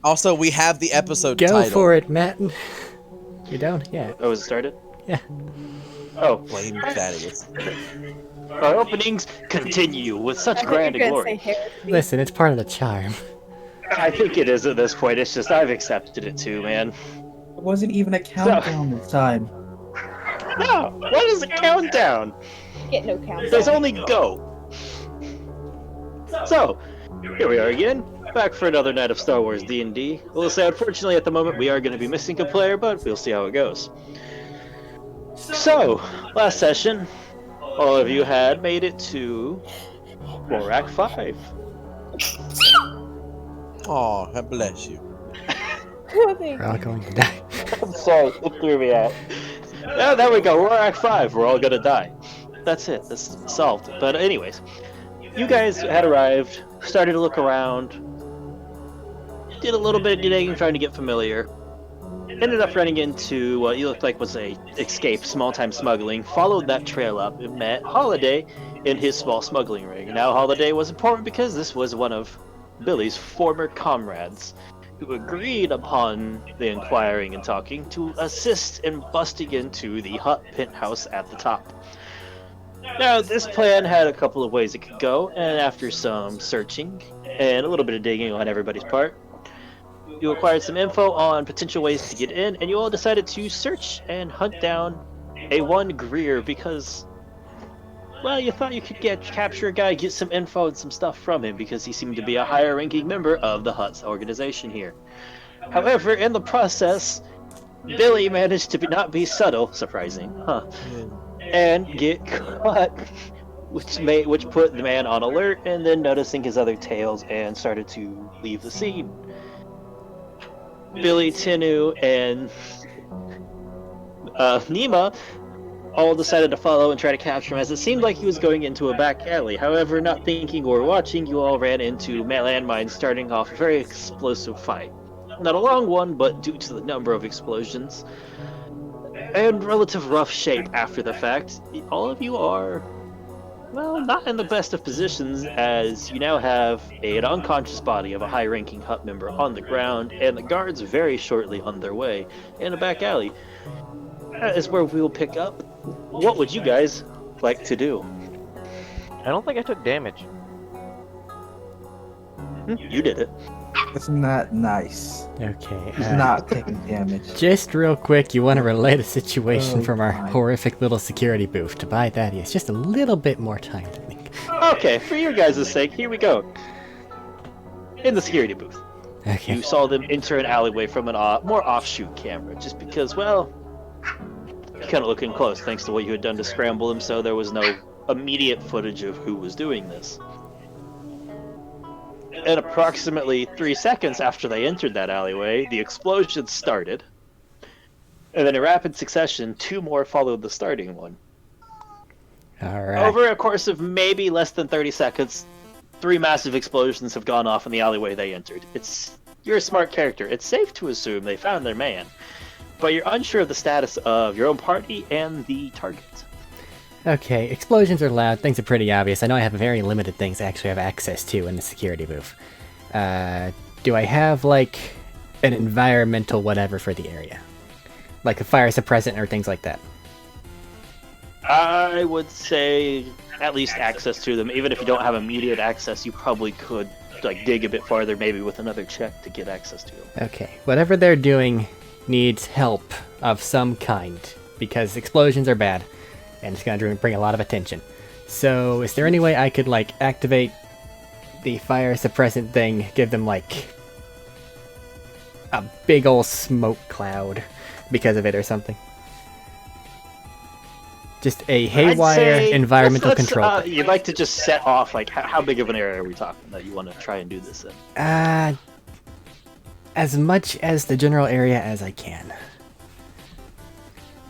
Also, we have the episode Go title. for it, Matt. You down? Yeah. Oh, is it started? Yeah. Oh. Blame Thaddeus. Our openings continue with such I thought grand you were glory. gonna say heresy. Listen, it's part of the charm. I think it is at this point. It's just I've accepted it too, man. It wasn't even a countdown this time. No, what is a countdown? Get no count. There's only go. So, here we are again, back for another night of Star Wars D&D. We'll say, unfortunately, at the moment, we are going to be missing a player, but we'll see how it goes. So, last session, all of you had made it to Borak 5. Oh, God bless you. We're all going to die. I'm sorry, it threw me out. Oh, there we go, Borak 5, we're all going to die. That's it, that's solved. But anyways, you guys had arrived, started to look around, did a little bit of digging, trying to get familiar. Ended up running into what you looked like was a escape, small-time smuggling. Followed that trail up and met Holiday in his small smuggling ring. Now, Holiday was important because this was one of Billy's former comrades who agreed upon the inquiring and talking to assist in busting into the hut penthouse at the top. Now, this plan had a couple of ways it could go, and after some searching and a little bit of digging on everybody's part, you acquired some info on potential ways to get in, and you all decided to search and hunt down a one Greer because, well, you thought you could capture a guy, get some info and some stuff from him because he seemed to be a higher-ranking member of the Hutt's organization here. However, in the process, Billy managed to not be subtle, surprising, and get caught, which put the man on alert, and then noticing his other tails and started to leave the scene. Billy, Tinu, and Nima all decided to follow and try to capture him as it seemed like he was going into a back alley. However, not thinking or watching, you all ran into landmines, starting off a very explosive fight. Not a long one, but due to the number of explosions and relative rough shape after the fact, all of you are, well, not in the best of positions, as you now have an unconscious body of a high-ranking Hutt member on the ground, and the guards very shortly on their way in a back alley. That is where we will pick up. What would you guys like to do? I don't think I took damage. You did it. It's not nice. Okay. He's not taking damage. Just real quick, you want to relay the situation Oh, from our fine. horrific little security booth to buy Thaddeus just a little bit more time to think. Okay, for your guys' sake, here we go. In the security booth, Okay. you saw them enter an alleyway from an more offshoot camera, just because, well, you couldn't look in close thanks to what you had done to scramble him, so there was no immediate footage of who was doing this. And approximately 3 seconds after they entered that alleyway, the explosion started. And then in rapid succession, 2 more followed the starting one. Alright. Over a course of maybe less than 30 seconds, 3 massive explosions have gone off in the alleyway they entered. You're a smart character. It's safe to assume they found their man. But you're unsure of the status of your own party and the target. Okay, explosions are loud, things are pretty obvious. I know I have very limited things I actually have access to in the security booth. Do I have, like, an environmental whatever for the area? Like a fire suppressant or things like that? I would say at least access to them. Even if you don't have immediate access, you probably could like dig a bit farther, maybe with another check to get access to them. Okay, whatever they're doing needs help of some kind, because explosions are bad, and it's gonna bring a lot of attention. So, is there any way I could, like, activate the fire suppressant thing, give them, like, a big ol' smoke cloud because of it or something? Just a haywire environmental control. You'd like to just set off, like, how big of an area are we talking that you want to try and do this in? As much as the general area as I can.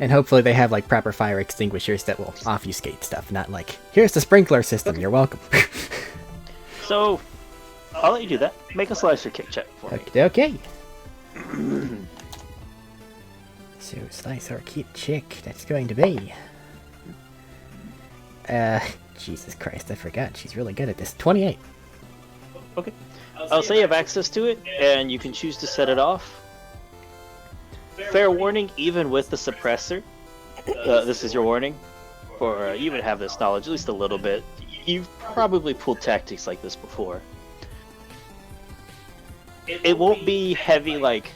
And hopefully they have, like, proper fire extinguishers that will obfuscate stuff, not like, here's the sprinkler system, you're welcome. So, I'll let you do that. Make a slicer kick check for me. Okay. So, slice or kick check, that's going to be... Jesus Christ, I forgot. She's really good at this. 28. Okay. I'll say you have access to it, and you can choose to set it off. Fair warning, even with the suppressor, this is your warning, for you would have this knowledge at least a little bit. You've probably pulled tactics like this before. It won't be heavy, like,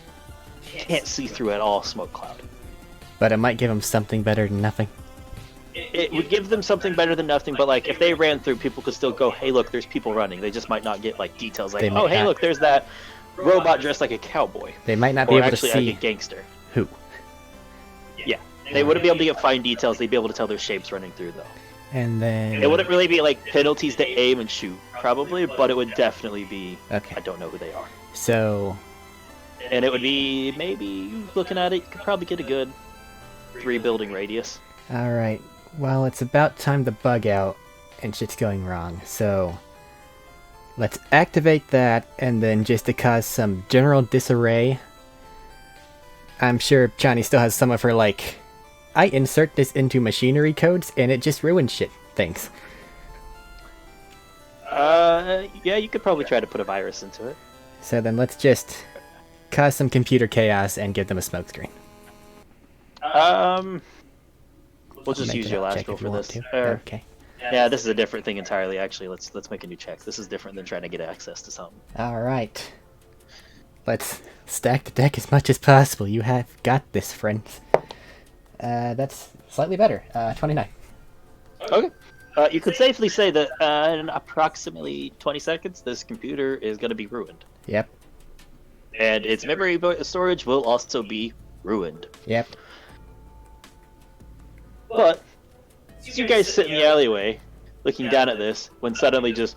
can't see through at all smoke cloud. But it might give them something better than nothing. It would give them something better than nothing, but like if they ran through, people could still go, hey look, there's people running. They just might not get like details like, They might oh hey not. look, there's that robot dressed like a cowboy. They might not be Or able to actually see like a gangster. who. Yeah. They wouldn't be able to get fine details, they'd be able to tell their shapes running through though. And then... It wouldn't really be like penalties to aim and shoot, probably, but it would definitely be, Okay. I don't know who they are. So... And it would be, maybe, looking at it, you could probably get a good 3 building radius. Alright. Well, it's about time to bug out, and shit's going wrong, so... Let's activate that, and then just to cause some general disarray... I'm sure Johnny still has some of her, like... I insert this into machinery codes, and it just ruins shit. Thanks. Yeah, you could probably try to put a virus into it. So then let's just... cause some computer chaos and give them a smokescreen. We'll just Make use an your out last check roll if you for want this. to. Okay. Yeah, this is a different thing entirely. Actually, let's make a new check. This is different than trying to get access to something. Alright. Let's stack the deck as much as possible. You have got this, friends. That's slightly better. 29. Okay. You could safely say that in approximately 20 seconds, this computer is going to be ruined. Yep. And its memory storage will also be ruined. Yep. But, as you guys sit in the alleyway, looking down at this, when suddenly just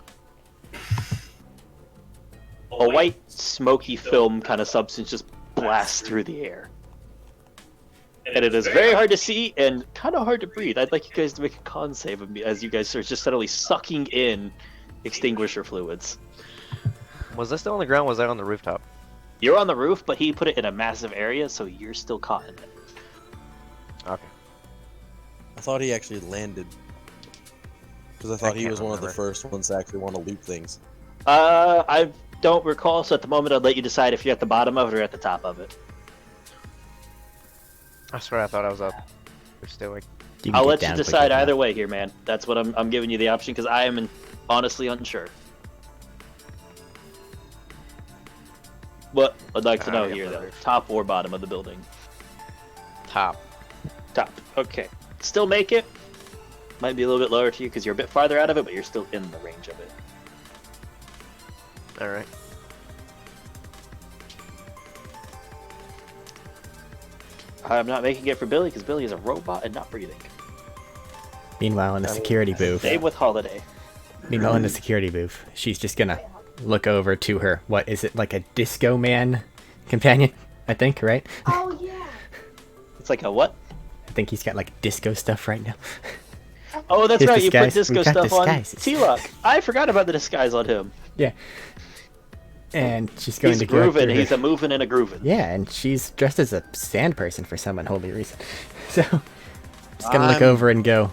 a white, smoky film kind of substance just blasts through the air. And it is very hard to see and kind of hard to breathe. I'd like you guys to make a con save of me as you guys are just suddenly sucking in extinguisher fluids. Was this still on the ground? Was that on the rooftop? You're on the roof, but he put it in a massive area, so you're still caught in it. Okay. I thought he actually landed. Because I thought he can't was one of the remember. first ones to actually want to loot things. I don't recall, so at the moment I'd let you decide if you're at the bottom of it or at the top of it. I swear I thought I was up. We're still like... You can I'll get let you down decide quickly either enough. way here, man. That's what I'm giving you the option, because I am honestly unsure. What I'd like to know Alright, here, up the though, roof. top or bottom of the building? Top. Top. Okay. Still make it. Might be a little bit lower to you because you're a bit farther out of it, but you're still in the range of it. Alright. I'm not making it for Billy because Billy is a robot and not breathing. Meanwhile, in the security booth... Same with Holiday. Meanwhile, in the security booth, she's just gonna look over to her, what is it, like a disco man companion? I think, right? Oh yeah. It's like a what? I think he's got like disco stuff right now. Oh, that's His right. You put disguise. disco We've got stuff on disguises. T-Lock. I forgot about the disguise on him. Yeah. And she's going He's to go grooving. through her- He's a moving and a grooving. Yeah, and she's dressed as a sand person for some unholy reason. So, just gonna look I'm- over and go,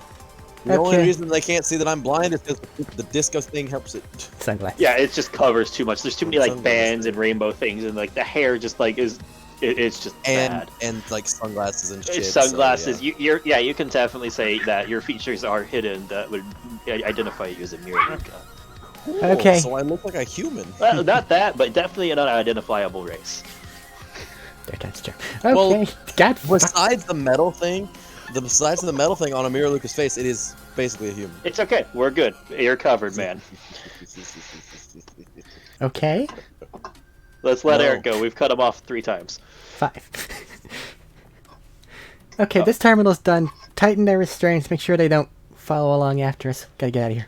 The only Okay. reason they can't see that I'm blind is because the disco thing helps it. sunglasses. Yeah, it just covers too much. There's too many like Sunglasses. bands and rainbow things, and like the hair just like it's just bad. And like sunglasses and shit. It's so, sunglasses. yeah. You can definitely say that your features are hidden that would identify you as a mirror. Cool, Okay. So I look like a human. Well, not that, but definitely an unidentifiable race. There, that's true. Okay, Well, God, Besides the metal thing on Amira Luca's face, it is basically a human. It's okay. We're good. You're covered, man. okay, Let's let No. Eric go. We've cut him off 3 times. 5. Okay, this terminal's done. Tighten their restraints, make sure they don't follow along after us. Gotta get out of here.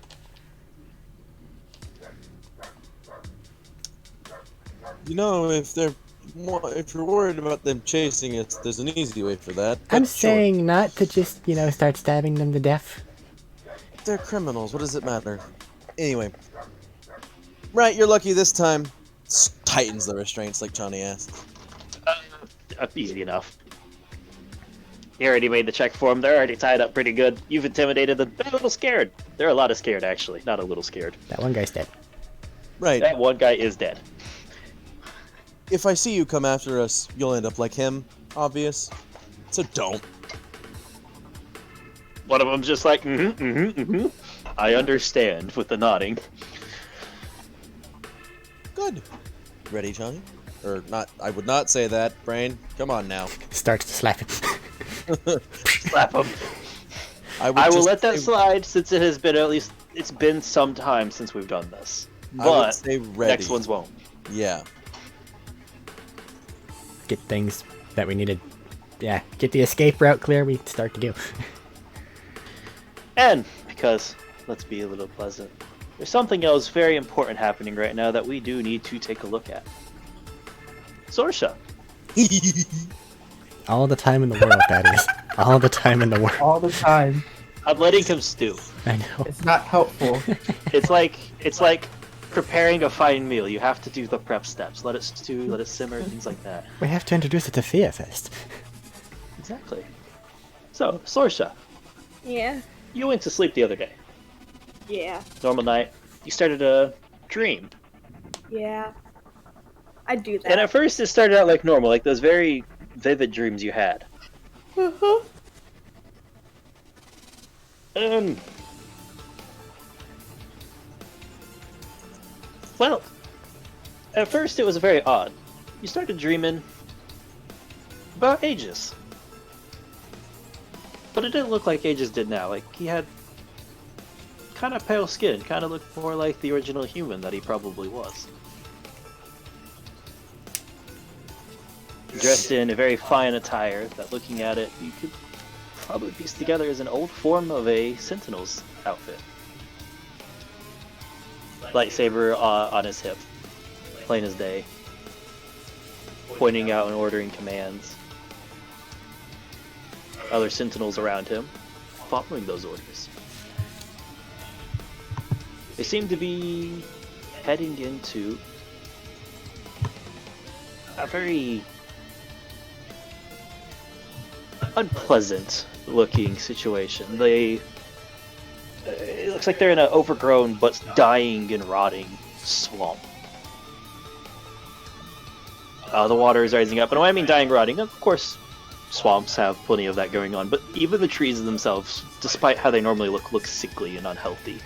You know, if you're worried about them chasing us, there's an easy way for that. I'm But sure, saying not to just, start stabbing them to death. they're criminals. What does it matter? Anyway, right? You're lucky this time. Tightens the restraints, like Johnny asked. Easy enough. You already made the check for them. They're already tied up pretty good. You've intimidated them. They're a little scared. They're a lot of scared, actually. Not a little scared. That one guy's dead. Right. That one guy is dead. If I see you come after us, you'll end up like him, obvious. So don't. One of them's just like, I understand, with the nodding. Good. Ready, Johnny? Or not, I would not say that, Brain. Come on now. Starts to slap it. Slap him. I will just let that say- slide since it has been it's been some time since we've done this. I would But say ready. next ones won't. Yeah. Get things that we needed. Yeah, get the escape route clear. We start to do. And because, let's be a little pleasant, there's something else very important happening right now that we do need to take a look at. Sorsha. All the time in the world, that is. All the time in the world. All the time. I'm letting him stew. I know. It's not helpful. It's like preparing a fine meal. You have to do the prep steps. Let it stew, let it simmer, things like that. We have to introduce it to Fia first. Exactly. So, Sorsha, Yeah. you went to sleep the other day. Yeah. Normal night. You started a dream. Yeah. I do that. And at first it started out like normal, like those very vivid dreams you had. Uh-huh. Well, at first it was very odd. You started dreaming about Aegis. But it didn't look like Aegis did now. Like, he had kind of pale skin, kind of looked more like the original human that he probably was. Dressed in a very fine attire that, looking at it, you could probably piece together as an old form of a Sentinel's outfit. Lightsaber on his hip, plain as day, pointing out and ordering commands. Other Sentinels around him, following those orders. They seem to be heading into a very unpleasant looking situation. It looks like they're in an overgrown but dying and rotting swamp. The water is rising up, and when I mean dying, rotting, of course, swamps have plenty of that going on. But even the trees themselves, despite how they normally look sickly and unhealthy.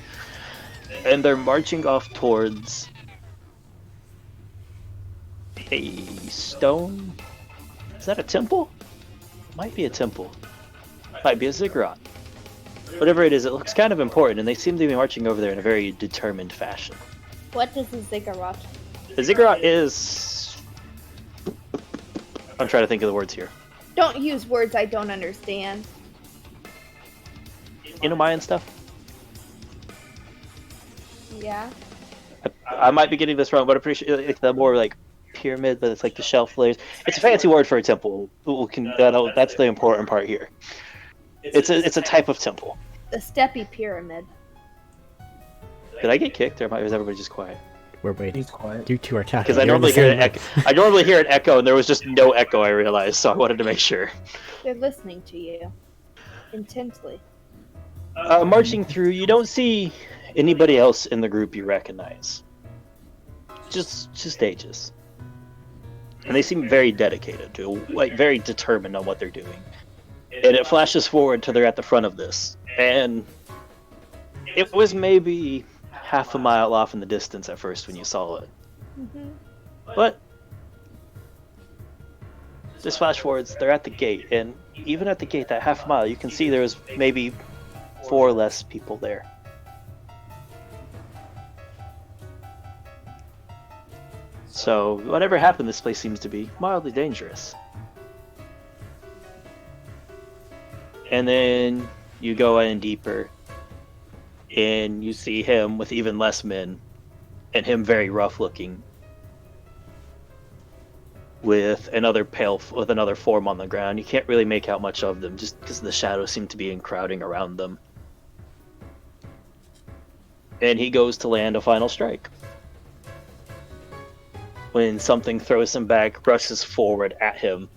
And they're marching off towards a stone. Is that a temple? Might be a temple. Might be a ziggurat. Whatever it is, it looks kind of important, and they seem to be marching over there in a very determined fashion. What is a ziggurat? The ziggurat is... I'm trying to think of the words here. Don't use words I don't understand. Mayan stuff? Yeah. I might be getting this wrong, but I'm pretty sure it's the more like pyramid, but it's like the shelf layers. It's a fancy word for a temple. That's the important part here. It's a type of temple. The steppy pyramid. Did I get kicked, or was everybody just quiet? We're waiting. He's quiet. You two are talking. Because I You're in the normally hear same an room. echo. I normally hear an echo, and there was just no echo. I realized, so I wanted to make sure. They're listening to you. Intensely. Marching through, you don't see anybody else in the group you recognize. Just Aegis. And they seem very dedicated to, like, very determined on what they're doing. And it flashes forward to they're at the front of this. And it was maybe half a mile off in the distance at first when you saw it. Mm-hmm. But just flash forwards, they're at the gate, and even at the gate, that half mile, you can see there was maybe 4 less people there. So, whatever happened, this place seems to be mildly dangerous. And then you go in deeper, and you see him with even less men, and him very rough looking, with another form on the ground. You can't really make out much of them, just because the shadows seem to be crowding around them. And he goes to land a final strike, when something throws him back, rushes forward at him,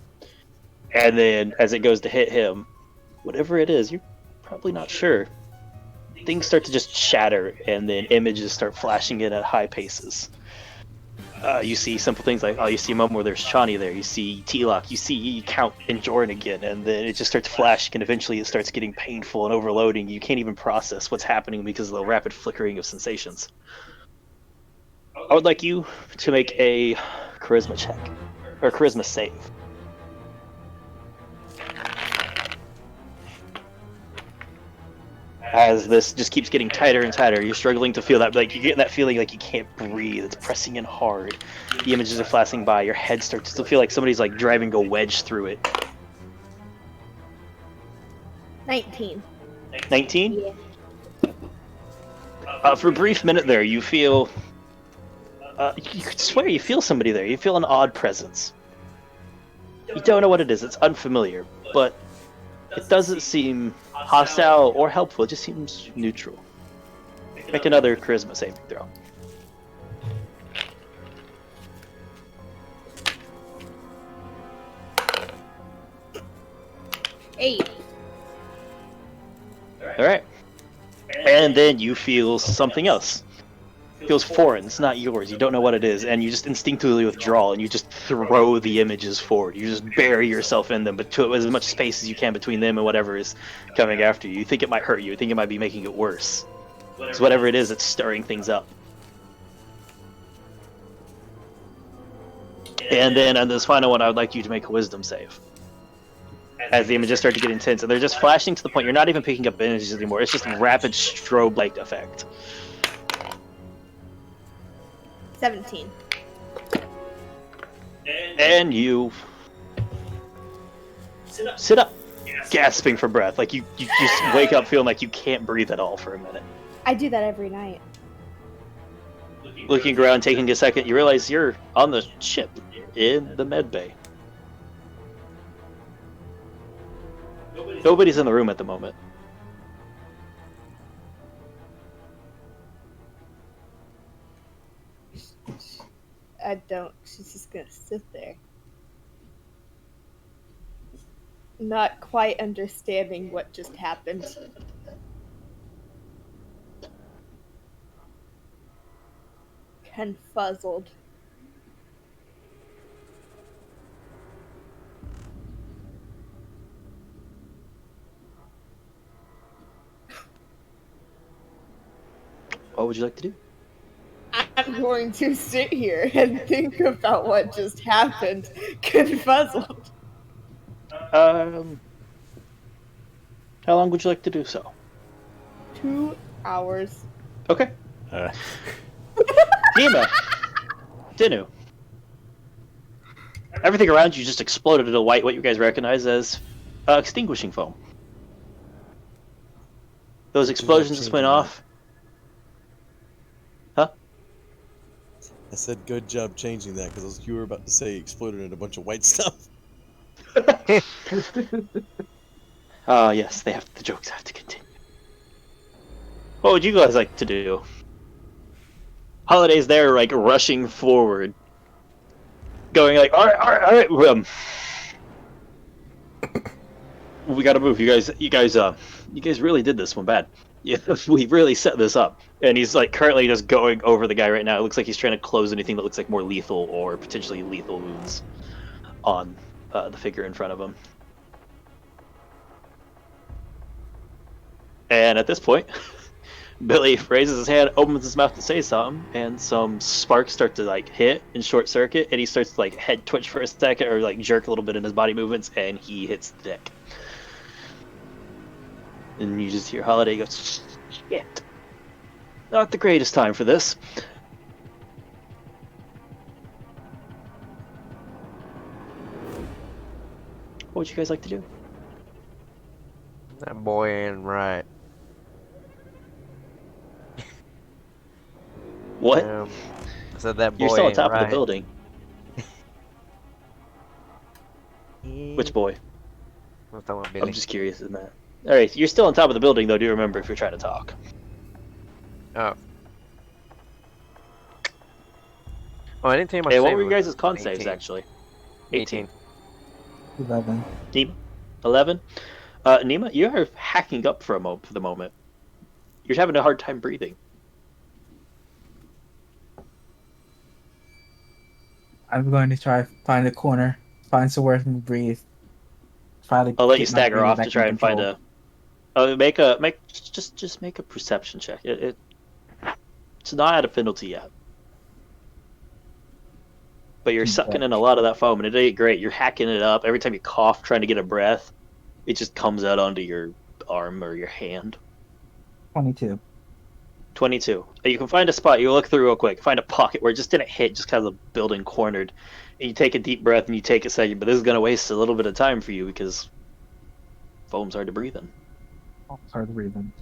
and then as it goes to hit him, whatever it is, you're probably not sure, things start to just shatter, and then images start flashing in at high paces. You see simple things like, you see a moment where there's Shawnee there, you see T-Lock, you see Count and Jordan again, and then it just starts flashing, and eventually it starts getting painful and overloading. You can't even process what's happening because of the rapid flickering of sensations. I would like you to make a charisma check, or charisma save. As this just keeps getting tighter and tighter, you're struggling to feel that, like you're getting that feeling like you can't breathe. It's pressing in hard. The images are flashing by. Your head starts to feel like somebody's like driving a wedge through it. 19. 19? Yeah. For a brief minute there, you feel... you could swear you feel somebody there. You feel an odd presence. You don't know what it is. It's unfamiliar, but it doesn't seem hostile or helpful. It just seems neutral. Make another charisma saving throw. Eight. Alright. And then you feel something else. It feels foreign. It's not yours. You don't know what it is. And you just instinctively withdraw and you just throw the images forward. You just bury yourself in them, but to as much space as you can between them and whatever is coming after you. You think it might hurt you. You think it might be making it worse. It's whatever it is that's stirring things up. And then on this final one, I would like you to make a wisdom save. As the images start to get intense, and they're just flashing to the point you're not even picking up images anymore. It's just a rapid strobe-like effect. 17. And you sit up, gasping for breath. Like you just wake up feeling like you can't breathe at all for a minute. I do that every night. Looking around, taking a second, you realize you're on the ship in the med bay. Nobody's in the room at the moment. I don't. She's just gonna sit there. Not quite understanding what just happened. Confuzzled. What would you like to do? I'm going to sit here and think about what just happened. Confuzzled. How long would you like to do so? 2 hours. Okay. Nima, Dinu. Everything around you just exploded into white, what you guys recognize as extinguishing foam. Those explosions just went off. Huh? I said good job changing that because you were about to say exploded in a bunch of white stuff. Yes, the jokes have to continue. What would you guys like to do? Holiday's there, like, rushing forward. Going like, alright, we gotta move. You guys really did this one bad. Yeah, we really set this up. And he's, like, currently just going over the guy right now. It looks like he's trying to close anything that looks like more lethal or potentially lethal wounds on the figure in front of him. And at this point, Billy raises his hand, opens his mouth to say something, and some sparks start to like hit and short circuit, and he starts to like head twitch for a second or like jerk a little bit in his body movements, and he hits the deck. And you just hear Holiday go, shit. Not the greatest time for this. What would you guys like to do? That boy ain't right. What? I said that boy You're still on ain't top right. of the building. Which boy? I'm talking about I'm Billy. just curious in that. Alright, you're still on top of the building though, do remember if you're trying to talk. Oh. Oh, I didn't tell you my Hey, what save were you was guys' con 18. saves actually? 18. 11. Nima? 11? Nima, you're hacking up for the moment. You're having a hard time breathing. I'm going to try find a corner, find somewhere to breathe, try to I'll let you get my stagger breathing off to back in try and find control. a. Just make a perception check. It's not at a penalty yet. But you're sucking in a lot of that foam, and it ain't great. You're hacking it up. Every time you cough, trying to get a breath, it just comes out onto your arm or your hand. 22. 22. You can find a spot. You look through real quick. Find a pocket where it just didn't hit, just kind of the building cornered. And you take a deep breath and you take a second. But this is going to waste a little bit of time for you because foam's hard to breathe in. Oh, it's hard to breathe in.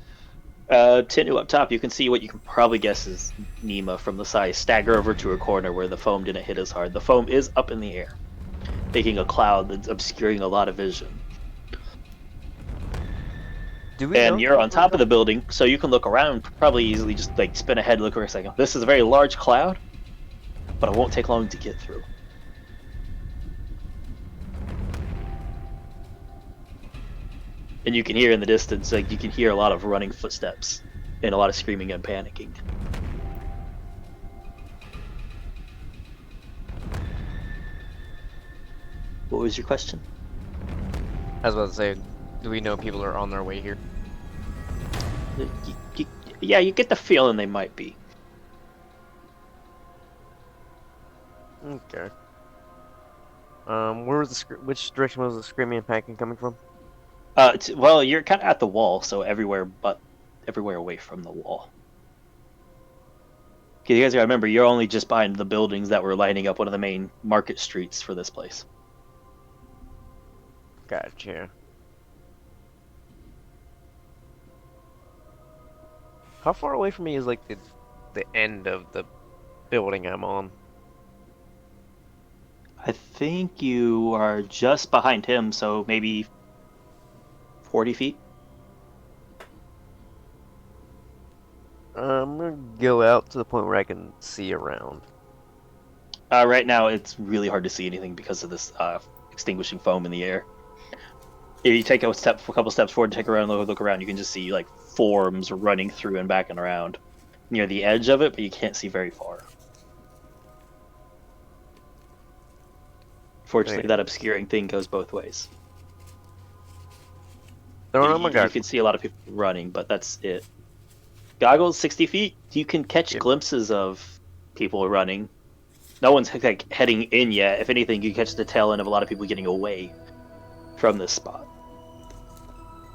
Tinu up top, you can see what you can probably guess is Nima from the side. Stagger over to a corner where the foam didn't hit as hard. The foam is up in the air, making a cloud that's obscuring a lot of vision. Do we And know you're on people top of the are building, so you can look around probably easily. Just like spin ahead, look for a second. This is a very large cloud, but it won't take long to get through. And you can hear in the distance, like you can hear a lot of running footsteps and a lot of screaming and panicking. What was your question? I was about to say, do we know people are on their way here? Yeah, you get the feeling they might be. Okay. Where was the which direction was the screaming and packing coming from? Well, you're kind of at the wall, so everywhere away from the wall. Okay, you guys gotta remember, you're only just behind the buildings that were lining up one of the main market streets for this place. Gotcha. How far away from me is like the end of the building I'm on? I think you are just behind him, so maybe 40 feet. I'm gonna go out to the point where I can see around. Right now, it's really hard to see anything because of this extinguishing foam in the air. If you take a couple steps forward, take a look around, you can just see like forms running through and back and around near the edge of it, but you can't see very far. Fortunately, that obscuring thing goes both ways. Oh my You god. can see a lot of people running, but that's it. Goggles, 60 feet. You can catch glimpses of people running. No one's like heading in yet. If anything, you catch the tail end of a lot of people getting away from this spot.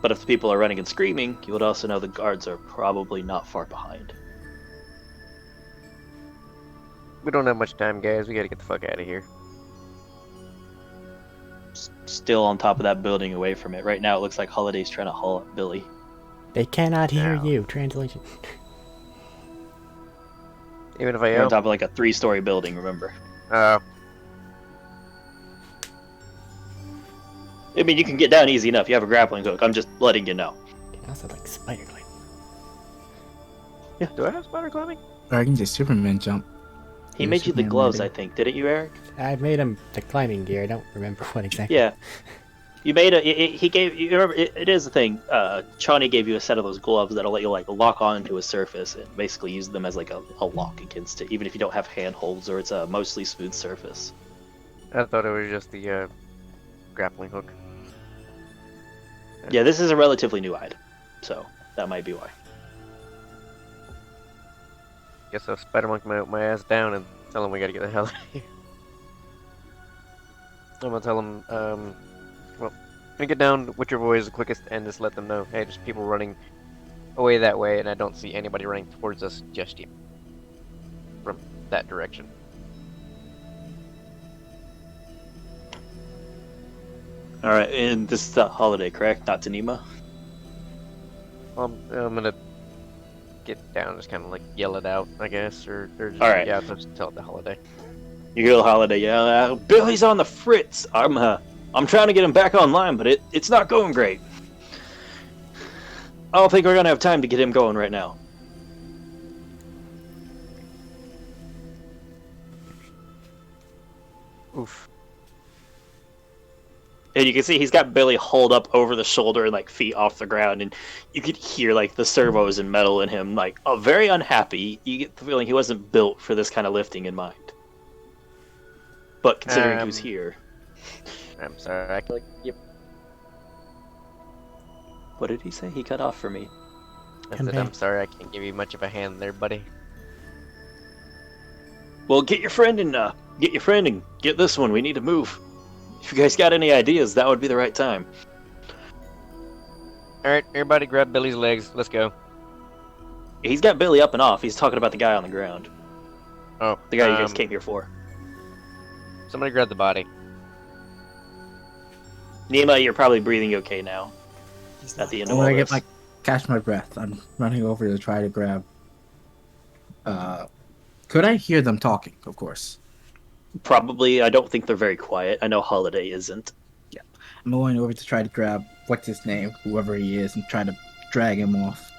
But if the people are running and screaming, you would also know the guards are probably not far behind. We don't have much time, guys. We gotta get the fuck out of here. Still on top of that building, away from it. Right now, it looks like Holiday's trying to haul up Billy. They cannot hear Ow. you. Translation. Even if I You're on yell? top of like a 3-story building, remember? Oh. I mean, you can get down easy enough. You have a grappling hook. I'm just letting you know. Can also like spider climb. Do I have spider climbing? Or I can just Superman jump. He Yeah, made you the Superman gloves, landing. I think. Didn't you, Eric? I made him the climbing gear. I don't remember what exactly. Yeah. You made he gave you remember it is a thing. Chani gave you a set of those gloves that'll let you like lock onto a surface and basically use them as like a lock against it, even if you don't have handholds or it's a mostly smooth surface. I thought it was just the grappling hook. Yeah, this is a relatively new item, so that might be why. Guess I'll spider monkey my ass down and tell him we gotta get the hell out of here. I'm gonna tell him, well, I'm gonna get down whichever way is the quickest and just let them know, hey, there's people running away that way and I don't see anybody running towards us just yet. From that direction. Alright, and this is the Holiday, correct? Not Tanima? I'm gonna get down, just kind of like yell it out, I guess, or just, All right. yeah, just tell it the Holiday. You hear the Holiday yell out, Billy's on the fritz! I'm trying to get him back online, but it's not going great. I don't think we're gonna have time to get him going right now. Oof. And you can see he's got Billy hauled up over the shoulder and like feet off the ground, and you could hear like the servos and metal in him, like very unhappy. You get the feeling he wasn't built for this kind of lifting in mind. But considering he was here, I'm sorry. I can give. what did he say? He cut off for me. I said, Convey. I'm sorry. I can't give you much of a hand there, buddy. Well, get your friend and get this one. We need to move. If you guys got any ideas, that would be the right time. All right, everybody, grab Billy's legs. Let's go. He's got Billy up and off. He's talking about the guy on the ground. Oh, The guy you guys came here for. Somebody grab the body. Nima, you're probably breathing okay now. At the end of all When I this. catch my breath, I'm running over to try to grab. Could I hear them talking? Of course. Probably, I don't think they're very quiet. I know Holiday isn't. I'm going over to try to grab what's his name, whoever he is, and try to drag him off.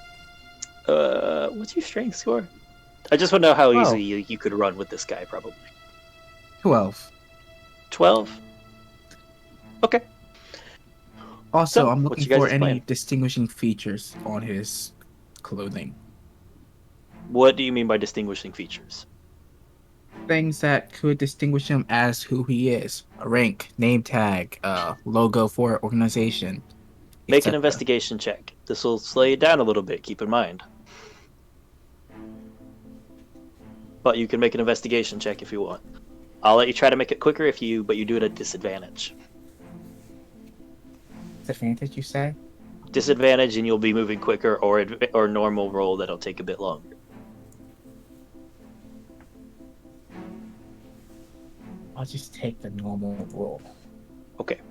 What's your strength score? I just want to know how Oh. easy you could run with this guy, probably. 12. 12? Okay. Also, So, I'm what's looking your for guys' any plan? distinguishing features on his clothing. What do you mean by distinguishing features? Things that could distinguish him as who he is. A rank, name tag, logo for organization. Make an etc. investigation check. This will slow you down a little bit, keep in mind. But you can make an investigation check if you want. I'll let you try to make it quicker but you do it at disadvantage. Disadvantage, you say? Disadvantage, and you'll be moving quicker, or normal roll that'll take a bit longer. I'll just take the normal roll. Okay.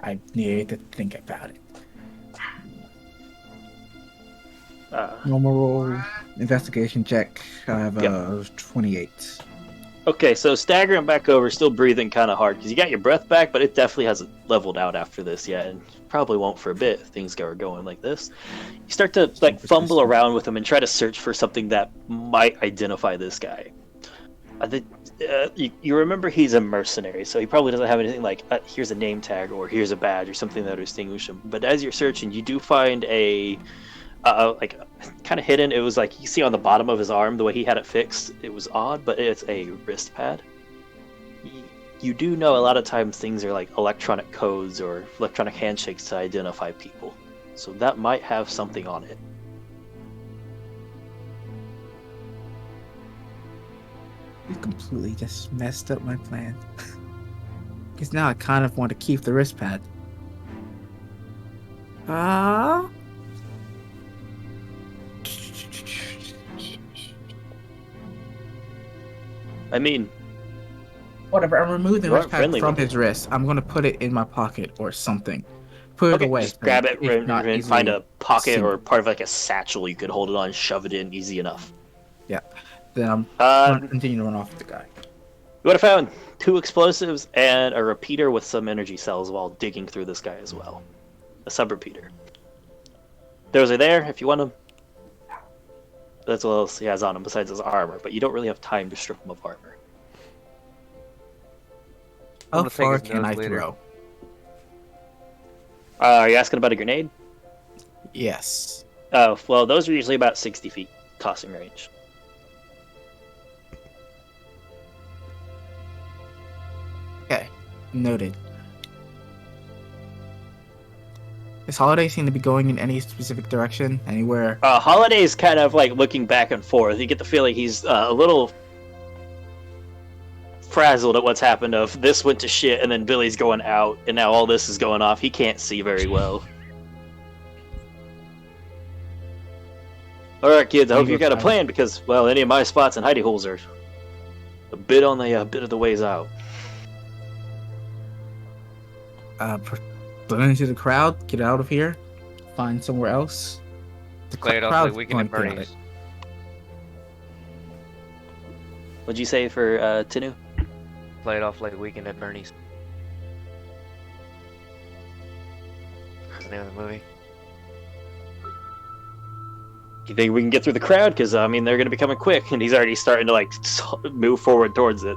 I need to think about it. Normal roll, investigation check. I have a 28. Okay, so staggering back over, still breathing kind of hard because you got your breath back, but it definitely hasn't leveled out after this yet, and probably won't for a bit if things are going like this. You start to like fumble around with them and try to search for something that might identify this guy. You remember he's a mercenary, so he probably doesn't have anything like here's a name tag or here's a badge or something that will distinguish him. But as you're searching, you do find a like kind of hidden. It was like you see on the bottom of his arm the way he had it fixed. It was odd, but it's a wrist pad. You do know a lot of times things are like electronic codes or electronic handshakes to identify people, so that might have something on it. You completely just messed up my plan. Because now I kind of want to keep the wrist pad. I mean, Whatever, I'm removing the You wrist aren't pad friendly from with his wrist. I'm going to put it in my pocket or something. Put okay, it away. just grab it If not and find easily a pocket seen. or part of like a satchel you could hold it on, shove it in easy enough. Then I'm Um, going to continue to run off with the guy. You would have found 2 explosives and a repeater with some energy cells while digging through this guy as well. A sub-repeater. Those are there if you want them. That's what else he has on him besides his armor, but you don't really have time to strip him of armor. How gonna take far his can nose I later. throw? Are you asking about a grenade? Yes. Oh, well, those are usually about 60 feet tossing range. Okay. Noted. Does Holiday seem to be going in any specific direction? Anywhere? Holiday's kind of like looking back and forth. You get the feeling he's a little frazzled at what's happened of this went to shit and then Billy's going out and now all this is going off. He can't see very well. Alright kids, I hope you got a plan because, well, any of my spots and hidey holes are a bit on the bit of the ways out. Blend into the crowd, get out of here, find somewhere else. The Play it off crowd's like Weekend at going to get Bernie's. What'd you say for Tinu? Play it off like Weekend at Bernie's. What's the name of the movie? You think we can get through the crowd? Because, I mean, they're going to be coming quick, and he's already starting to, like, move forward towards it.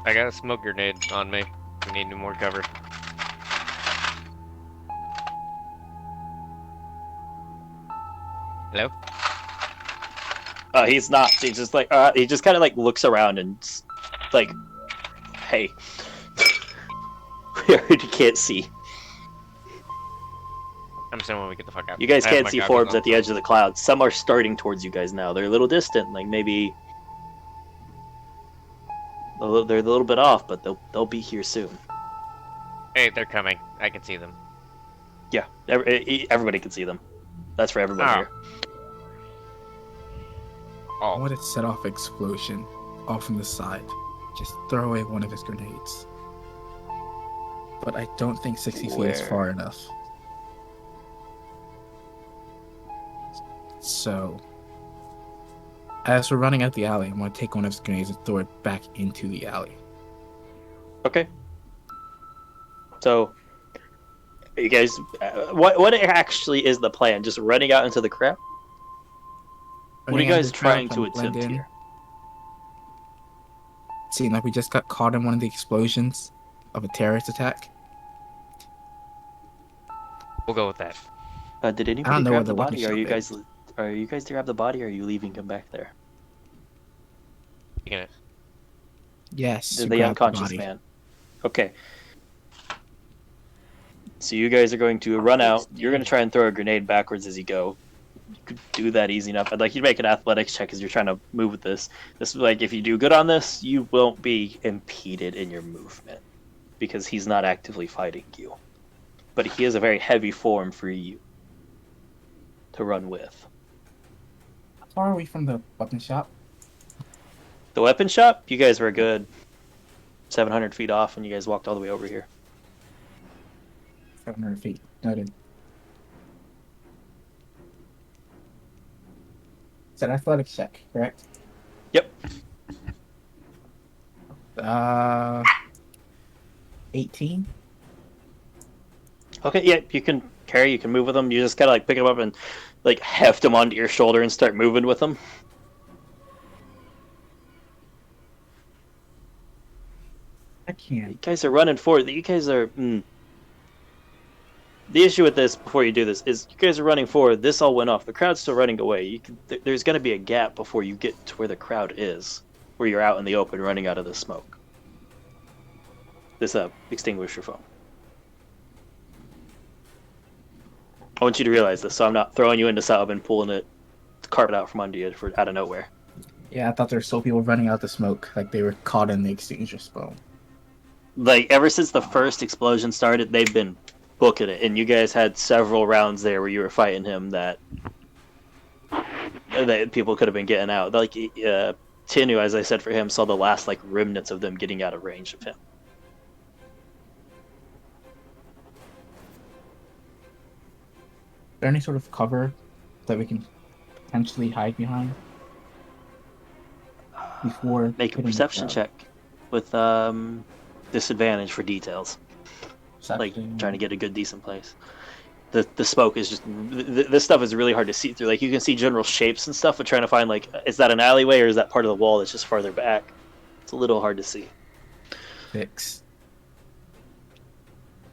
I got a smoke grenade on me. We need more cover. Hello? He's not. He just like he just kind of like looks around and like, hey, we already can't see. I'm saying when we get the fuck out. You guys I have can't my see goggles forms on. at the edge of the clouds. Some are starting towards you guys now. They're a little distant, like maybe they're a little bit off, but they'll be here soon. Hey, they're coming. I can see them. Yeah, everybody can see them. That's for everybody Ah. here. I Oh, want to set off explosion off from the side. Just throw away one of his grenades. But I don't think 60 feet is Where? far enough. So, as we're running out the alley, I'm going to take one of his grenades and throw it back into the alley. Okay. So, you guys, what actually is the plan? Just running out into the crowd? What are Running you out guys of the crowd, trying to trying blend attempt in. here? Seeing like we just got caught in one of the explosions of a terrorist attack. we'll go with that. Did I anybody don't know where grab the the weapon body? Are shop you is. guys to grab the body? Or are you leaving him back there? You gonna- Yes, The you grabbed unconscious body. man. Okay. So you guys are going to run out. You're going to try and throw a grenade backwards as you go. You could do that easy enough. I'd like you to make an athletics check as you're trying to move with this. This is like, if you do good on this, you won't be impeded in your movement because he's not actively fighting you. But he is a very heavy form for you to run with. How far are we from the weapon shop? The weapon shop, you guys were a good 700 feet off and you guys walked all the way over here. 700 feet. Noted. It's an athletics check, correct? Yep. 18? Okay, yeah, you can carry, you can move with them. You just gotta like pick them up and like heft them onto your shoulder and start moving with them. I can't. You guys are running forward. You guys are. The issue with this, before you do this, is you guys are running forward. This all went off. The crowd's still running away. There's going to be a gap before you get to where the crowd is, where you're out in the open running out of the smoke. This extinguisher foam. I want you to realize this, so I'm not throwing you into sub and pulling the carpet out from under you out of nowhere. Yeah, I thought there were still people running out the smoke, like they were caught in the extinguisher foam. Like, ever since the first explosion started, they've been booking it, and you guys had several rounds there where you were fighting him that people could have been getting out. Like, Tinu, as I said for him, saw the last like remnants of them getting out of range of him. Is there any sort of cover that we can potentially hide behind before Make a hitting the perception crowd? check with disadvantage for details. Like, Perception. trying to get a good, decent place. The smoke is just... This stuff is really hard to see through. Like, you can see general shapes and stuff, but trying to find, like, is that an alleyway or is that part of the wall that's just farther back? It's a little hard to see. 6.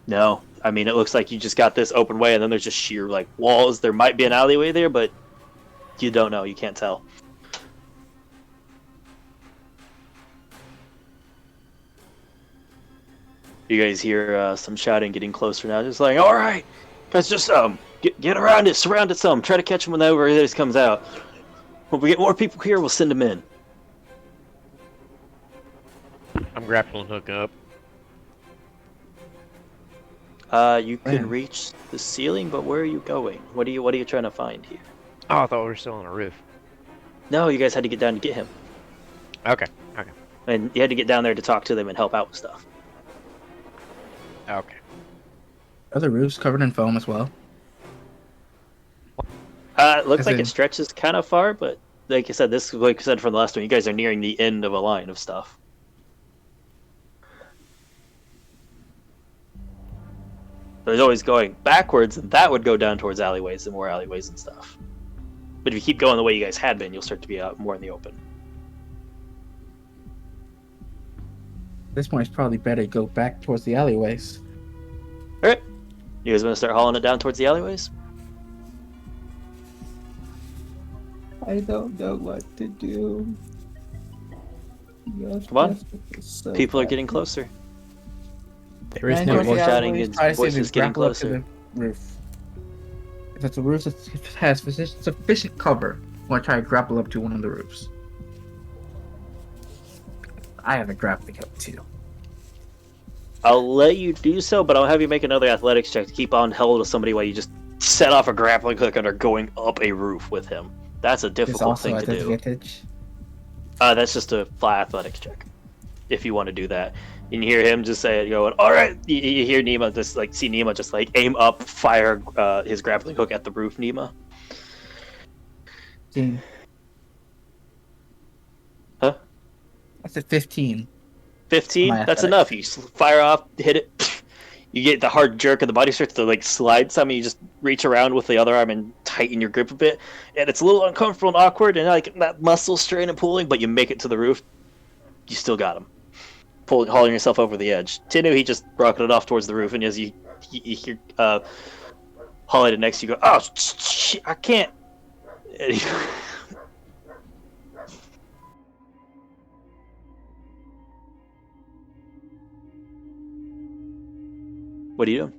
No. I mean, it looks like you just got this open way, and then there's just sheer, like, walls. There might be an alleyway there, but you don't know. You can't tell. You guys hear some shouting getting closer now. Just like, all right, guys, just get around it, surround it some. Try to catch them whenever this comes out. When we get more people here, we'll send them in. I'm grappling hook up. You can reach the ceiling, but where are you going? What are you trying to find here? Oh, I thought we were still on a roof. No, you guys had to get down to get him, Okay, okay, and you had to get down there to talk to them and help out with stuff. okay. Are the roofs covered in foam as well? It looks As like in- it stretches kind of far, but like I said, like I said from the last one, you guys are nearing the end of a line of stuff. There's always going backwards, and that would go down towards alleyways and more alleyways and stuff. But if you keep going the way you guys had been, you'll start to be out more in the open. this point, it's probably better to go back towards the alleyways. All right. You guys want to start hauling it down towards the alleyways? I don't know what to do. Come on. People are getting closer. There is And no towards the more shouting alleyways, and try to see if voices we getting grapple up to closer. the roof. If it's a roof that has sufficient cover, I want to try to grapple up to one of the roofs. I have a grappling hook too. I'll let you do so, but I'll have you make another athletics check to keep on hold of somebody while you just set off a grappling hook and are going up a roof with him. That's a It's difficult also thing at to do. disadvantage. That's just a flat athletics check. If you want to do that. And you hear him just say it going, all right. You hear Nima just like, see Nima just like aim up, fire his grappling hook at the roof, Nima. 15. Huh? I said 15. 15? My That's athletics. enough. You fire off, hit it. You get the hard jerk and the body starts to like slide some, and you just reach around with the other arm and tighten your grip a bit. And it's a little uncomfortable and awkward and like that muscle strain and pulling, but you make it to the roof. You still got him. Hauling yourself over the edge. Tinu, he just rocketed off towards the roof, and as you hear Holiday next, you go, oh, shit, I can't. And he... What are you doing?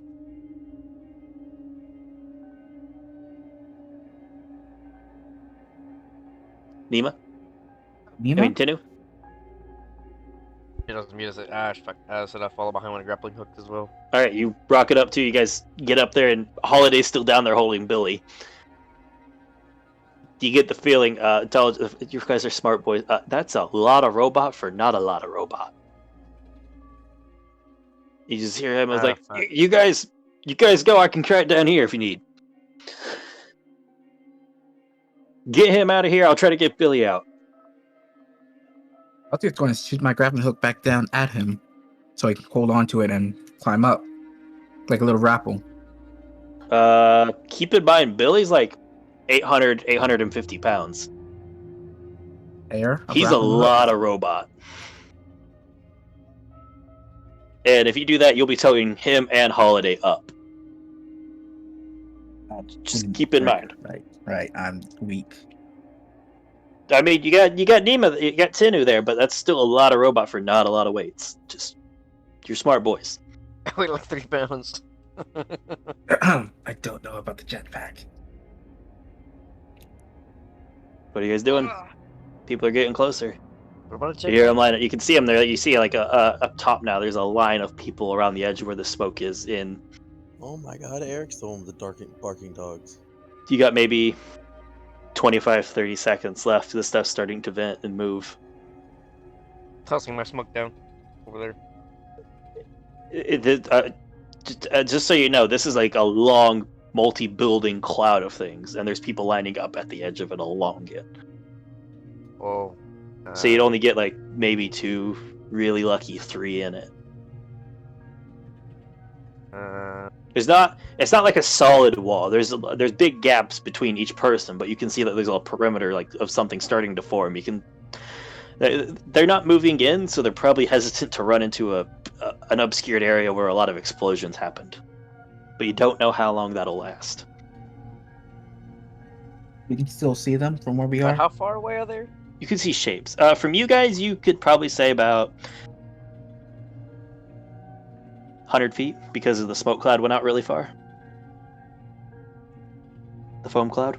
Nima? Nima? I mean, Tinu? He doesn't mute us. Ah, fuck. So I follow behind with a grappling hook as well. All right, you rock it up too. You guys get up there, and Holiday's still down there holding Billy. You get the feeling, you guys are smart boys. That's a lot of robot for not a lot of robot. You just hear him. I was like, fuck. you guys go. I can try it down here if you need. Get him out of here. I'll try to get Billy out. I was just going to shoot my grappling hook back down at him so he can hold on to it and climb up. Like a little rappel. Keep in mind, Billy's like 850 pounds. Air? He's a lot of robot. And if you do that, you'll be towing him and Holiday up. Just keep in mind. Right. I'm weak. I mean, you got Nima, you got Tinu there, but that's still a lot of robot for not a lot of weights. Just, you're smart boys. I weigh like 3 pounds. I don't know about the jetpack. What are you guys doing? People are getting closer. What about a You check? hear them line. You can see them there. You see like up top now. There's a line of people around the edge where the smoke is in. Oh my god, Eric's the one with the barking dogs. You got maybe 25, 30 seconds left. This stuff's starting to vent and move. Tossing my smoke down over there. Just so you know, this is like a long, multi-building cloud of things, and there's people lining up at the edge of it along it. Whoa. So you'd only get like maybe 2, really lucky 3 in it. It's not like a solid wall. There's big gaps between each person, but you can see that there's a perimeter like of something starting to form. They're not moving in, so they're probably hesitant to run into an obscured area where a lot of explosions happened. But you don't know how long that'll last. We can still see them from where we are. How far away are they? You can see shapes. From you guys, you could probably say about 100 feet, because of the smoke cloud went out really far. The foam cloud.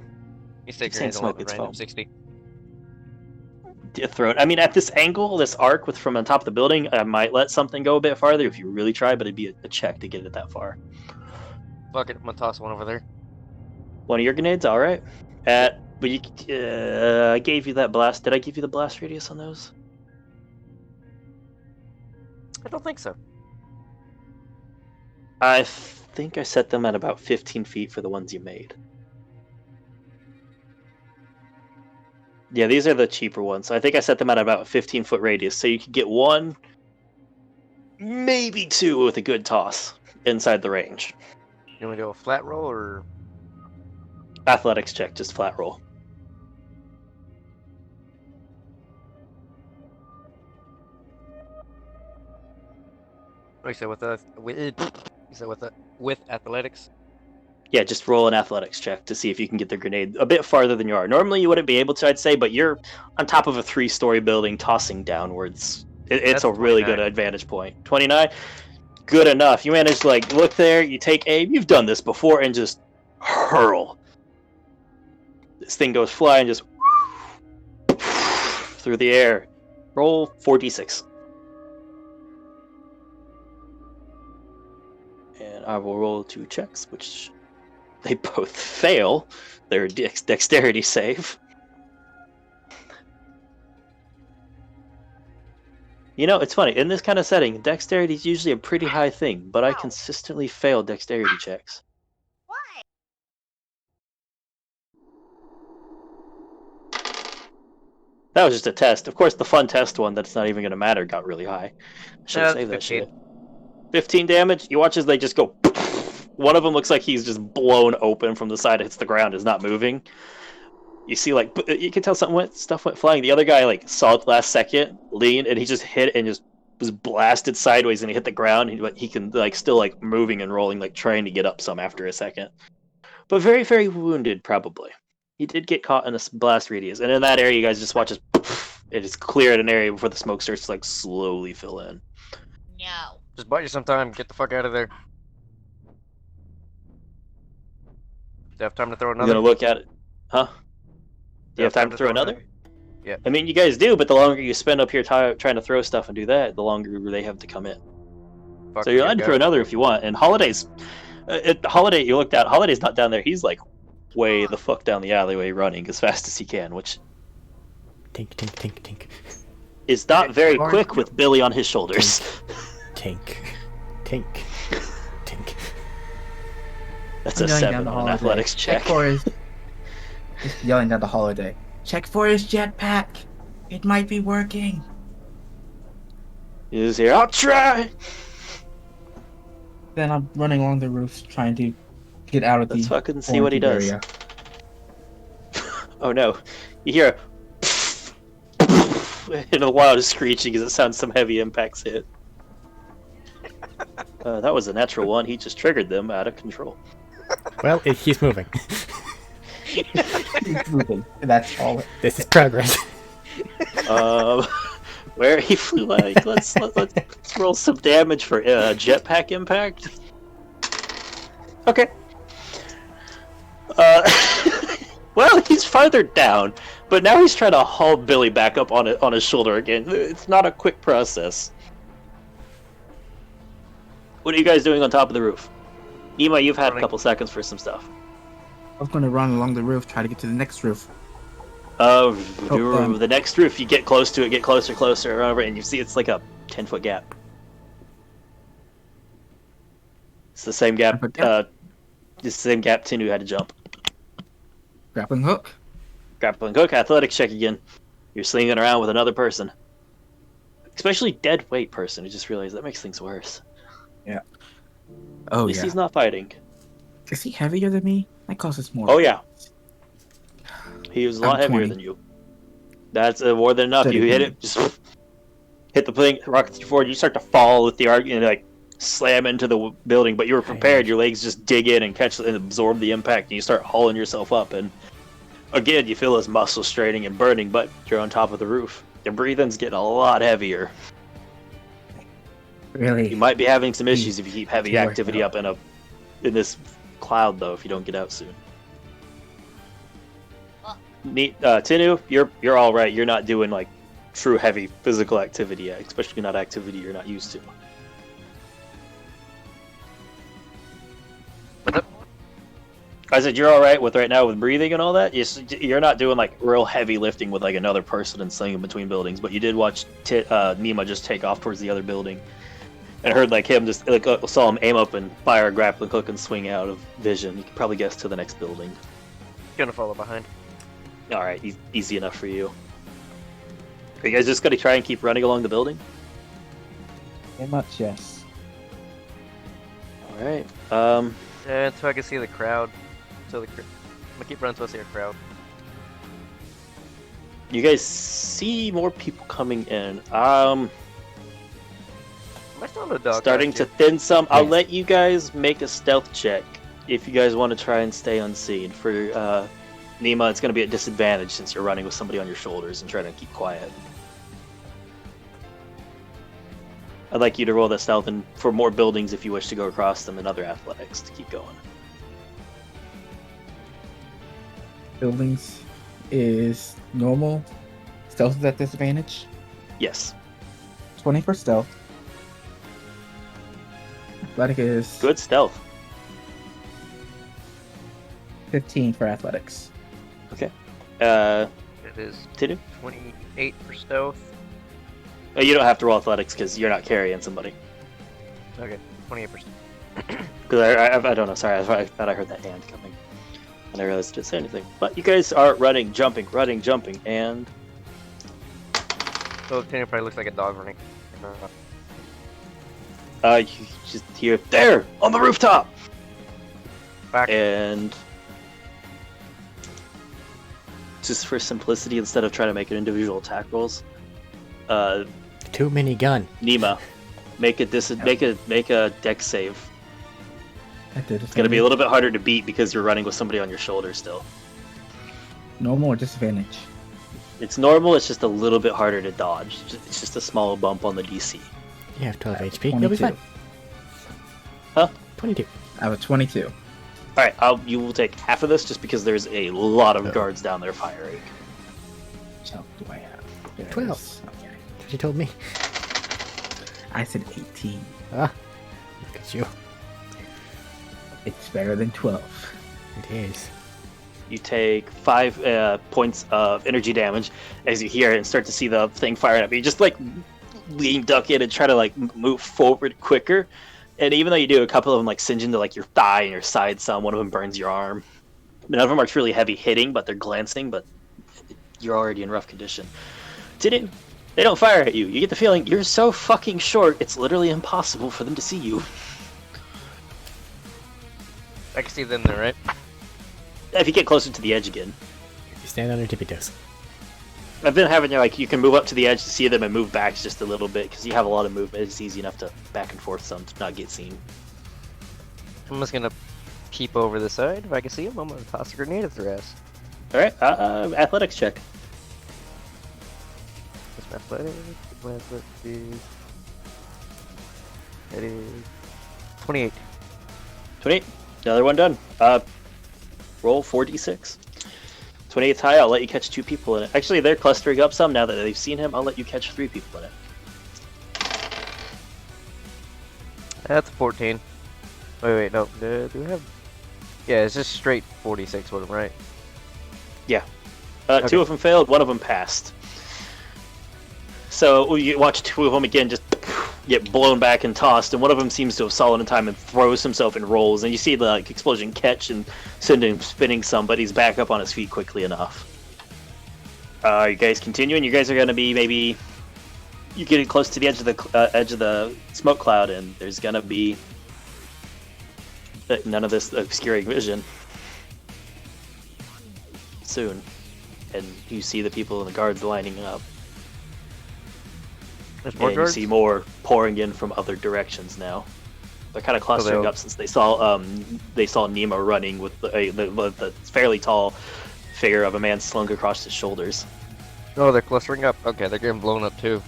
You stick your Saying hands on smoke, a it's random foam. 60. Throw it. I mean, at this angle, this arc from on top of the building, I might let something go a bit farther if you really try, but it'd be a check to get it that far. Fuck it, I'm gonna toss one over there. One of your grenades, all right. But you, I gave you that blast. Did I give you the blast radius on those? I don't think so. I think I set them at about 15 feet for the ones you made. Yeah, these are the cheaper ones. So I think I set them at about a 15-foot radius, so you could get 1, maybe 2 with a good toss inside the range. You want to do a flat roll or? Athletics check, just flat roll. Oh, you said with athletics. Yeah, just roll an athletics check to see if you can get the grenade a bit farther than you are. Normally, you wouldn't be able to, I'd say, but you're on top of a 3-story building, tossing downwards. It's That's a really 29. good advantage point. 29, good enough. You manage to like look there, you take aim. You've done this before, and just hurl. This thing goes flying, just through the air. Roll 4d6. And I will roll 2 checks, which they both fail their dexterity save. You know, it's funny. In this kind of setting, dexterity is usually a pretty high thing, but I consistently fail dexterity checks. That was just a test. Of course, the fun test one that's not even going to matter got really high. I should have saved that shit. 15 damage. You watch as they just go. One of them looks like he's just blown open from the side. Hits the ground. Is not moving. You see, like you can tell stuff went flying. The other guy like saw it last second, leaned, and he just hit and just was blasted sideways, and he hit the ground. He can like still like moving and rolling, like trying to get up some after a second. But very, very wounded, probably. He did get caught in a blast radius, and in that area, you guys just watch as it is cleared an area before the smoke starts to like slowly fill in. No. Just buy you some time. Get the fuck out of there. Do you have time to throw I'm another? gonna look at it, huh? Do you have time to throw another? Yeah. I mean, you guys do, but the longer you spend up here trying to throw stuff and do that, the longer they have to come in. Fuck So you're yeah, allowed to go. throw another if you want. And Holiday's, Holiday, you looked out. Holiday's not down there. He's like way the fuck down the alleyway, running as fast as he can, which Tink, tink, tink, tink. is not very quick with Billy on his shoulders. Tink. Tink. Tink. That's a I'm yelling 7 down the on an hallway. athletics check. For his, just yelling at the holiday. Check for his jetpack. It might be working. He's here. I'll try. Then I'm running along the roof trying to get out of Let's the fucking see what he does. area. Oh no. You hear in the wildest screeching as it sounds some heavy impacts hit. That was a natural one. He just triggered them out of control. Well, he's moving. He's moving. That's all. This is progress. Where he flew like let's roll some damage for jetpack impact. Okay. Well, he's farther down, but now he's trying to haul Billy back up on his shoulder again. It's not a quick process. What are you guys doing on top of the roof? Nima, you've had a couple seconds for some stuff. I was going to run along the roof, try to get to the next roof. The next roof, you get close to it, get closer, over, and you see it's like a 10-foot gap. It's the same gap. 10-foot gap? It's the same gap Tinu had to jump. Grappling hook. Grappling hook, athletics check again. You're slinging around with another person, especially dead weight person. I just realized that makes things worse. Yeah. At Oh least yeah. he's not fighting. Is he heavier than me? That causes more. Oh yeah. He was a lot I'm heavier 20. than you. That's more than enough. You hit it, just hit the thing, rockets you forward. You start to fall with the argument, like slam into the building. But you were prepared. Your legs just dig in and catch and absorb the impact, and you start hauling yourself up. And again, you feel his muscles straining and burning, but you're on top of the roof. Your breathing's getting a lot heavier. Really? You might be having some issues if you keep heavy Keep working activity up in this cloud, though. If you don't get out soon. Tinu, you're all right. You're not doing like true heavy physical activity yet, especially not activity you're not used to. I said you're all right with right now with breathing and all that. You're not doing like real heavy lifting with like another person and slinging between buildings, but you did watch Nima just take off towards the other building, and heard like him just like saw him aim up and fire a grappling hook and swing out of vision. You can probably guess to the next building. Gonna follow behind. All right, easy enough for you. Are you guys just gonna try and keep running along the building? Very much, yes. All right. Until I can see the crowd. I'm gonna keep running until I see a crowd. You guys see more people coming in. Am I still in a dog? Starting to thin some. I'll Yes. let you guys make a stealth check if you guys want to try and stay unseen. For Nima, it's going to be at disadvantage since you're running with somebody on your shoulders and trying to keep quiet. I'd like you to roll the stealth and for more buildings if you wish to go across them and other athletics to keep going. Buildings is normal. Stealth is at disadvantage. Yes. 20 for stealth. Athletic is Good stealth. 15 for athletics. Okay. It is Continue. 28 for stealth. Oh, you don't have to roll athletics because you're not carrying somebody. Okay, 28 for stealth. Because I don't know. Sorry, I thought I heard that hand coming. And I realized I didn't say anything. But you guys are running, jumping, and... So Tanner probably looks like a dog running. You just hear, there! On the rooftop! Back. And... just for simplicity, instead of trying to make it individual attack rolls, Too many gun. Nima, make a dex save. It's Gonna be a little bit harder to beat because you're running with somebody on your shoulder still. normal or disadvantage. It's normal, it's just a little bit harder to dodge. It's just a small bump on the DC. You have 12 HP. You'll be 22. fine. Huh? 22. I have a 22. Alright, you will take half of this just because there's a lot of guards down there firing. So do I have? There it 12. is. Okay. That's what you told me. I said 18. Ah, look at you. It's better than 12. It is. You take 5 points of energy damage as you hear it and start to see the thing firing at you. Just like lean duck in and try to like move forward quicker. And even though you do, a couple of them like singe into like your thigh and your side some. One of them burns your arm. None of them are truly heavy hitting, but they're glancing. But you're already in rough condition. They don't fire at you. You get the feeling you're so fucking short. It's literally impossible for them to see you. I can see them there, right? If you get closer to the edge again. If you stand on your tippy toes. I've been having you can move up to the edge to see them and move back just a little bit because you have a lot of movement. It's easy enough to back and forth some to not get seen. I'm just gonna keep over the side. If I can see them, I'm gonna toss a grenade at their ass. All right, athletics check. What's my athletic? My athletic is... That is... 28. 28. Another one done. Roll 4d6. 28th high, I'll let you catch 2 people in it. Actually, they're clustering up some now that they've seen him. I'll let you catch 3 people in it. That's a 14. Wait, no. Do we have... Yeah, it's just straight 46 with them, right? Yeah. Okay. 2 of them failed, 1 of them passed. So you watch 2 of them again just get blown back and tossed, and one of them seems to have fallen in time and throws himself and rolls, and you see the explosion catch and send him spinning some, but he's back up on his feet quickly enough. You guys continuing? You guys are going to be maybe... You're getting close to the edge of the smoke cloud, and there's going to be none of this obscuring vision soon. And you see the people and the guards lining up. There's more And you guards? see more pouring in from other directions now. They're kind of clustering they'll- up since they saw Nima running with the fairly tall figure of a man slung across his shoulders. Oh, they're clustering up. Okay, they're getting blown up too.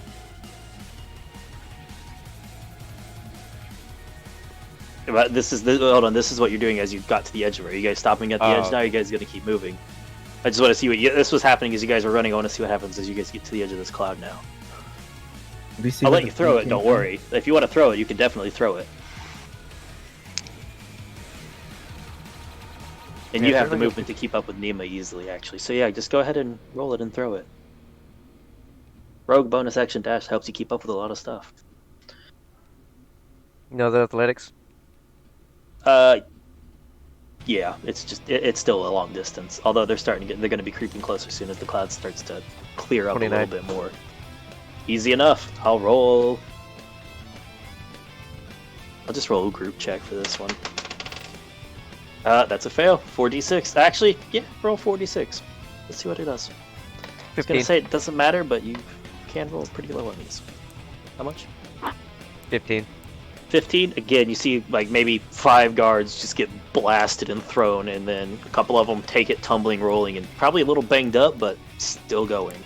But hold on. This is what you're doing as you got to the edge of it. Are you guys stopping at the edge Oh. now? Are you guys gonna keep moving? I just want to see this was happening as you guys were running. I want to see what happens as you guys get to the edge of this cloud now. Do we see I'll where let you the throw feet it. came Don't from? worry. If you want to throw it, you can definitely throw it. And Yeah, you have the certainly. movement to keep up with Nima easily, actually. So yeah, just go ahead and roll it and throw it. Rogue bonus action dash helps you keep up with a lot of stuff. You know the athletics? Yeah, it's just it's still a long distance. Although they're going to be creeping closer soon as the cloud starts to clear up 29. a little bit more. Easy enough. I'll just roll a group check for this one. That's a fail. 4d6. Actually, yeah, roll 4d6. Let's see what it does. I was 15. gonna say it doesn't matter, but you can roll pretty low on these. How much? 15. 15. Again, you see like maybe 5 guards just get blasted and thrown, and then a couple of them take it tumbling, rolling, and probably a little banged up, but still going.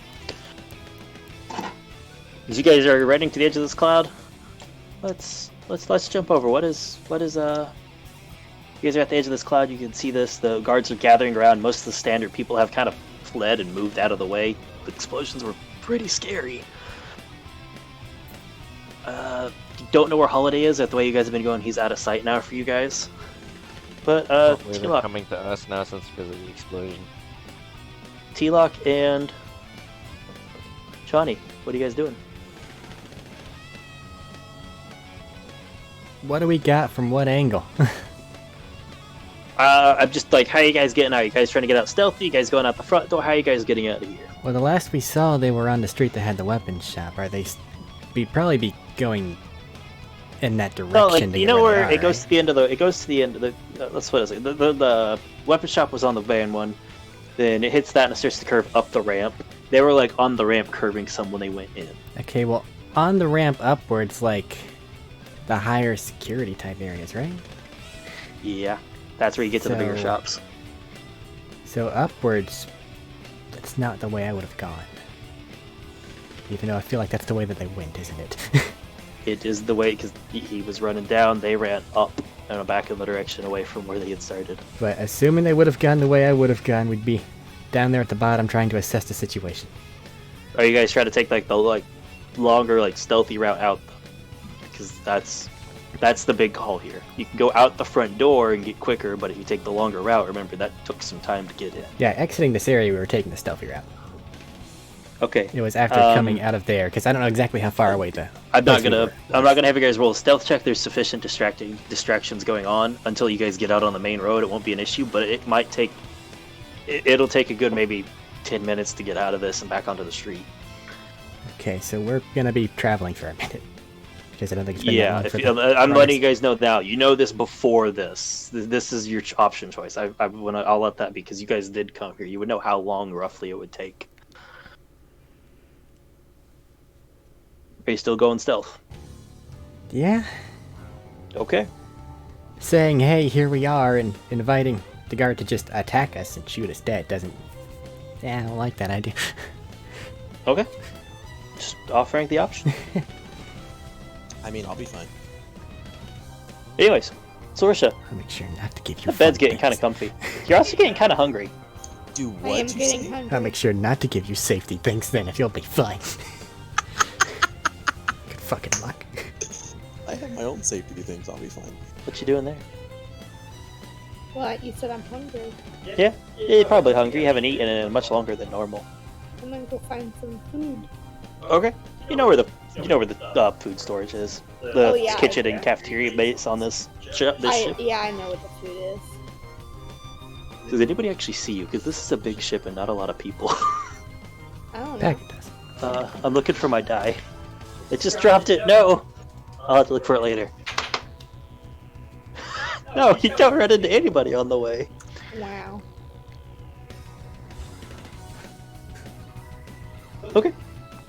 As you guys are running to the edge of this cloud, let's jump over. What is you guys are at the edge of this cloud. You can see this. The guards are gathering around. Most of the standard people have kind of fled and moved out of the way. The explosions were pretty scary. You don't know where Holiday is. At the way you guys have been going, he's out of sight now for you guys. But Hopefully they're T-Lock, coming to us now since because of the explosion. T-Lock and Johnny, what are you guys doing? What do we got from what angle? I'm just like, how are you guys getting out? You guys trying to get out stealthy? You guys going out the front door? How are you guys getting out of here? Well, the last we saw, they were on the street that had the weapons shop. Are they probably be going in that direction? No, like, to you get know where where they it goes to the end of the. It goes to the end of the. Let's what is it? The weapon shop was on the van one. Then it hits that and it starts to curve up the ramp. They were like on the ramp curving some when they went in. Okay, well, on the ramp upwards, like the higher security type areas, right? Yeah, that's where you get to the bigger So- shops. So upwards, that's not the way I would have gone. Even though I feel like that's the way that they went, isn't it? It is the way because he was running down. They ran up and back in the direction away from where they had started. But assuming they would have gone the way I would have gone, we'd be down there at the bottom trying to assess the situation. Are you guys trying to take like the longer stealthy route out? Because that's the big call here. You can go out the front door and get quicker, but if you take the longer route, remember that took some time to get in. Yeah, exiting this area, we were taking the stealthy route. Okay. It was after coming out of there, because I don't know exactly how far away the. I'm not place we gonna were. have you guys roll a stealth check. There's sufficient distractions going on until you guys get out on the main road. It won't be an issue, but it might take. It'll take a good maybe 10 minutes to get out of this and back onto the street. Okay, so we're gonna be traveling for a minute. Because I don't think it's been that Yeah, long if for you, the I'm runners. letting you guys know now. You know this before this. This is your option choice. I'll let that be because you guys did come here. You would know how long roughly it would take. Are you still going stealth? Yeah, Okay. saying, hey, here we are, and inviting the guard to just attack us and shoot us dead doesn't. Yeah, I don't like that idea. Okay. Just offering the option. I mean, I'll be fine. Anyways, Sorsha, I'll make sure not to give you. the bed's fun getting kind of things. comfy. You're also getting kind of hungry. Do I what? am you getting say? hungry. I'll make sure not to give you safety things then, if you'll be fine. Good fucking luck. I have my own safety things. I'll be fine. What you doing there? What? You said I'm hungry. Yeah, you're probably hungry. You haven't eaten in much longer than normal. I'm gonna go find some food. Okay. You know where the food storage is. The Oh, yeah, kitchen and okay. cafeteria base on this ship. Yeah, I know what the food is. Does anybody actually see you? Because this is a big ship and not a lot of people. I don't know. Back it does. I'm looking for my die. It just dropped it. No. I'll have to look for it later. No, you don't run into anybody on the way. Wow. Okay.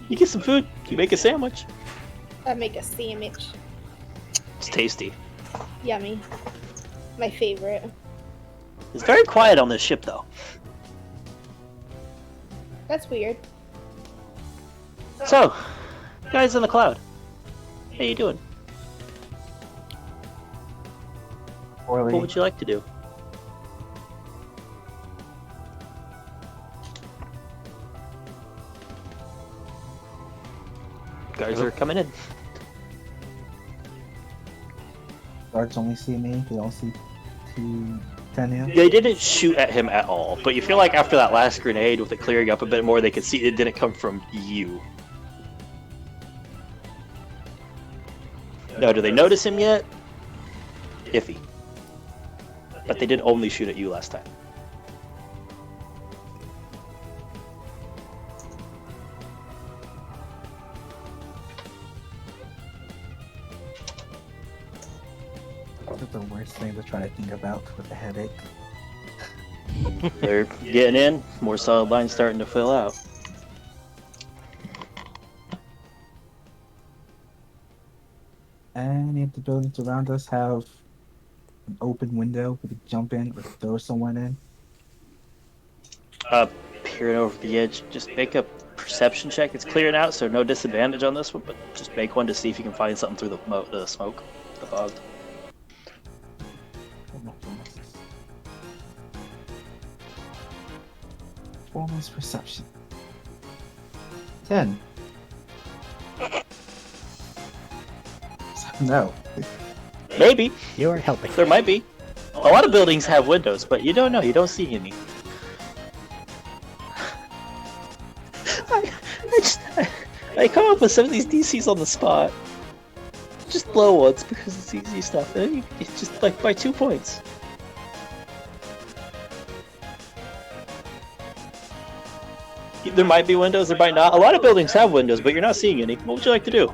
You get some food. You make a sandwich. I make a sandwich. It's tasty. Yummy. My favorite. It's very quiet on this ship, though. That's weird. So, guys in the cloud, how you doing? What would you like to do? Guys are coming in. Guards only see me. They don't see Tanya. They didn't shoot at him at all, but you feel like after that last grenade, with it clearing up a bit more, they could see it didn't come from you. No, do they notice him yet? Iffy. But they did only shoot at you last time. That's the worst thing to try to think about with a headache. They're getting in. More solid lines starting to fill out. Any of the buildings around us have an open window we could jump in or throw someone in? Peering over the edge, just make a perception check. It's clearing out, so no disadvantage on this one, but just make one to see if you can find something through the smoke, the fog. Performance perception. 10. No. Maybe. You are helping. There might be. A lot of buildings have windows, but you don't know. You don't see any. I come up with some of these DCs on the spot. Just low ones because it's easy stuff. It's just like by 2 points. There might be windows, there might not. A lot of buildings have windows, but you're not seeing any. What would you like to do?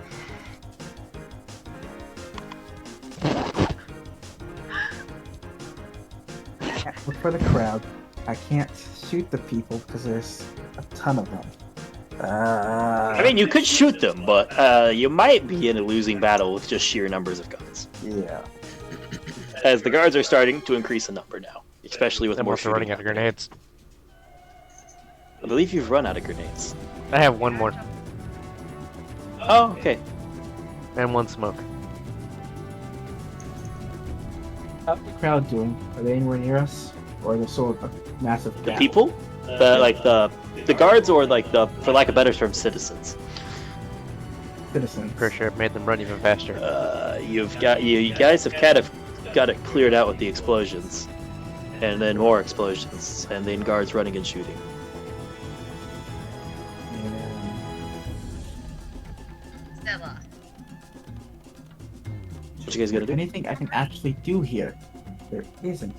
Look for the crowd. I can't shoot the people because there's a ton of them. I mean, you could shoot them, but you might be in a losing battle with just sheer numbers of guns. Yeah. As the guards are starting to increase in number now, especially with I'm more also shooting. running out of grenades. I believe you've run out of grenades. I have one more. Oh, okay. And one smoke. How's the crowd doing? Are they anywhere near us? Or are they sort of a massive The gap? people, the guards, or like the, for lack of a better term, citizens. Citizens. Pretty sure I've made them run even faster. You guys have kind of got it cleared out with the explosions, and then more explosions, and then guards running and shooting. Stella. What you guys gonna do? Anything I can actually do here? There isn't.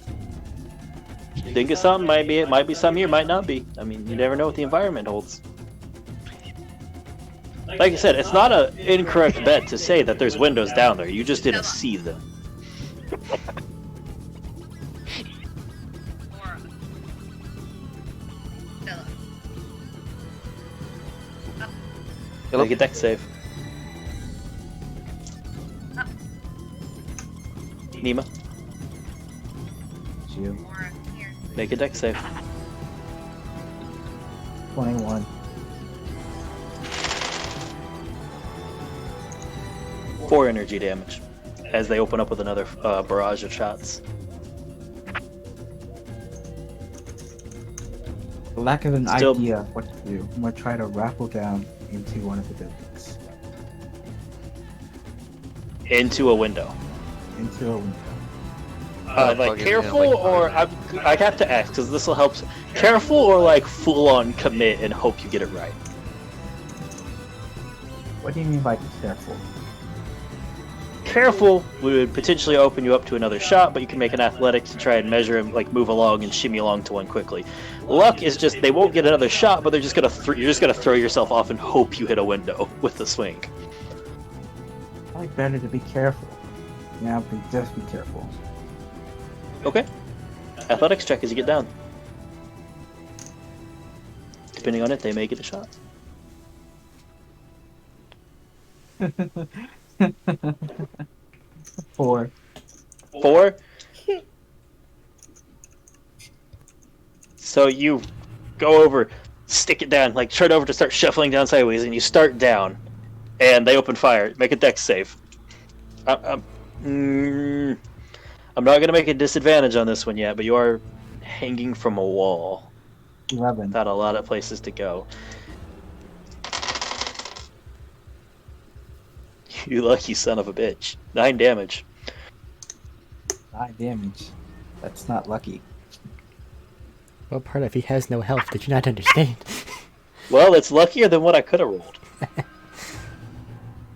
Think of something. It might be some here, might not be. I mean, you never know what the environment holds. Like I said, it's not an incorrect bet to say that there's windows down there. You just didn't see them. Hello? Make a deck save. Nima, You. make a deck save. 21. 4 energy damage as they open up with another barrage of shots. For lack of an Still- idea of what to do, I'm gonna try to rappel down into one of the buildings. Into a window. Into a window. Plug Like it in, careful, like, or I have to ask because this will help. Careful or like full on commit and hope you get it right. What do you mean by careful? Careful would potentially open you up to another shot, but you can make an athletics to try and measure him, like move along and shimmy along to one quickly. Luck is just they won't get another shot, but they're just gonna you're just gonna throw yourself off and hope you hit a window with the swing. I like better to be careful. Yeah, but just be careful. Okay. Athletics check as you get down. Depending on it, they may get a shot. 4. 4. So you go over, stick it down, like turn over to start shuffling down sideways, and you start down, and they open fire. Make a dex save. I'm not gonna make a disadvantage on this one yet, but you are hanging from a wall 11. without a lot of places to go. You lucky son of a bitch. 9 damage. 9 damage. That's not lucky. What part of he has no health did you not understand? Well, it's luckier than what I could have rolled.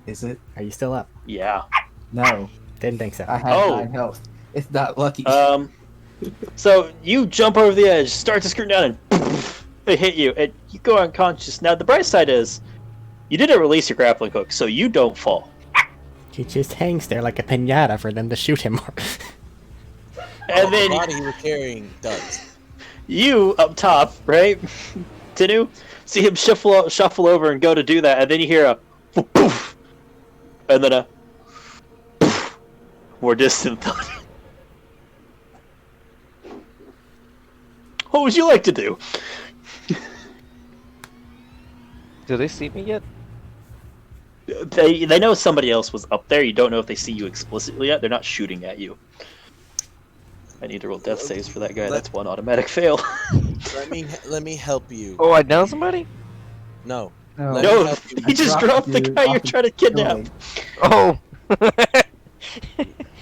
Is it? Are you still up? Yeah. No. Didn't think so. I have Oh. 9 health. It's not lucky. So you jump over the edge, start to scream down, and they hit you, and you go unconscious. Now the bright side is, you didn't release your grappling hook, so you don't fall. He just hangs there like a pinata for them to shoot him more. And The then body he was carrying does. you up top, right, Tinu, see him shuffle over and go to do that, and then you hear a poof, and then a More distant thought. What would you like to do? Do they see me yet? They know somebody else was up there. You don't know if they see you explicitly yet. They're not shooting at you. I need to roll death saves for that guy. That's one automatic fail. Let me help you. Oh, I downed somebody? No. No. Let me No, help you. he just dropped the guy you're trying to kidnap. Oh!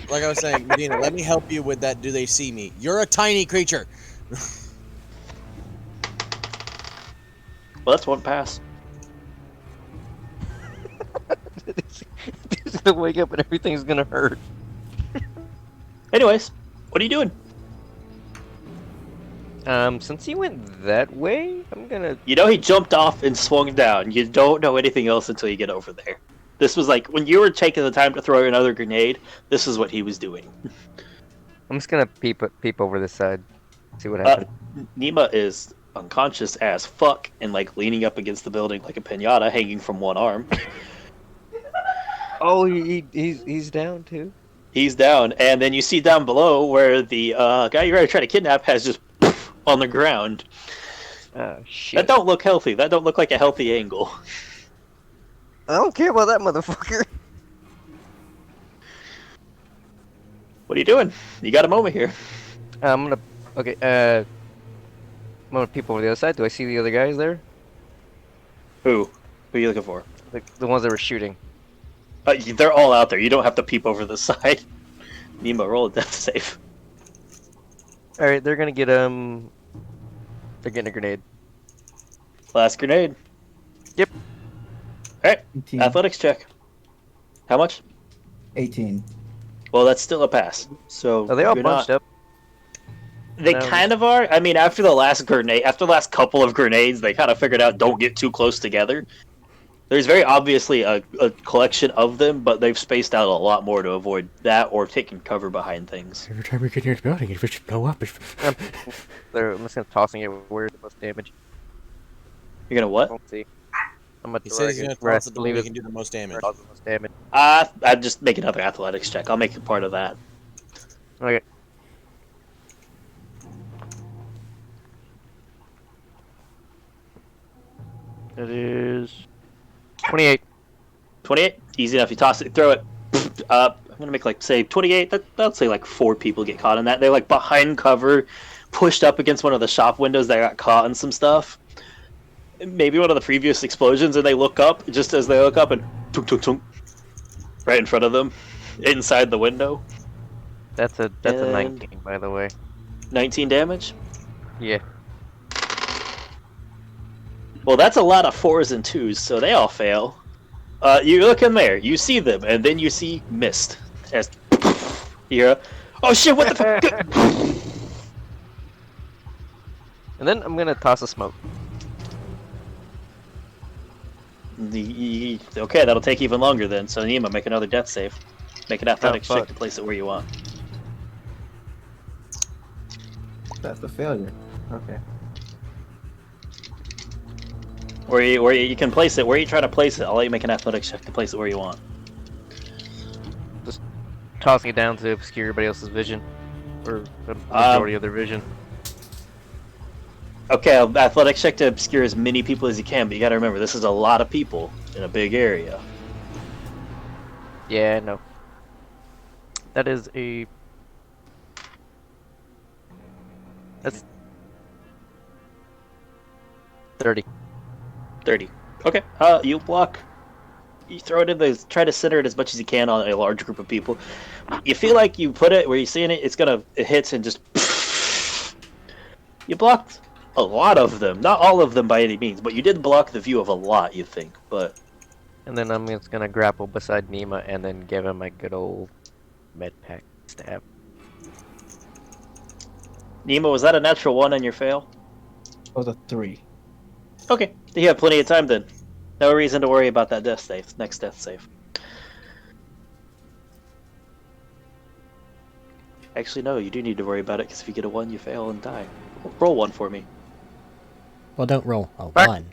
Like I was saying, Medina, let me help you with that. Do they see me? You're a tiny creature. Well, that's one pass. He's gonna wake up and everything's gonna hurt. Anyways, what are you doing? Since he went that way, I'm gonna... You know he jumped off and swung down. You don't know anything else until you get over there. This was like, when you were taking the time to throw another grenade, this is what he was doing. I'm just gonna peep over this side. See what happens. Nima is unconscious as fuck and like leaning up against the building like a pinata hanging from one arm. Oh, he's down too? He's down, and then you see down below where the guy you're going to try to kidnap has just on the ground. Oh, shit. That don't look healthy. That don't look like a healthy angle. I don't care about that motherfucker. What are you doing? You got a moment here. I'm gonna... Okay, I'm gonna peep over the other side. Do I see the other guys there? Who? Who are you looking for? Like, the ones that were shooting. They're all out there. You don't have to peep over the side. Nemo, roll a death save. Alright, they're gonna get, They're getting a grenade. Last grenade. Yep. Alright, 18. athletics check. How much? 18. Well, that's still a pass. So Are they all you're bunched up? They No. kind of are. I mean, after the last couple of grenades, they kind of figured out don't get too close together. There's very obviously a collection of them, but they've spaced out a lot more to avoid that or taking cover behind things. Every time we get near the building, it should blow up. I'm just gonna tossing it where the most damage. You're gonna what? Won't see. I'm gonna He says he's gonna toss it the way he can do the most damage. cause the most damage. I'd just make another athletics check. I'll make it part of that. Okay. It is 28. 28, easy enough. You toss it, throw it. I'm gonna make like say 28. I'll say like 4 people get caught in that. They're like behind cover, pushed up against one of the shop windows. They got caught in some stuff. Maybe one of the previous explosions, and they look up. Just as they look up, and tunk tunk tunk, right in front of them, inside the window. That's a 19, by the way. 19 damage. Yeah. Well, that's a lot of 4s and 2s, so they all fail. You look in there, you see them, and then you see mist. As you hear, oh shit! What the fuck? And then I'm gonna toss a smoke. Okay, that'll take even longer then. So Nima, make another death save. Make an athletics check fuck. to place it where you want. That's a failure. Okay. Where you can place it. Where you trying to place it? I'll let you make an athletics check to place it where you want. Tossing it down to obscure everybody else's vision. Or the majority of their vision. Okay, athletics check to obscure as many people as you can, but you gotta remember, this is a lot of people in a big area. Yeah, no. That is a... That's... 30. 30. Okay, you block. You throw it in the... Try to center it as much as you can on a large group of people. You feel like you put it where you're seeing it, it hits and just... You blocked a lot of them. Not all of them by any means, but you did block the view of a lot, you think, but... And then I'm just gonna grapple beside Nima and then give him a good old med pack stab. Nemo, was that a natural 1 on your fail? That was a 3. Okay, you have plenty of time then. No reason to worry about that death save. Next death save. Actually, no, you do need to worry about it, because if you get a 1, you fail and die. Roll 1 for me. Well, don't roll a Back. 1.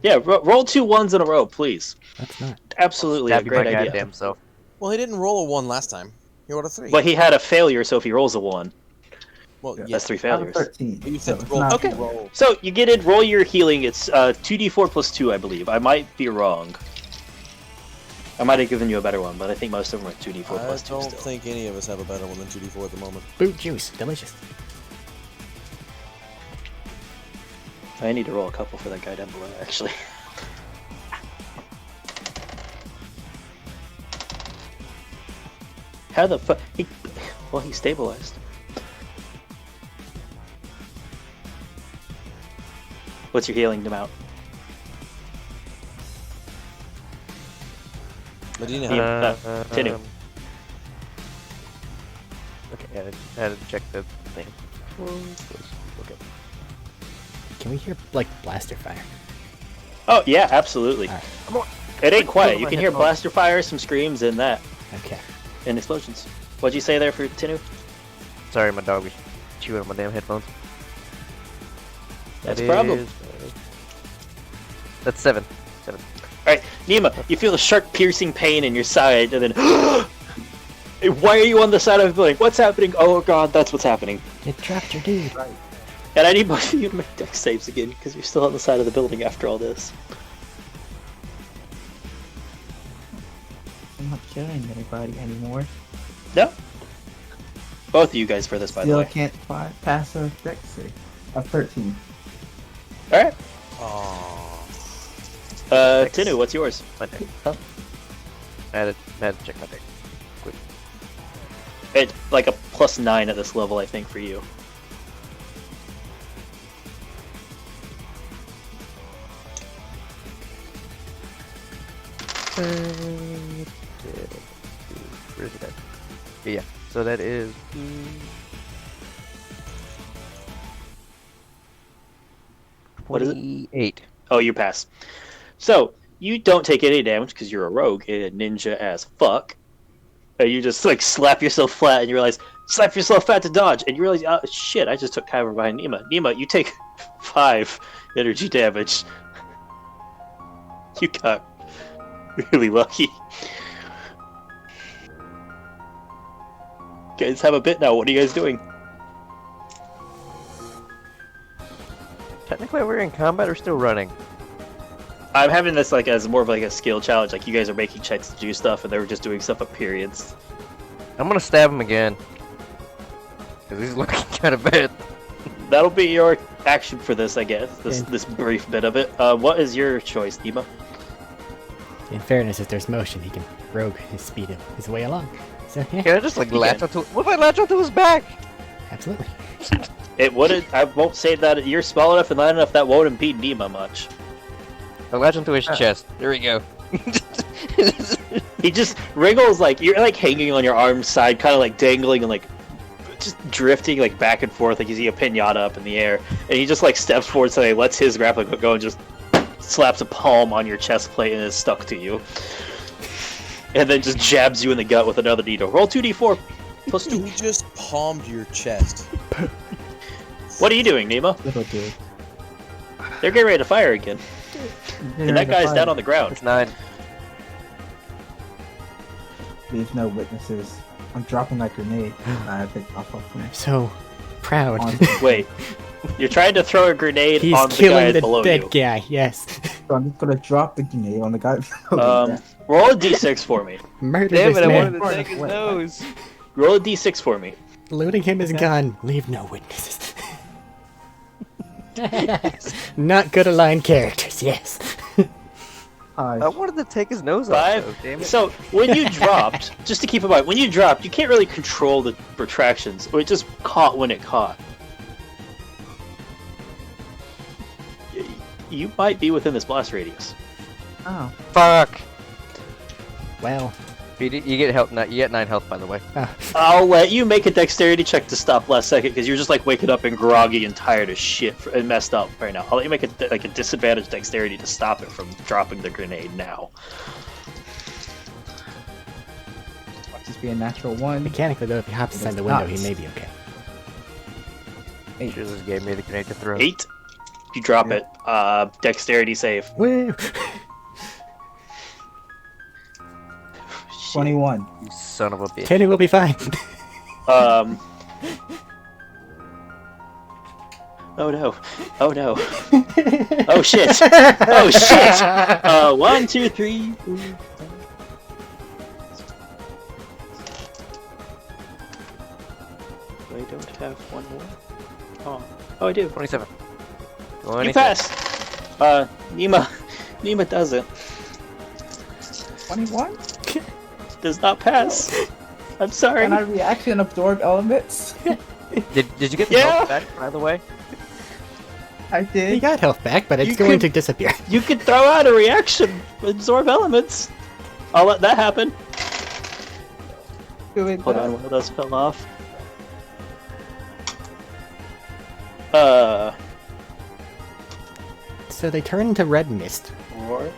Yeah, roll 2 1s in a row, please. That's not. Absolutely a Stab you my great idea. goddamn self. Well, he didn't roll a 1 last time. He rolled a 3. But he had a failure, so if he rolls a 1, well, Yeah. yeah. that's 3 I have a failures. 13. But you so said it's roll. not- Okay. Roll. So you get it. Roll your healing. It's 2d4 plus 2, I believe. I might be wrong. I might have given you a better one, but I think most of them are 2d4 I plus 2 don't still. think any of us have a better one than 2d4 at the moment. Boot juice, delicious. I need to roll a couple for that guy down below, actually. How the fuck? Well, he stabilized. What's your healing amount? Medina, Yeah. Continue. Okay, I had to check the thing. Okay. Can we hear like blaster fire? Oh yeah, absolutely. Alright. It ain't quiet. Put You my can hear headphones. blaster fire, some screams, and that, Okay. and explosions. What'd you say there for Tinu? Sorry, my dog was chewing on my damn headphones. That's That a problem. is, that's 7. 7. Alright, Nima, you feel a sharp piercing pain in your side, and then why are you on the side of the building? What's happening? Oh god, that's what's happening. It trapped your dude. And I need both of you to make dex saves again, because you're still on the side of the building after all this. I'm not killing anybody anymore. No? Both of you guys for this, by the Still way. can't pass a dex save. A 13. Alright. Aww. Tinu, what's yours? My deck. Huh? I had to check my deck. Quick. It's like a +9 at this level, I think, for you. Where is it at? Yeah, so that is. What is it? 28. Oh, you pass. So, you don't take any damage because you're a rogue and a ninja as fuck. And you just, like, slap yourself flat and you realize, slap yourself flat to dodge, and you realize, oh, shit, I just took cover behind Nima. Nima, you take 5 energy damage. You got really lucky. You guys have a bit now. What are you guys doing? Technically, we're in combat or still running? I'm having this like as more of like a skill challenge. Like you guys are making checks to do stuff, and they were just doing stuff at periods. I'm gonna stab him again. Because he's looking kind of bad. That'll be your action for this, I guess. This Okay. this brief bit of it. What is your choice, Nima? In fairness, if there's motion, he can rogue his speed his way along. So yeah, Can I just like You latch can. onto? What if I latch onto his back? absolutely. It wouldn't. I won't say that you're small enough and light enough that won't impede Nima much. I latch onto his chest. There we go. He just wriggles like you're like hanging on your arm's side, kind of like dangling and like just drifting like back and forth, like you see a pinata up in the air, and he just like steps forward, so he lets his grappling hook go and just slaps a palm on your chest plate and is stuck to you, and then just jabs you in the gut with another needle. Roll 2d4 plus 2. He just palmed your chest. What are you doing, Nemo? Little dude. They're getting ready to fire again, and that guy's down on the ground. It's 9. Leave no witnesses. I'm dropping that grenade. I picked off of him. I'm so proud. On- Wait, you're trying to throw a grenade He's on the killing guy the below dead you. guy. Yes. So I'm just gonna drop the grenade on the guy. below me. Roll a d6 for me. Murder Damn this it! I man. wanted to take his nose. Roll a d6 for me. Looting him is gone. Leave no witnesses. Not good aligned characters. Yes. Hi. I wanted to take his nose off. 5. Though, damn it. So when you dropped, just to keep in mind, when you dropped, you can't really control the retractions. It just caught when it caught. You might be within this blast radius. Oh. Fuck. Well. You get health. You get 9 health, by the way. I'll let you make a dexterity check to stop last second because you're just like waking up and groggy and tired as shit and messed up right now. I'll let you make a disadvantage dexterity to stop it from dropping the grenade now. Watch this be a natural 1. Mechanically, though, if he hops inside the window, he may be okay. She just gave me the grenade to throw. 8. If you drop it, dexterity save. Woo! 21. You son of a bitch. Kenny will be fine. Oh no. Oh no. Oh shit. Oh shit. 1, 2, 3, 4. I don't have one more. Oh, I do. 27. You passed. Nima doesn't. 21? Does not pass. I'm sorry. Can I reaction absorb elements? Did you get the Yeah. health back, by the way? I He did. got health back, but it's You going could- to disappear. You could throw out a reaction, absorb elements. I'll let that happen. Do it. Hold on, one of those fell off. So they turn into red mist. 4,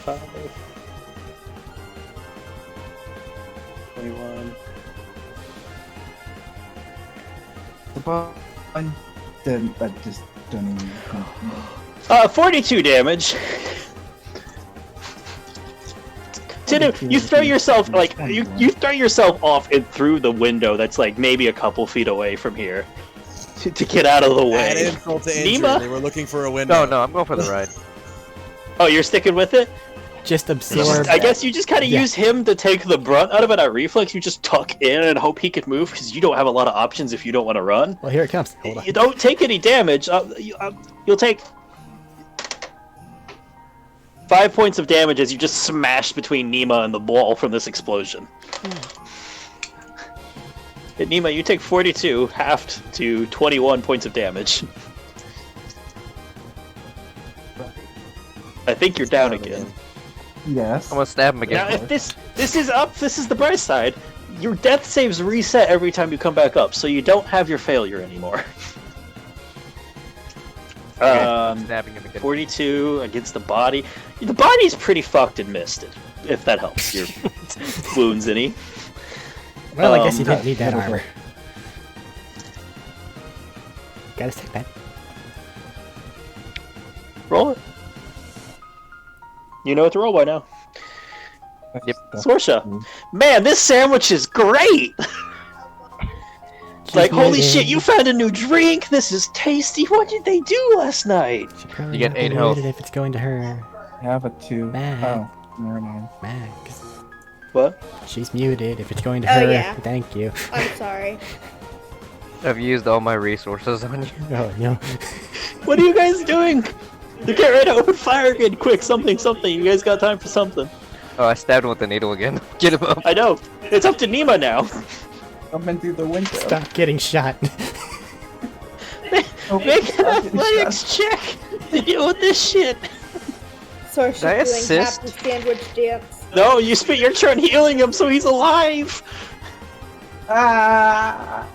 5, 21. Then I just don't even. 42 damage. Tinu, you throw yourself like you throw yourself off and through the window that's like maybe a couple feet away from here to get out of the Add way. insult to injury. Nima? They were looking for a window. No, I'm going for the ride. Oh, you're sticking with it? Just absorb. I guess you just kind of Yeah. use him to take the brunt out of it at reflex. You just tuck in and hope he can move because you don't have a lot of options if you don't want to run. Well, here it comes. Hold on. You don't take any damage. You'll take 5 points of damage as you just smash between Nima and the wall from this explosion. Hit Nima, you take 42, halved to 21 points of damage. I think you're down again. Yes. I'm gonna stab him Now, again. if this is up, this is the bright side. Your death saves reset every time you come back up, so you don't have your failure anymore. I'm stabbing him again. 42 against the body. The body's pretty fucked and misted, if that helps your wounds any. Well, I guess you didn't need that whatever. armor. Gotta take that. Roll it. You know what to roll by now. Yep. Sorsha. Man, this sandwich is great! Like, holy shit, you found a new drink! This is tasty! What did they do last night? She probably You get not 8 gonna health. read it if it's going to her. I have a 2. Man. Oh, never mind. Max. What? She's muted if it's going to Oh, her. yeah. Thank you. I'm sorry. I've used all my resources on you. Oh, no. What are you guys doing? Get ready to open fire again, quick, something. You guys got time for something. Oh, I stabbed him with the needle again. Get him up. I know. It's up to Nima now. Coming through the window. Stop getting shot. Oh, Make an I'm getting athletics check to deal with this shit. Sorsha's Did I doing assist? happy sandwich dance. No, you spent your turn healing him so he's alive. Ah!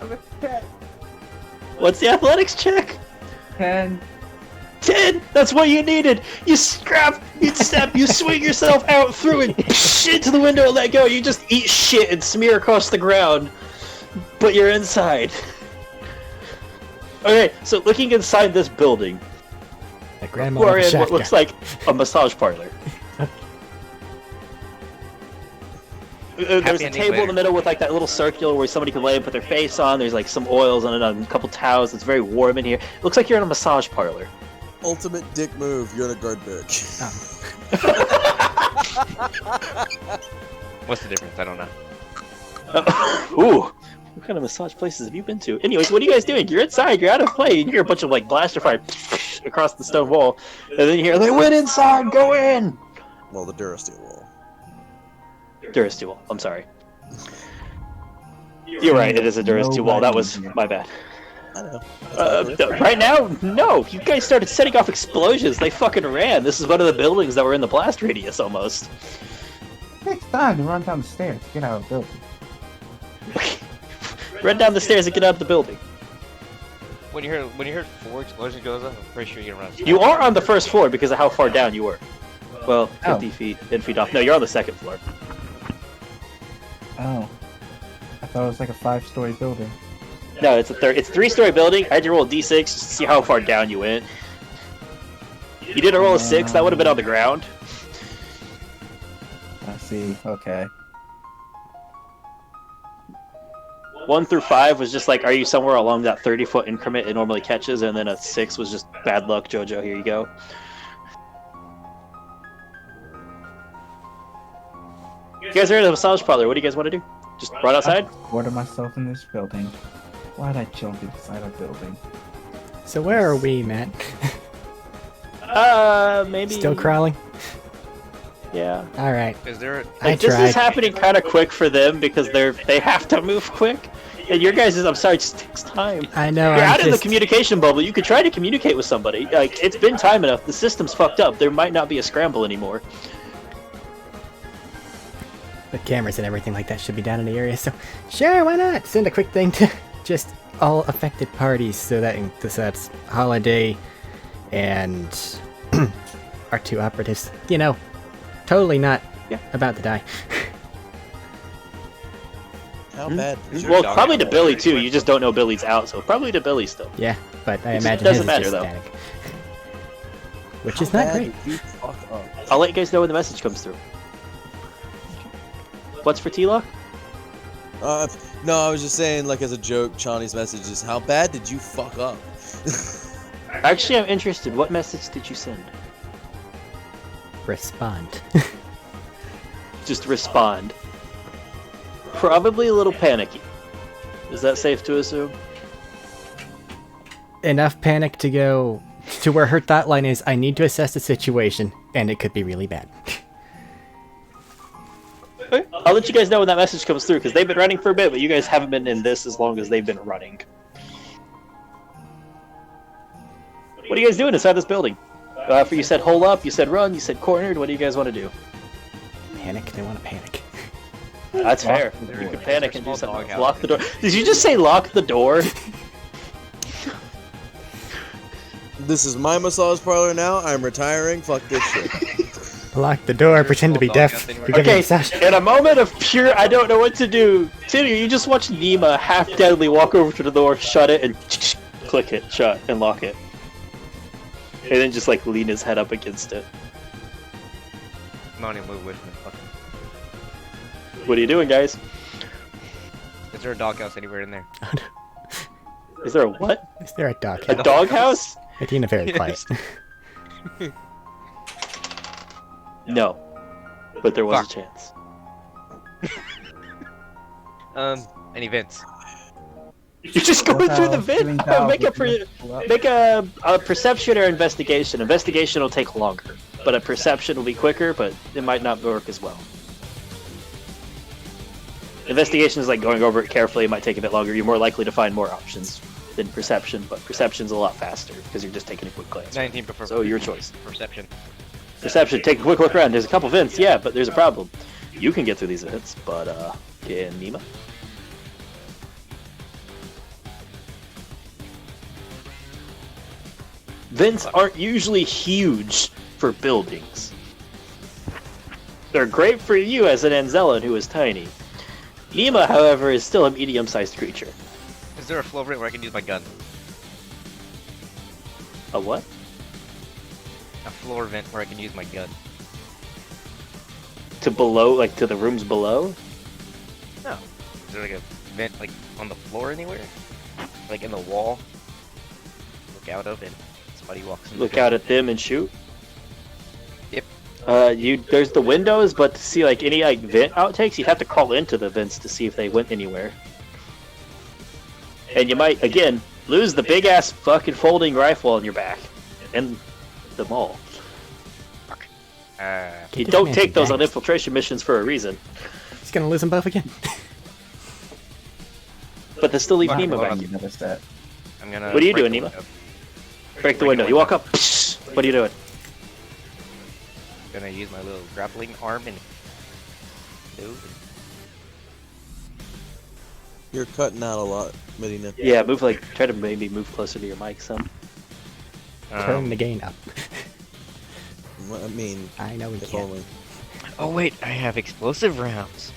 I'm a 10. What's the athletics check? 10. 10! That's what you needed! You scrap, you step, you swing yourself out through and shit to the window and let go. You just eat shit and smear across the ground. But you're inside. Okay, so looking inside this building, That grandma you are with a in what shotgun. looks like a massage parlor. There's Happy a ending table in later. the middle with like that little circular where somebody can lay and put their face on. There's like some oils on it, a couple towels. It's very warm in here. Looks like you're in a massage parlor. Ultimate dick move. You're in a guard barrack. What's the difference? I don't know. Ooh. What kind of massage places have you been to? Anyways, what are you guys doing? You're inside. You're out of play. You hear a bunch of like blaster fire across the stone wall, and then you hear, "They went inside. Go in." Well, the Durasteel wall. Durasteel wall. I'm sorry. You're right. It is a Durasteel wall. That was my bad. I know. Right now, no. You guys started setting off explosions. They fucking ran. This is one of the buildings that were in the blast radius almost. It takes time to run down the stairs to get out of the building. Run down the stairs and get out of the building. When you hear 4 explosions goes off, I'm pretty sure you're gonna run. You are on the first floor because of how far down you were. Well, 50 Oh. feet, 10 feet off. No, you're on the second floor. Oh. I thought it was like a 5-story building. No, it's a it's a 3-story building. I had to roll a d6 just to see how far down you went. You didn't roll a 6, that would have been on the ground. I see. be okay. 1 through 5 was just like, are you somewhere along that 30-foot increment it normally catches, and then a 6 was just bad luck, Jojo. Here you go. You guys are in a massage parlor. What do you guys want to do? Just run outside? Order myself in this building. Why'd I jump inside a building? So where are we, Matt? Maybe. Still crawling? Yeah. All right. Is there? I This tried. is happening kind of quick for them because they have to move quick. And your guys' I'm sorry, it just takes time. I know. You're I'm out of the just- communication bubble. You could try to communicate with somebody. Like, it's been time enough. The system's fucked up. There might not be a scramble anymore. The cameras and everything like that should be down in the area, so sure, why not? Send a quick thing to just all affected parties so that that's Holiday and our 2 operatives. You know, totally not about to die. How bad? is your Well, dog? probably to Billy, too. You just don't know Billy's out, so probably to Billy still. Yeah, but I It imagine doesn't his is matter, just though. static. Which How is not bad great. did you fuck up? I'll let you guys know when the message comes through. What's for T-Lock? No, I was just saying, like, as a joke, Chani's message is, how bad did you fuck up? Actually, I'm interested. What message did you send? Respond. Just respond. Probably a little panicky. Is that safe to assume? Enough panic to go to where her thought line is, I need to assess the situation, and it could be really bad. Okay. I'll let you guys know when that message comes through, because they've been running for a bit, but you guys haven't been in this as long as they've been running. What are you guys doing inside this building? You said hole up, you said run, you said cornered. What do you guys want to do? Panic? They want to panic. That's fair. the You door. could panic and do Small something. doghouse. Lock the door. Did you just say lock the door? This is my massage parlor now. I'm retiring. Fuck this shit. Lock the door, pretend to be small deaf. doghouse anywhere. You're giving Okay, massage. in a moment of pure I don't know what to do, Timmy, you just watch Nima half deadly walk over to the door, shut it, and click it shut and lock it. And then just like lean his head up against it. Come on, you move with me. Fuck. What are you doing, guys? Is there a doghouse anywhere in there? Is there a what? Is there a dog? A doghouse? Making a very quiet. No. But there was Fuck. a chance. Any vents? You're just going through the vent. Make a perception or investigation. Investigation will take longer, but a perception will be quicker, but it might not work as well. Investigation is like going over it carefully. It might take a bit longer. You're more likely to find more options than perception, but perception's a lot faster because you're just taking a quick glance. 19 before. So your choice. Perception. Perception, take a quick look around. There's a couple vents, yeah, but there's a problem. You can get through these vents, but can Nima? Vents aren't usually huge for buildings. They're great for you as an Anzellan who is tiny. Nima, however, is still a medium-sized creature. Is there a floor vent where I can use my gun? A what? A floor vent where I can use my gun. To below, like to the rooms below? No. Is there like a vent like on the floor anywhere? Like in the wall? Look out of and somebody walks in. Look out at them and shoot? Yep. There's the windows, but to see like any like vent outtakes, you'd have to call into the vents to see if they went anywhere. And you might again lose the big ass fucking folding rifle on your back, and the mall. You don't take those on infiltration missions for a reason. He's gonna lose them both again. But they still leave Fuck, Nima hold back on. here. Notice that. I'm gonna. What are you break doing, the Nima? window. Break the window. You walk up. What are you doing? Gonna use my little grappling arm and. You're cutting out a lot, Medina. Yeah, move like try to maybe move closer to your mic some. Turn the gain up. I mean, I know we if can. only. Oh wait, I have explosive rounds.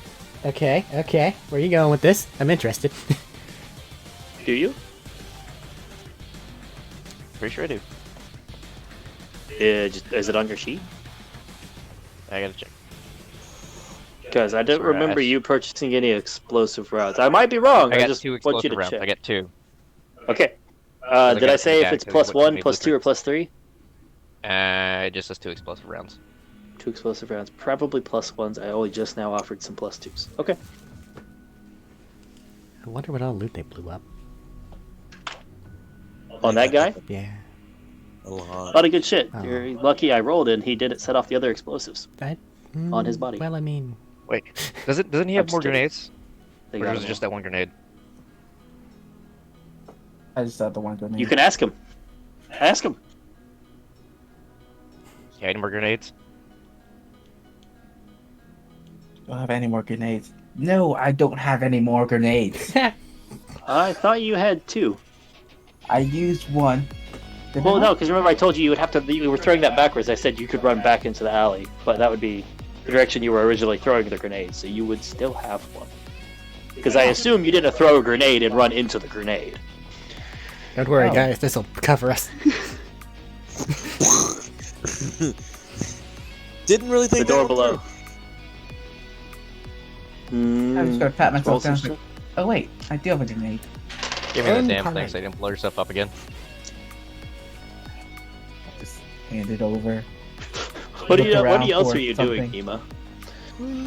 Okay, okay. Where are you going with this? I'm interested. Do you? Pretty sure I do. Is it on your sheet? I gotta check. Because I don't Trash. remember you purchasing any explosive rounds. I might be wrong. I got just 2 want you explosive to rounds. check. I got 2. Okay. I Did got I it say from if it's Dad, 'cause he plus wouldn't 1, let me plus loot 2, or things. plus 3? It just says 2 explosive rounds. 2 explosive rounds. Probably plus 1s. I only just now offered some plus 2s. Okay. I wonder what all loot they blew up. On that guy? Yeah. A A lot. lot of good shit. Oh. You're lucky I rolled and he didn't set off the other explosives That, on his body. Well, I mean, Wait, doesn't he I'm have just more kidding. grenades? They Or got was it him just all. that one grenade? I just had the one grenade. You can ask him. Ask him. Yeah, any more grenades? Don't have any more grenades. No, I don't have any more grenades. I thought you had 2. I used one. Did Well, I no, not? because remember I told you you would have to. You were throwing that backwards. I said you could run back into the alley, but that would be the direction you were originally throwing the grenade, so you would still have one. Because I assume you didn't throw a grenade and run into the grenade. don't worry, Oh. guys. This will cover us. Didn't really The think door that one below. I'm just gonna pat myself down. Roll Like, oh wait, I do have a grenade. Give me that And damn thing pardon. so you didn't blow yourself up again. Just hand it over. What Look else around are for you doing, something. Nima?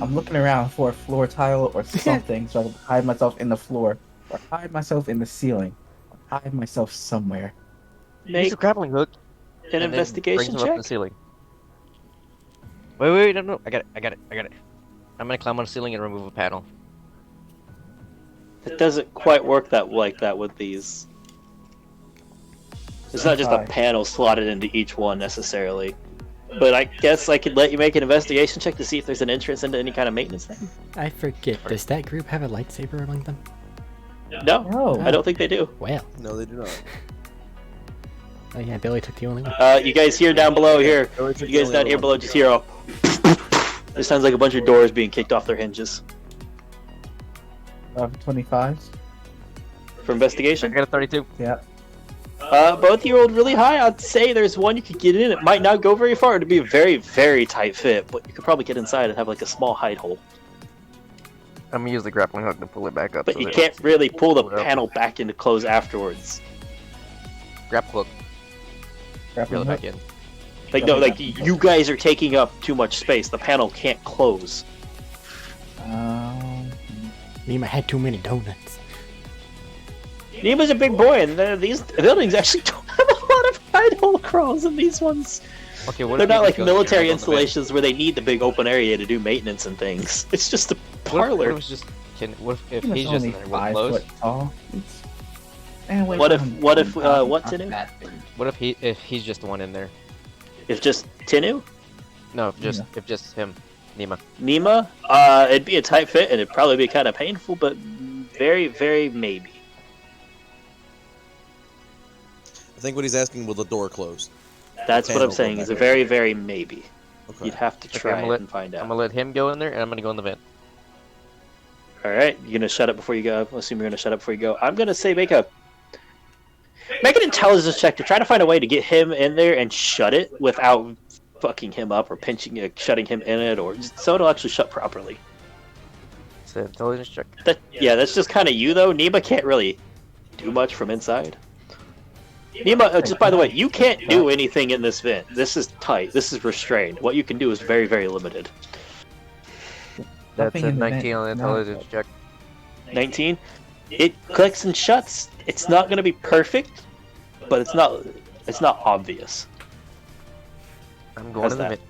I'm looking around for a floor tile or something so I can hide myself in the floor, or hide myself in the ceiling, or hide myself somewhere. Use Make a grappling hook. an and then investigation brings him up check. the ceiling. Wait, no, I got it. I'm gonna climb on the ceiling and remove a panel. It doesn't quite work like that with these. It's not just a Fine. panel slotted into each one necessarily. But I guess I could let you make an investigation check to see if there's an entrance into any kind of maintenance thing. I forget. Does that group have a lightsaber among them? No, No. I don't think they do. Well. No, they do not. Oh yeah, Billy took the only one. You guys here down below here. Billy took You the guys only down other here one. below just hear a. It sounds like a bunch of doors being kicked off their hinges. 25s. For I investigation? got a 32. Yeah. Both of you rolled really high. I'd say there's one you could get in. It might not go very far. It'd be a very, very tight fit, but you could probably get inside and have like a small hide hole. I'm gonna use the grappling hook to pull it back up. But so you that- can't really pull the Pull it up. panel back into close afterwards. grapple hook, reel Grappling it back hook. in. Like no, like you guys are taking up too much space. The panel can't close. Nima had too many donuts. Nima's a big boy, and these buildings actually don't have a lot of hide hole crawls in these ones. Okay, what They're if he not just like goes and military jumps on the vent? installations where they need the big open area to do maintenance and things. It's just a What if parlor. it's just what if It's he's just only in there? Will it 5 close? foot tall. And wait, What if- I'm- what if, I'm what's not in it? that big. What if he's just the one in there? If just Tinu, No, if just him, Nima. Nima, it'd be a tight fit and it'd probably be kind of painful, but very, very maybe. I think what he's asking, will the door close? That's what I'm Panel saying. go Is a back. very, very maybe. Okay. You'd have to Okay, try I'm it gonna let- and find I'm out. gonna let him go in there, and I'm gonna go in the vent. All right, you're gonna shut up before you go. I assume you're gonna shut up before you go. I'm gonna say make an intelligence check to try to find a way to get him in there and shut it without fucking him up or pinching it, shutting him in it, or just, so it'll actually shut properly. It's an intelligence check. Yeah, that's just kind of you though. Nima can't really do much from inside. Nima, just by the way, you can't do anything in this vent. This is tight. This is restrained. What you can do is very, very limited. That's Nothing a in the vent 19 on the is not- intelligence check. 19. It clicks and shuts. It's not going to be perfect, but it's not obvious. I'm going How's in the that? vent.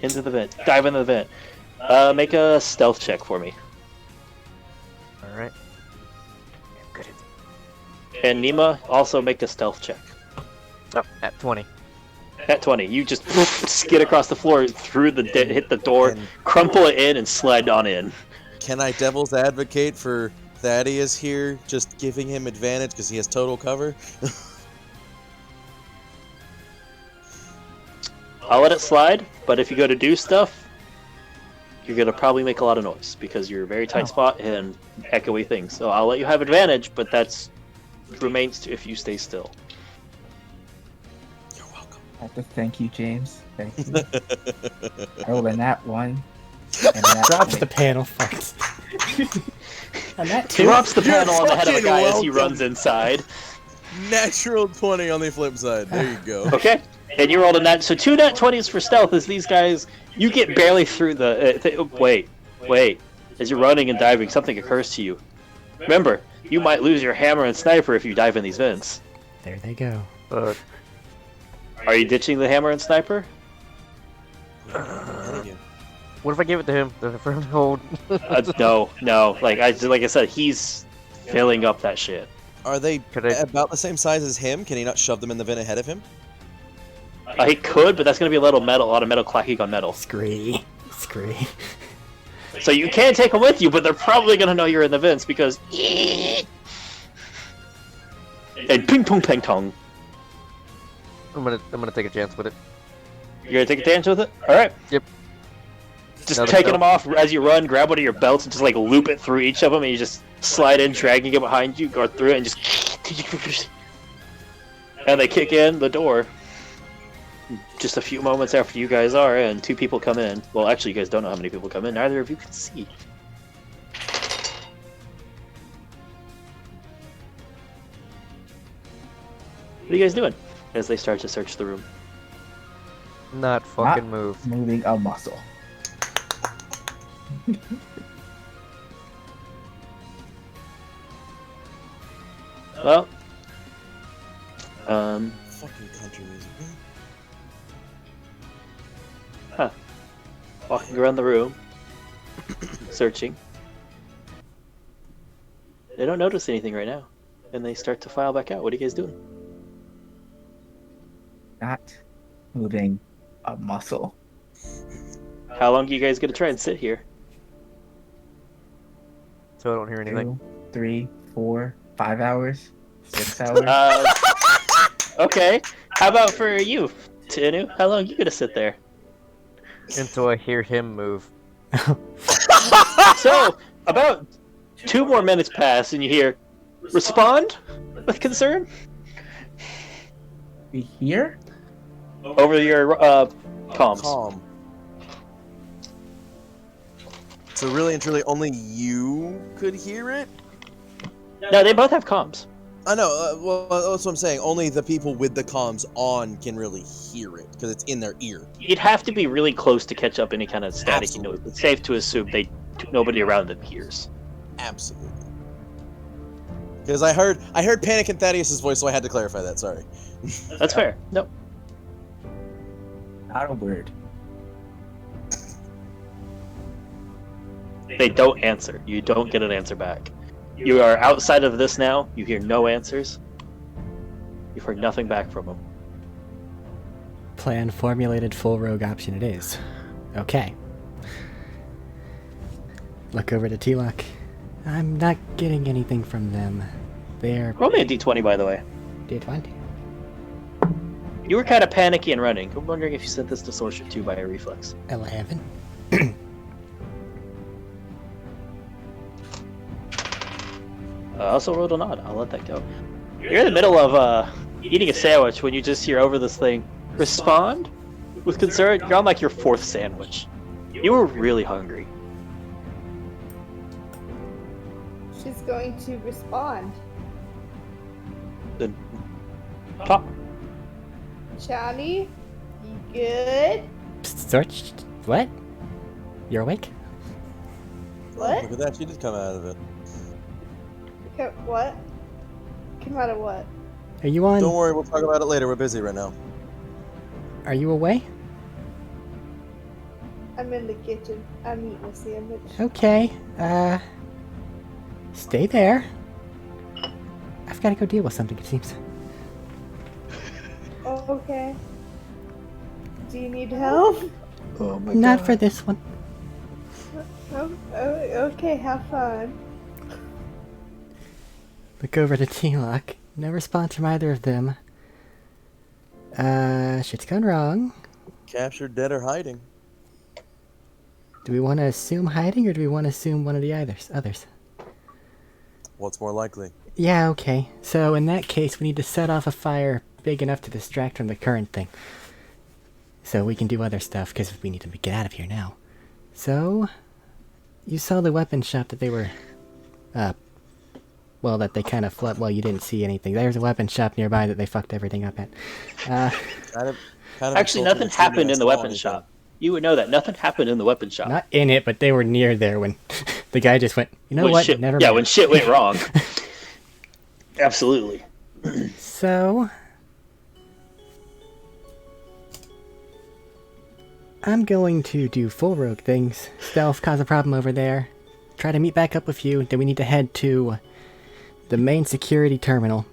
Into the vent. Dive into the vent. Make a stealth check for me. All right. Good. And Nima, also make a stealth check. Oh, at 20. At 20, you just skid across the floor, through the hit the door, And crumple it in, and slide on in. can I devil's advocate for Thaddeus here, just giving him advantage because he has total cover? I'll let it slide, but if you go to do stuff, you're gonna probably make a lot of noise because you're a very tight Oh. spot and echoey things. So I'll let you have advantage, but that's remains to if you stay still. You're welcome. I have to thank you, James. Thank you. I rolled a nat 1. And that's Drops 20. the panel. Fucks. And that He too. drops the panel on the head of a fucking guy as he welcome. runs inside. Natural 20 on the flip side. There you go. Okay. And you rolled a nat. So 2 nat 20s for stealth as these guys. You get barely through the. Wait. As you're running and diving, something occurs to you. Remember, you might lose your hammer and sniper if you dive in these vents. There they go. Are you ditching the hammer and sniper? What if I give it to him? The firm hold. No. Like I said, he's filling up that shit. Are they Could I- about the same size as him? Can he not shove them in the vent ahead of him? He could, but that's gonna be a lot of metal clacking on metal. Scree. So you can take them with you, but they're probably gonna know you're in the vents because. And ping pong ping tong. I'm gonna take a chance with it. You're gonna take a chance with it? Alright. Yep. Just Another taking belt. them off as you run, grab one of your belts and just like loop it through each of them, and you just slide in, dragging it behind you, go through it, and just. And they kick in the door. Just a few moments after you guys are, and 2 people come in. Well, actually, you guys don't know how many people come in. Neither of you can see. What are you guys doing as they start to search the room? Not fucking move. Moving a muscle. Well, Fucking country music. walking around the room, searching. They don't notice anything right now, and they start to file back out. What are you guys doing? Not moving a muscle. How long are you guys gonna try and sit here? So I don't hear anything. 2, 3, 4, 5 hours, 6 hours. Okay. How about for you, Tinu? How long are you gonna sit there? Until I hear him move. So, about 2 more minutes pass, and you hear, "Respond with concern" We here? over your comms. Calm. So really and truly, only you could hear it? No, they both have comms. I know, well, that's what I'm saying. Only the people with the comms on can really hear it, because it's in their ear. You'd have to be really close to catch up any kind of static. Absolutely. It's safe to assume nobody around them hears. Absolutely. Because I heard Panic in Thaddeus' voice, so I had to clarify that, sorry. That's fair. Nope. Not a word. They don't answer. You don't get an answer back. You are outside of this now. You hear no answers. You've heard nothing back from them. Plan formulated, full rogue option it is. Okay. Look over to T-Lock. I'm not getting anything from them. They're... Roll me a d20, by the way. Did one? You were kind of panicky and running. I'm wondering if you sent this to Sorcerer 2 by a reflex. 11. I also rolled a nod. I'll let that go. You're in the middle of eating a sandwich when you just hear over this thing, "Respond with concern." You're on like your 4th sandwich. You were really hungry. She's going to respond. Then talk. Charlie, you good? Search? What? You're awake? What? Look at that, she did come out of it. What? Come out of what? Are you on? Don't worry, we'll talk about it later, we're busy right now. Are you away? I'm in the kitchen. I'm eating a sandwich. Okay. Stay there. I've got to go deal with something, it seems. Oh, okay. Do you need help? Oh my Not for this one. Oh, okay, have fun. Look over to T-Lock. No response from either of them. Shit's gone wrong. Captured, dead, or hiding. Do we want to assume hiding, or do we want to assume one of the others? What's more likely? Yeah, okay. So in that case, we need to set off a fire big enough to distract from the current thing. So we can do other stuff, because we need to get out of here now. So, you saw the weapon shop that they were, well, that they kind of flood. Well, you didn't see anything. There's a weapon shop nearby that they fucked everything up at. Kind of Actually, insulting nothing to happened me, in the I saw weapon anything. shop. You would know that. Nothing happened in the weapon shop. Not in it, but they were near there when the guy just went, you know When what, shit- never yeah, mind. when shit went wrong. Absolutely. So, I'm going to do full rogue things. Stealth, cause a problem over there. Try to meet back up with you. Then we need to head to the main security terminal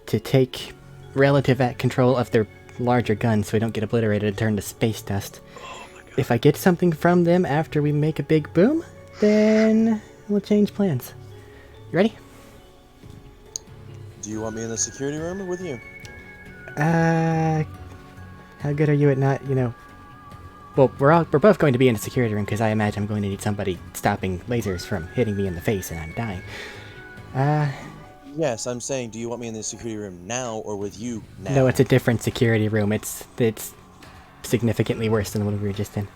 to take relative control of their larger guns so we don't get obliterated and turned to space dust. If I get something from them after we make a big boom, then we'll change plans. You ready? Do you want me in the security room with you? How good are you at not, well, we're both going to be in the security room because I imagine I'm going to need somebody stopping lasers from hitting me in the face and I'm dying. Yes, I'm saying, do you want me in the security room now or with you now? No, it's a different security room. It's significantly worse than the one we were just in.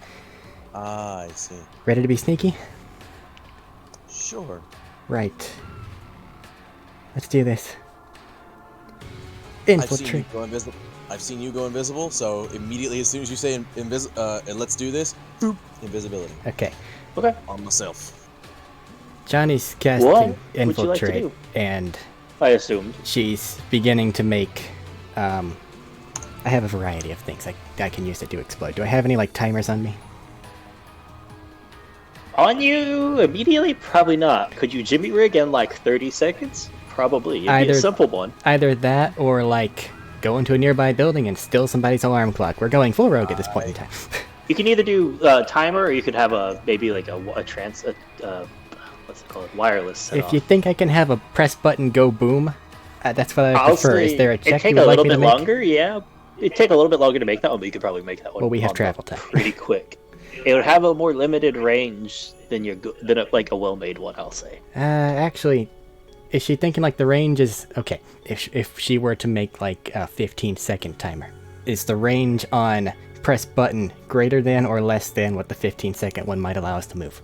Ah, I see. Ready to be sneaky? Sure. Right. Let's do this. I've seen you Infiltrate. go invisible. I've seen you go invisible, so immediately as soon as you say let's do this, boop, invisibility Okay. Okay. on myself. Johnny's casting What would you like to infiltrate, do? and I assumed. she's beginning to make. I have a variety of things I can use to do explode. Do I have any timers on me? On you immediately? Probably not. Could you Jimmy rig in 30 seconds? Probably. It'd be Either- a simple one. Either that or go into a nearby building and steal somebody's alarm clock. We're going full rogue at this point in time. You can either do timer or you could have maybe what's it called? Wireless set If off. you think I can have a press button go boom, that's what I I'll prefer. say Is there a it'd check take you a would like little me to bit make? longer, yeah. It'd take a little bit longer to make that one, but you could probably make that one. Well, we have on travel the time. pretty quick. It would have a more limited range than a well-made one, I'll say. Actually, is she thinking the range is okay? If she were to make a 15-second timer, is the range on press button greater than or less than what the 15-second one might allow us to move?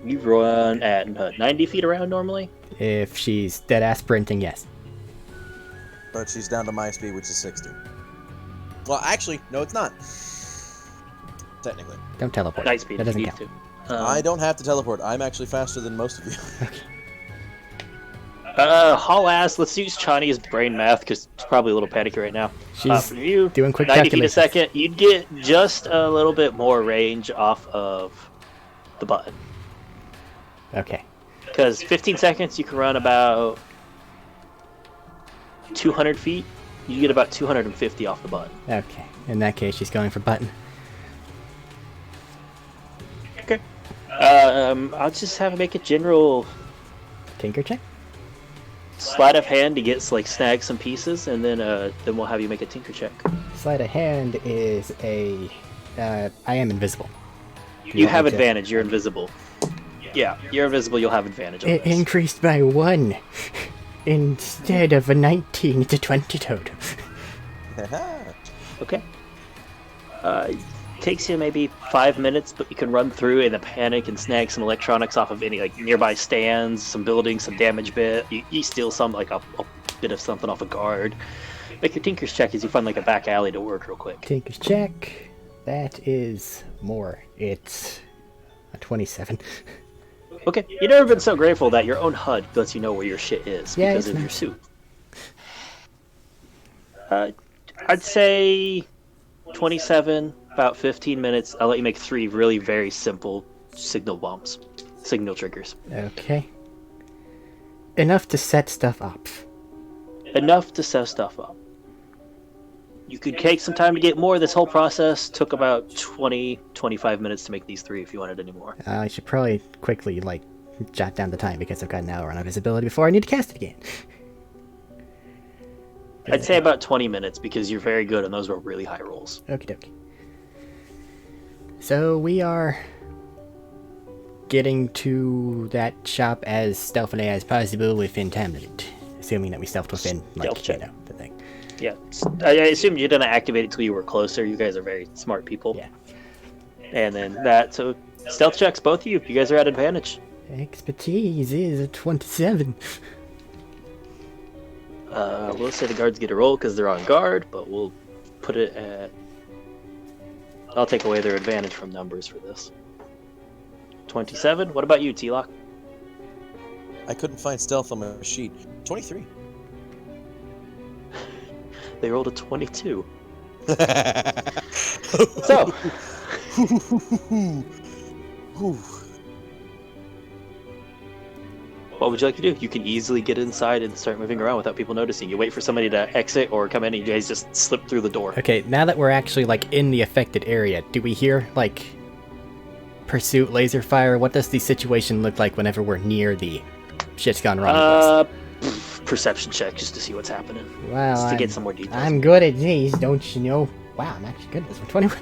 You run at 90 feet around normally. If she's dead ass sprinting, yes. But she's down to my speed, which is 60. Well, actually, no, it's not. Technically. Don't teleport. Night speed. That if doesn't you count. need to. I don't have to teleport. I'm actually faster than most of you. Haul ass. Let's use Chani's brain math because she's probably a little panicky right now. She's For you, doing quick 90 feet a calculations. second. You'd get just a little bit more range off of the button. Okay. Because 15 seconds, you can run about 200 feet. You get about 250 off the button. Okay. In that case, she's going for button. Okay. I'll just have her make a general Tinker check? sleight of hand to get snag some pieces, and then we'll have you make a tinker check. Sleight of hand is a. I am invisible. You have want me to- advantage. You're invisible. Yeah, you're invisible. You'll have advantage on It this. increased by 1 instead of a 19 to 20 total. Okay. Takes you maybe 5 minutes, but you can run through in a panic and snag some electronics off of any nearby stands, some buildings, some damaged bit. You steal some a bit of something off a guard. Make your tinker's check as you find a back alley to work real quick. Tinker's check. That is more. It's a 27. Okay, you've never been so grateful that your own HUD lets you know where your shit is Yeah, because it's of your nice. suit. I'd say 27, about 15 minutes. I'll let you make 3 really very simple signal bombs, signal triggers. Okay. Enough to set stuff up. Enough to set stuff up. You could take some time to get more. This whole process took about 20-25 minutes to make these 3 if you wanted any more. I should probably quickly, jot down the time because I've got an hour on invisibility before I need to cast it again. I'd say about 20 minutes because you're very good and those were really high rolls. Okie dokie. So we are getting to that shop as stealthily as possible within time limit. Assuming that we stealthed within, Stealth check. the thing. Yeah, I assumed you didn't activate it until you were closer. You guys are very smart people. Yeah. And then that, so stealth checks, both of you. You guys are at advantage. Expertise is a 27. We'll say the guards get a roll because they're on guard, but we'll put it at... I'll take away their advantage from numbers for this. 27. What about you, T-Lock? I couldn't find stealth on my sheet. 23. They rolled a 22. So... What would you like to do? You can easily get inside and start moving around without people noticing. You wait for somebody to exit or come in and you guys just slip through the door. Okay, now that we're actually, like, in the affected area, do we hear, like, pursuit, laser fire? What does the situation look like whenever we're near the shit's gone wrong? Perception check just to see what's happening. Wow, just to get some more details. I'm good at these, don't you know? Wow, I'm actually good at this one. 21.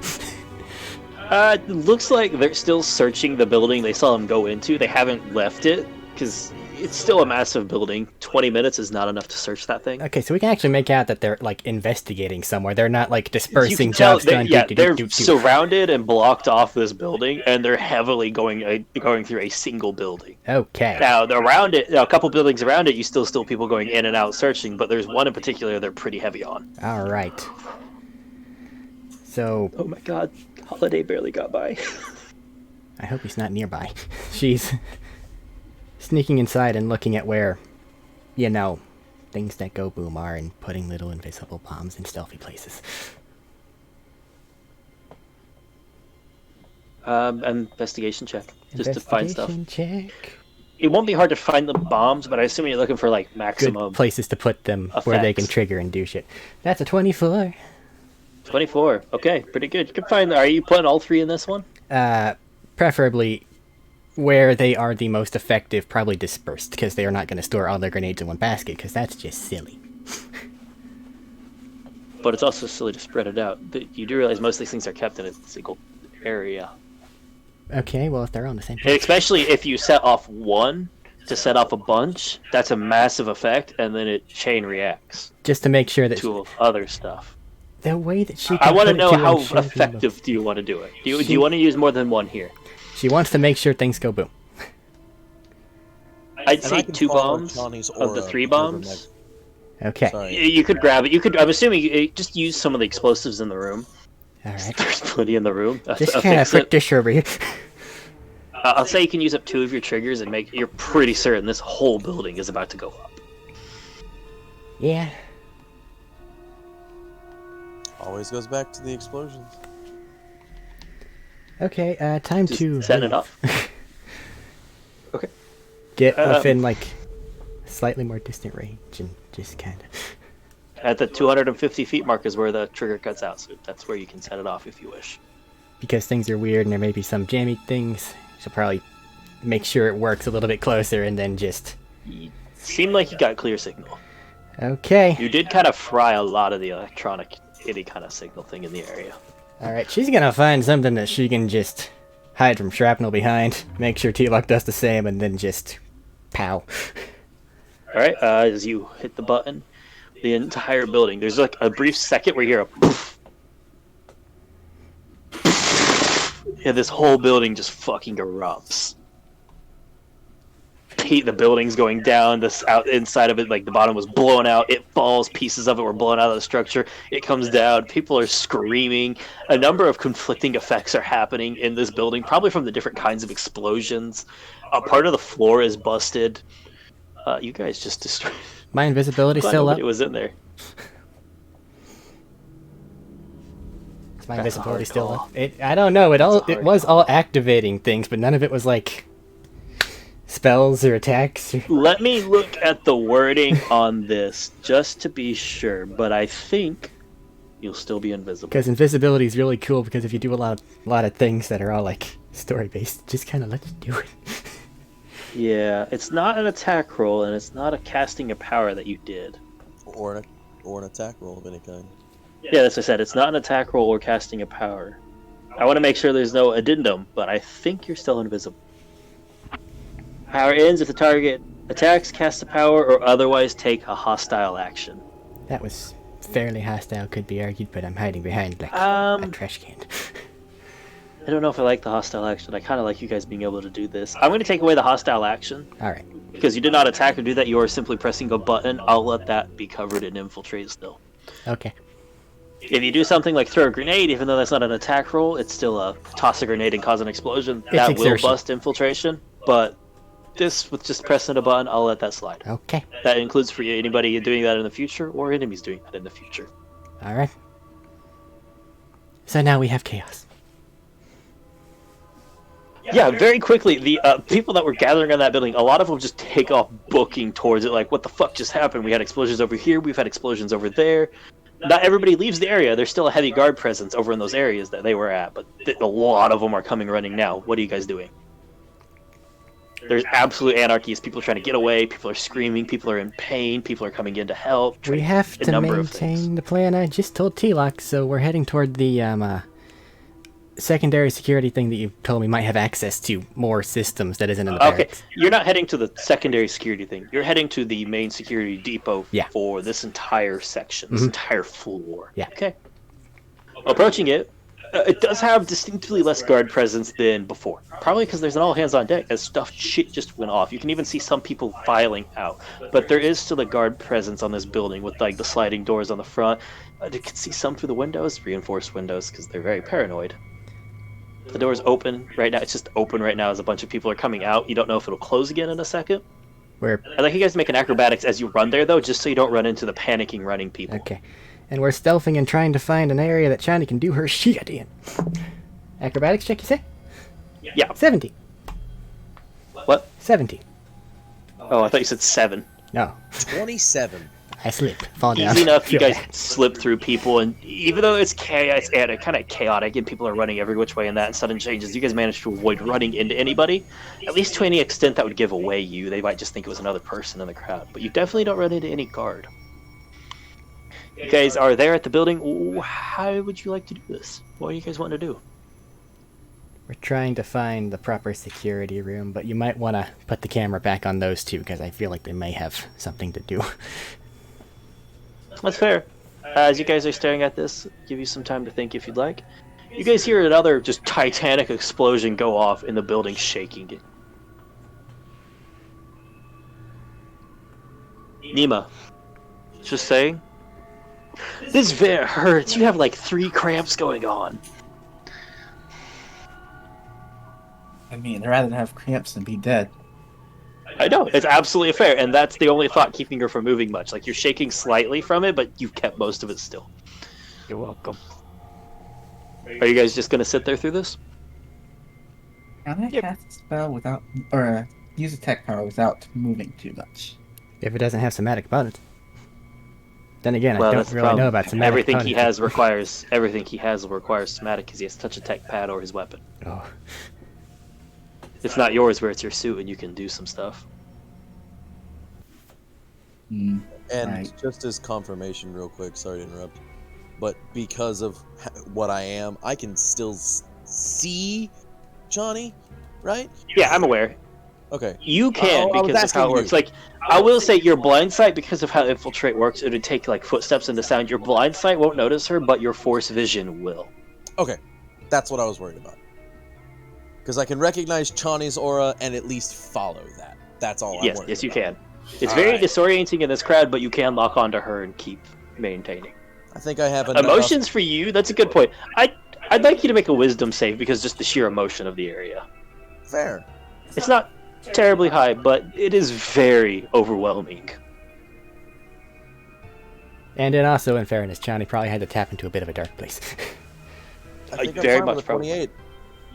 It looks like they're still searching the building they saw them go into. They haven't left it, because it's still a massive building. 20 minutes is not enough to search that thing. Okay, so we can actually make out that they're, like, investigating somewhere. They're not, like, dispersing jobs done. Yeah, they're surrounded and blocked off this building, and they're heavily going through a single building. Okay. Now, around it, a couple buildings around it, you still people going in and out searching, but there's one in particular they're pretty heavy on. All right. So... Oh my god, Holiday barely got by. I hope he's not nearby. She's sneaking inside and looking at where, you know, things that go boom are and putting little invisible bombs in stealthy places. Investigation check. Just to find stuff. Investigation check. It won't be hard to find the bombs, but I assume you're looking for, like, Good maximum places to put them where they can trigger and do shit. That's a 24. 24. Okay, pretty good. You can find... Are you putting all three in this one? Preferably where they are the most effective, probably dispersed, because they are not going to store all their grenades in one basket, because that's just silly. But it's also silly to spread it out. You do realize most of these things are kept in a single area. Okay, well, if they're on the same And page. especially if you set off one to set off a bunch, that's a massive effect, and then it chain reacts Just to make sure that... to other stuff. The way that she I want to put it know how ensure the effective do you want to do it? Do you want to use more than one here? She wants to make sure things go boom. I'd And say I can 2 follow bombs Johnny's of the aura 3 over bombs. Okay. Sorry. You could grab it. You could. I'm assuming you just use some of the explosives in the room. Alright. There's plenty in the room. Just kind of put this over here. I'll say you can use up 2 of your triggers and make. You're pretty certain this whole building is about to go up. Yeah. Always goes back to the explosions. Okay, time Just to setting it leave. off. Okay. Get within, like, slightly more distant range and just kind of... At the 250 feet mark is where the trigger cuts out, so that's where you can set it off if you wish. Because things are weird and there may be some jammy things, she'll probably make sure it works a little bit closer and then just... Seemed like you got clear signal. Okay. You did kind of fry a lot of the electronic, any kind of signal thing in the area. Alright, she's gonna find something that she can just hide from shrapnel behind, make sure T-Lock does the same, and then just... pow. Alright, as you hit the button, the entire building, there's like a brief second where you hear a poof. Yeah, this whole building just fucking erupts. The building's going down, inside of it, like the bottom was blown out, it falls, pieces of it were blown out of the structure, it comes down, people are screaming, a number of conflicting effects are happening in this building, probably from the different kinds of explosions. A part of the floor is busted. You guys just destroyed... My invisibility still up? It was in there. Is my That's a invisibility hard still call. up? I don't know, That's a it hard was call. all activating things, but none of it was like... spells or attacks or... Let me look at the wording on this, just to be sure, but I think you'll still be invisible. Because invisibility is really cool, because if you do a lot of things that are all like story-based, it just kind of lets you do it. Yeah, it's not an attack roll, and it's not a casting a power that you did. Or an attack roll of any kind. Yeah, as I said, it's not an attack roll or casting a power. I want to make sure there's no addendum, but I think you're still invisible. Power ends if the target attacks, casts a power, or otherwise take a hostile action. That was fairly hostile, could be argued, but I'm hiding behind like a trash can. I don't know if I like the hostile action. I kind of like you guys being able to do this. I'm going to take away the hostile action. All right. Because you did not attack or do that, you are simply pressing a button. I'll let that be covered in infiltrate still. Okay. If you do something like throw a grenade, even though that's not an attack roll, it's still a toss a grenade and cause an explosion. That will exertion. bust infiltration. But this, with just pressing a button, I'll let that slide. Okay. That includes for anybody doing that in the future or enemies doing that in the future. All right. So now we have chaos. Yeah, very quickly, the people that were gathering on that building, a lot of them just take off booking towards it, like, what the fuck just happened? We had explosions over here, we've had explosions over there. Not everybody leaves the area. There's still a heavy guard presence over in those areas that they were at, but a lot of them are coming running now. What are you guys doing? There's absolute anarchy as people are trying to get away, people are screaming, people are in pain, people are coming in to help. We have to maintain the plan I just told T-Lock, so we're heading toward the secondary security thing that you told me might have access to more systems that isn't in the barracks. Okay, you're not heading to the secondary security thing. You're heading to the main security depot for this entire section, this entire floor. Yeah. Okay. Approaching it, it does have distinctly less guard presence than before. Probably because there's an all hands on deck as shit just went off. You can even see some people filing out. But there is still a guard presence on this building with like the sliding doors on the front. You can see some through the windows, reinforced windows, because they're very paranoid. The door's open right now. It's just open right now as a bunch of people are coming out. You don't know if it'll close again in a second. I'd like you guys to make an acrobatics as you run there, though, just so you don't run into the panicking running people. Okay. And we're stealthing and trying to find an area that Chani can do her shit in. Acrobatics check, you say? Yeah. 70. What? 70. Oh, I thought you said 7. No. 27. I slip. Fall down. Easy enough, you Feel guys bad. slip through people, and even though it's chaos and kind of chaotic, and people are running every which way in that, and sudden changes, you guys manage to avoid running into anybody, at least to any extent that would give away you. They might just think it was another person in the crowd, but you definitely don't run into any guard. You guys are there at the building. Ooh, how would you like to do this? What do you guys want to do? We're trying to find the proper security room, but you might want to put the camera back on those two, because I feel like they may have something to do. That's fair. As you guys are staring at this, give you some time to think if you'd like. You guys hear another just titanic explosion go off in the building, shaking it. Nima, just saying. This very hurts. You have like 3 cramps going on. I mean, rather than have cramps than be dead. I know, it's absolutely fair, and that's the only thought keeping her from moving much. Like, you're shaking slightly from it, but you've kept most of it still. You're welcome. Are you guys just gonna sit there through this? Can I cast a spell without, or use a tech power without moving too much? If it doesn't have somatic opponents. Then again, Well, I that's don't the really problem. know about somatic Everything opponents. he has requires somatic because he has to touch a tech pad or his weapon. Oh. It's not yours where it's your suit and you can do some stuff. And Right. just as confirmation, real quick, sorry to interrupt, but because of what I am, I can still see Johnny, right? Yeah, I'm aware. Okay. You can I was because of how it asking works. you. Like, I will say your blind sight, because of how infiltrate works, it would take like footsteps into sound. Your blind sight won't notice her, but your force vision will. Okay. That's what I was worried about. Because I can recognize Chani's aura and at least follow that. That's all I'm Yes, worried yes, you about. can. It's very Alright. disorienting in this crowd, but you can lock onto her and keep maintaining. I think I have enough. Emotions for you, that's a good point. I'd like you to make a wisdom save because just the sheer emotion of the area. Fair. It's not terribly high, but it is very overwhelming. And then also, in fairness, Johnny probably had to tap into a bit of a dark place. I think I'm very fine much with a probably. 28.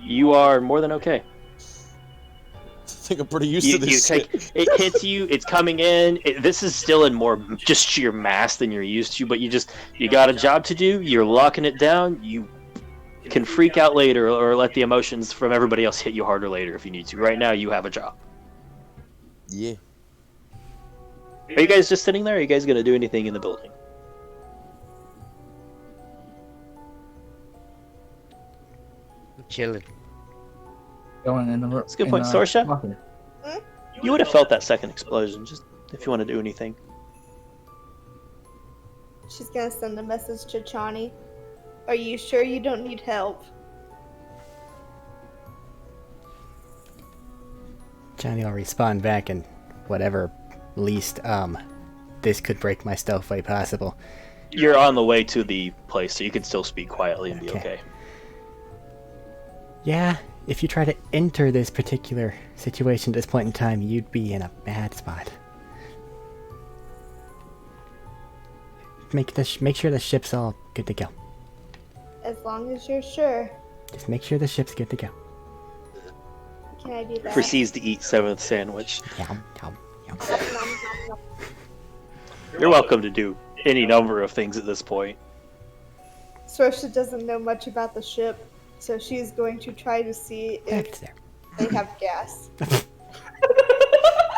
You are more than okay. I think I'm pretty used to this shit. It hits you, it's coming in. This is still in more just sheer mass than you're used to, but you got a job to do, you're locking it down, you can freak out later or let the emotions from everybody else hit you harder later if you need to. Right now, you have a job. Yeah. Are you guys just sitting there, or are you guys going to do anything in the building? I'm chilling. Going in the That's a good point. Sorsha? You would have felt that second explosion, just if you want to do anything. She's gonna send a message to Chani. Are you sure you don't need help? Johnny will respond back in whatever least this could break my stealth way possible. You're on the way to the place, so you can still speak quietly and be okay. Yeah, if you try to enter this particular situation at this point in time, you'd be in a bad spot. Make sure the ship's all good to go. As long as you're sure. Just make sure the ship's good to go. Can I do that? Proceeds to eat 7th sandwich. Yum, yum, yum. You're welcome to do any number of things at this point. Sorsha doesn't know much about the ship, so she's going to try to see if That's there. they have gas.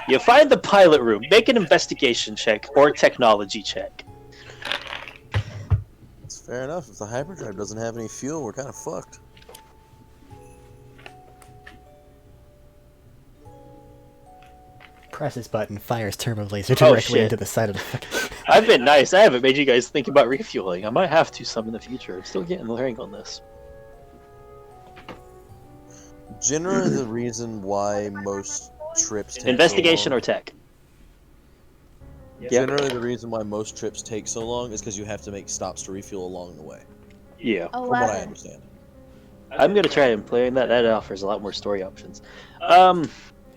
You find the pilot room. Make an investigation check or technology check. It's fair enough. If the hyperdrive doesn't have any fuel, we're kind of fucked. Presses button, fires turbo laser directly shit. into the side of the fucking... I've been nice. I haven't made you guys think about refueling. I might have to some in the future. I'm still getting the hang on this. Generally, the reason why most trips take Investigation so long, or tech? Generally, the reason why most trips take so long is because you have to make stops to refuel along the way. Yeah. From what I 11. understand. I'm gonna try and play that. That offers a lot more story options.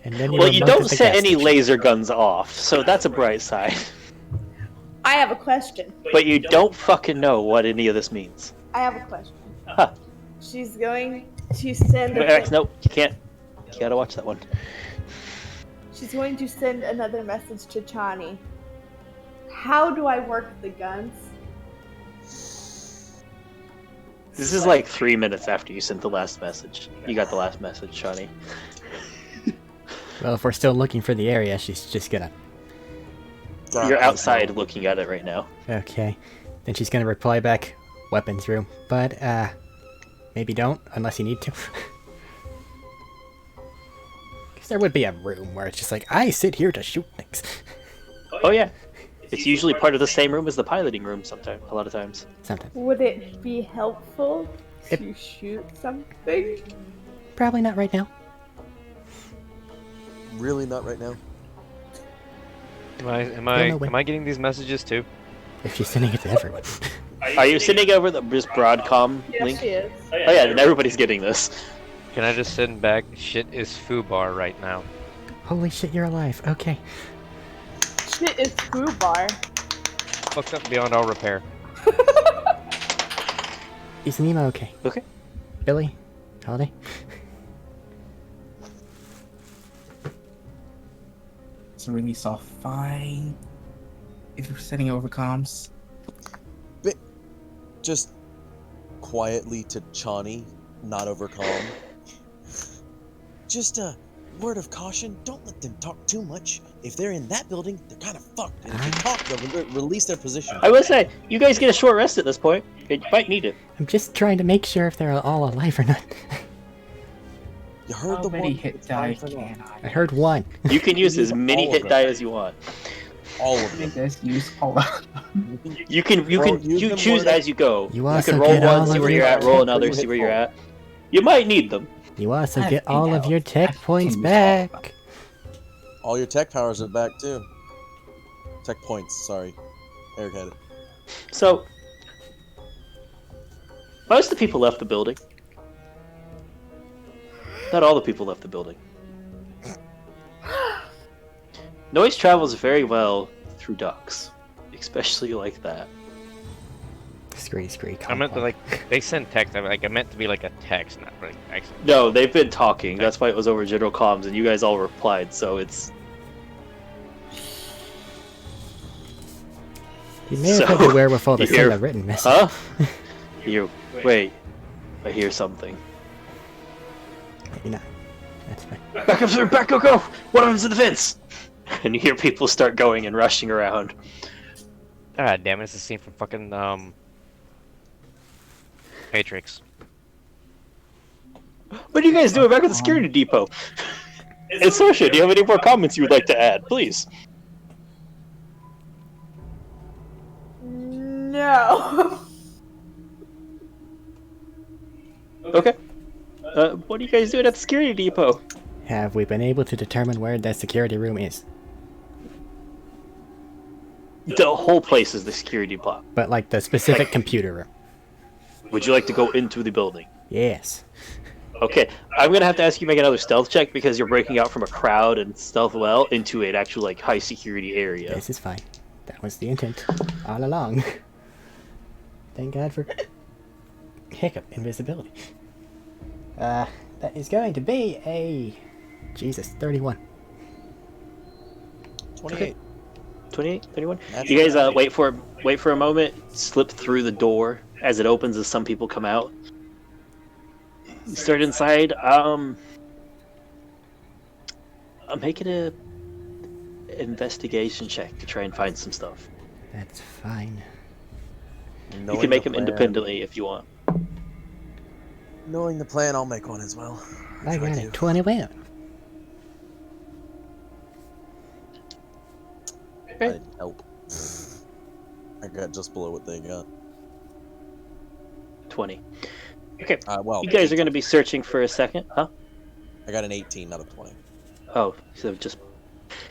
And then Well, you remote don't at the set gas any station. laser guns off, so that's a bright side. I have a question. But you don't fucking know what any of this means. I have a question. Huh. She's going to send Nope, you can't. You gotta watch that one. She's going to send another message to Chani. How do I work the guns? This is like 3 minutes after you sent the last message. You got the last message, Shawnee. Well, if we're still looking for the area, she's just gonna... You're outside looking at it right now. Okay. Then she's gonna reply back, weapons room. But, maybe don't, unless you need to. Because there would be a room where it's just like, I sit here to shoot things. Oh yeah. It's usually part of the same room as the piloting room sometimes, a lot of times. Sometimes. Would it be helpful to shoot something? Probably not right now. Really not right now. Am I getting these messages too? If she's sending it to everyone. Are you sending over this Broadcom Yes, link? she is. Oh yeah, and everybody's getting this. Can I just send back? Shit is FUBAR right now. Holy shit, you're alive. Okay. Shit is FUBAR. Fucked up beyond all repair. Is Nemo okay? Okay. Billy? Holiday? It's really soft. Fine. If you're setting over comms. Just quietly to Chani, not over calm. Just a word of caution, don't let them talk too much. If they're in that building, they're kind of fucked. And if you talk, they'll release their position. I will say, you guys get a short rest at this point. You might need it. I'm just trying to make sure if they're all alive or not. You heard How the many one. hit die can I heard one. You can use as many All of hit them. die as you want. All of them. Just use all of them. You can use them choose more as you go. You You also can roll get one, all see of where your you're at. Roll tech another, when you see hit where you're roll. at. You might need them. You also I get think all of I'll- your tech I points can use back. All your tech powers are back too. Tech points, sorry. Eric had it. So, most of the people left the building. Not all the people left the building. Noise travels very well through ducts, especially like that. Scree. I meant to they send text. I meant to be like a text, not like actually. No, they've been talking. That's why it was over general comms, and you guys all replied. So it's You may have had the wherewithal to you send hear- a written message. huh? You wait. I hear something. Maybe not. That's fine. Back up, sir! Back, go! One of them's in the fence! And you hear people start going and rushing around. Ah, damn it! It's the scene from fucking Matrix. What are you guys doing back at the security depot? And Sorsha, do you have any more comments you would like to add? Please. No. Okay. What are you guys doing at the security depot? have we been able to determine where that security room is? The whole place is the security block. But like the specific computer room. Would you like to go into the building? Yes. Okay, I'm gonna have to ask you to make another stealth check because you're breaking out from a crowd and stealth well into an actual like high security area. This is fine. That was the intent all along. Thank God for hiccup invisibility. That is going to be a 31. 28. 28, 31. That's You guys right. wait for a moment. Slip through the door as it opens as some people come out. You start inside. I'm making a investigation check to try and find some stuff. That's fine. You can make them independently if you want. Knowing the plan, I'll make one as well. I got Try a to. 21. I didn't help. I got just below what they got. 20. Okay. Well, You guys are going to be searching for a second, huh? I got an 18, not a 20. Oh, so just...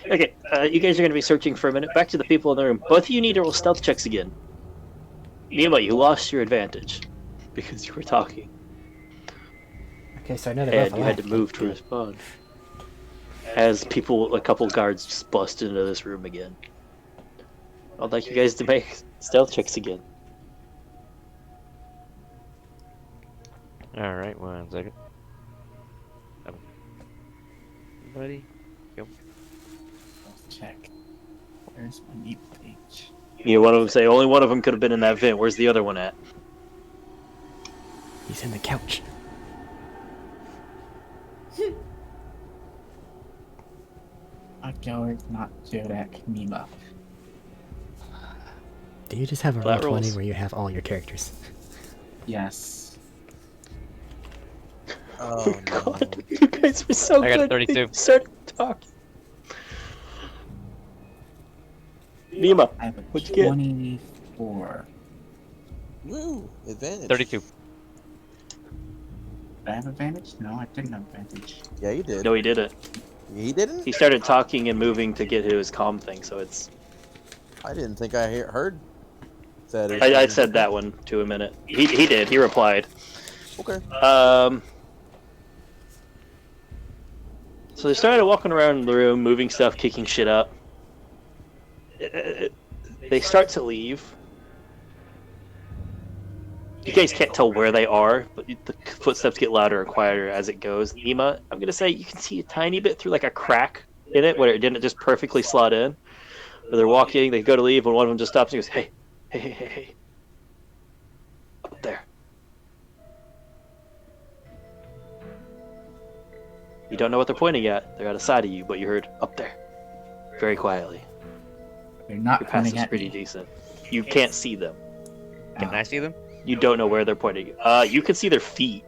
Okay, you guys are going to be searching for a minute. Back to the people in the room. Both of you need to roll stealth checks again. Nima, you lost your advantage because you were talking. Okay, so I know they're both And you had to alive. move to respond. As a couple guards just bust into this room again. I'd like you guys to make stealth checks again. Alright, 1 second. Buddy. Let's check. Where's my meat page? You know, one of them say only one of them could have been in that vent. Where's the other one at? He's in the couch. I'm going not to that Mima. Do you just have a Flat roll 20 rolls. where you have all your characters? Yes. Oh, no. God, you guys were so I got a good. 32. You started talking. Nima, I have a What'd you get? 24. Woo! Advantage. 32. Did I have advantage? No, I didn't have advantage. Yeah, you did. no, he didn't. He didn't? He started talking and moving to get to his calm thing, so it's... I didn't think I heard that. I said that one to a minute. He did. He replied. Okay. So they started walking around the room, moving stuff, kicking shit up. They start to leave. You guys can't tell where they are, but the footsteps get louder and quieter as it goes. Nima, I'm gonna say you can see a tiny bit through like a crack in it where it didn't just perfectly slot in. But they're walking, they go to leave, and one of them just stops and goes, "Hey, hey, hey, hey, hey, up there." You don't know what they're pointing at. They're out of sight of you, but you heard up there, very quietly. They're not Your pointing passive's at pretty me. decent. You can't see them. Can I see them? You don't know where they're pointing. You can see their feet.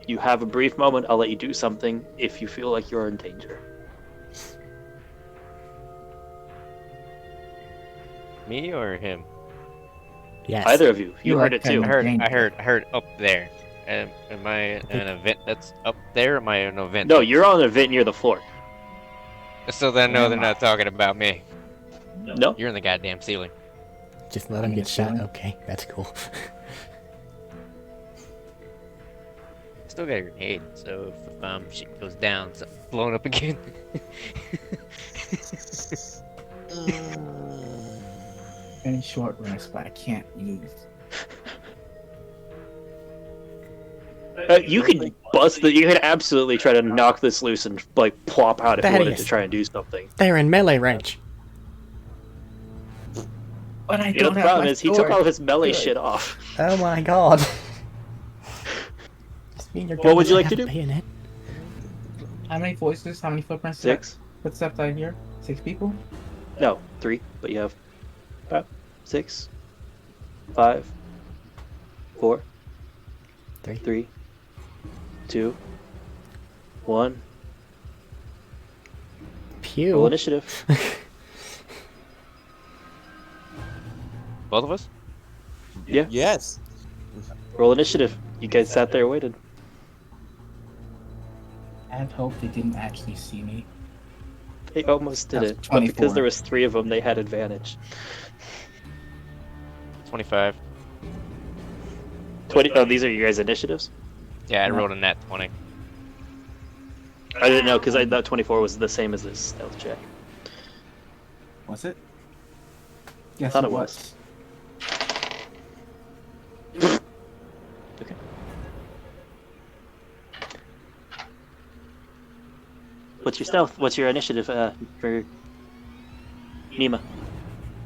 You have a brief moment. I'll let you do something if you feel like you're in danger. Me or him? Yes. Either of you. You You heard are it too. I kind heard up there. Am I in an event that's up there? Or am I in an event? No, you're on a vent near the floor. So then no, they're not talking about me. No. You're in the goddamn ceiling. Just let him I'm get shot. assuming. Okay, that's cool. Still got a grenade, so if shit goes down, something's blown up again. Any short rest, but I can't use. You can bust the. You can absolutely try to knock this loose and like plop out if you wanted Thaddeus. to try and do something. They're in melee range. But I You know, don't the have problem my is he took sword. all of his melee Good. shit off. Oh my god. Just mean your What gun would you doesn't like to have do? a bayonet. How many voices? How many footprints? 6? Footsteps I hear? 6 people? No, 3. But you have 5, 6, 5, 4, Three. 3, 2, 1. Pew. Roll initiative. Both of us? Yeah. Yes. Roll initiative. You guys sat there and waited. I had hoped they didn't actually see me. They almost did That's it, but because 24. there was 3 of them, they had advantage. 25. 20. Oh, these are your guys' initiatives? Yeah, I rolled a nat 20. I didn't know, because I thought 24 was the same as this stealth check. Was it? Yes, Thought it it was. Okay. What's your stealth? What's your initiative for Nima?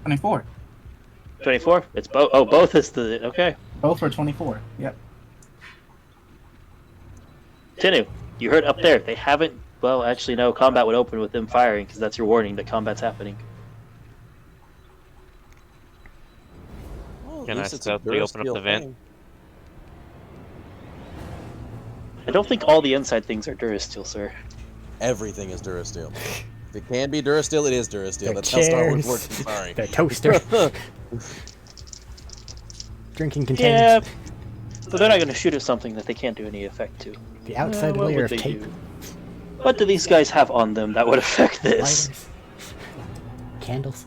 24. 24? It's both. Oh, both is the. Okay. Both were 24. Yep. Tinu, you heard up there. They haven't. Well, actually, no. Combat would open with them firing, because that's your warning that combat's happening. Well, at Can I least it's a stealthily open up Durasteel the vent? thing. I don't think all the inside things are Durasteel, sir. Everything is Durasteel. If it can be Durasteel, it is Durasteel. Their That's how Star Wars chairs, works. I'm sorry. their toaster, drinking Yeah, containers, but they're not going to shoot at something that they can't do any effect to. the outside What layer would of they tape, do? What do these guys have on them that would affect this? lighters, candles.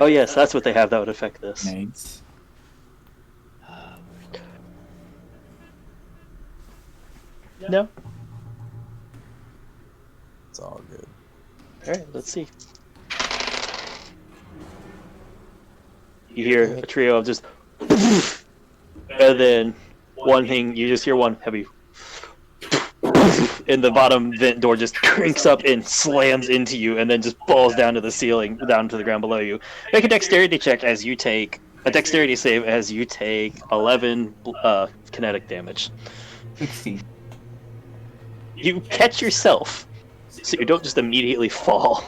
Oh yes, that's what they have that would affect this. Grenades. No? It's all good. Alright, let's see. You hear a trio of just and then one thing, you just hear one heavy and the bottom vent door just cranks up and slams into you and then just falls down to the ceiling, down to the ground below you. Make a dexterity check as you take a dexterity save as you take 11 kinetic damage. 16. You catch yourself, so you don't just immediately fall.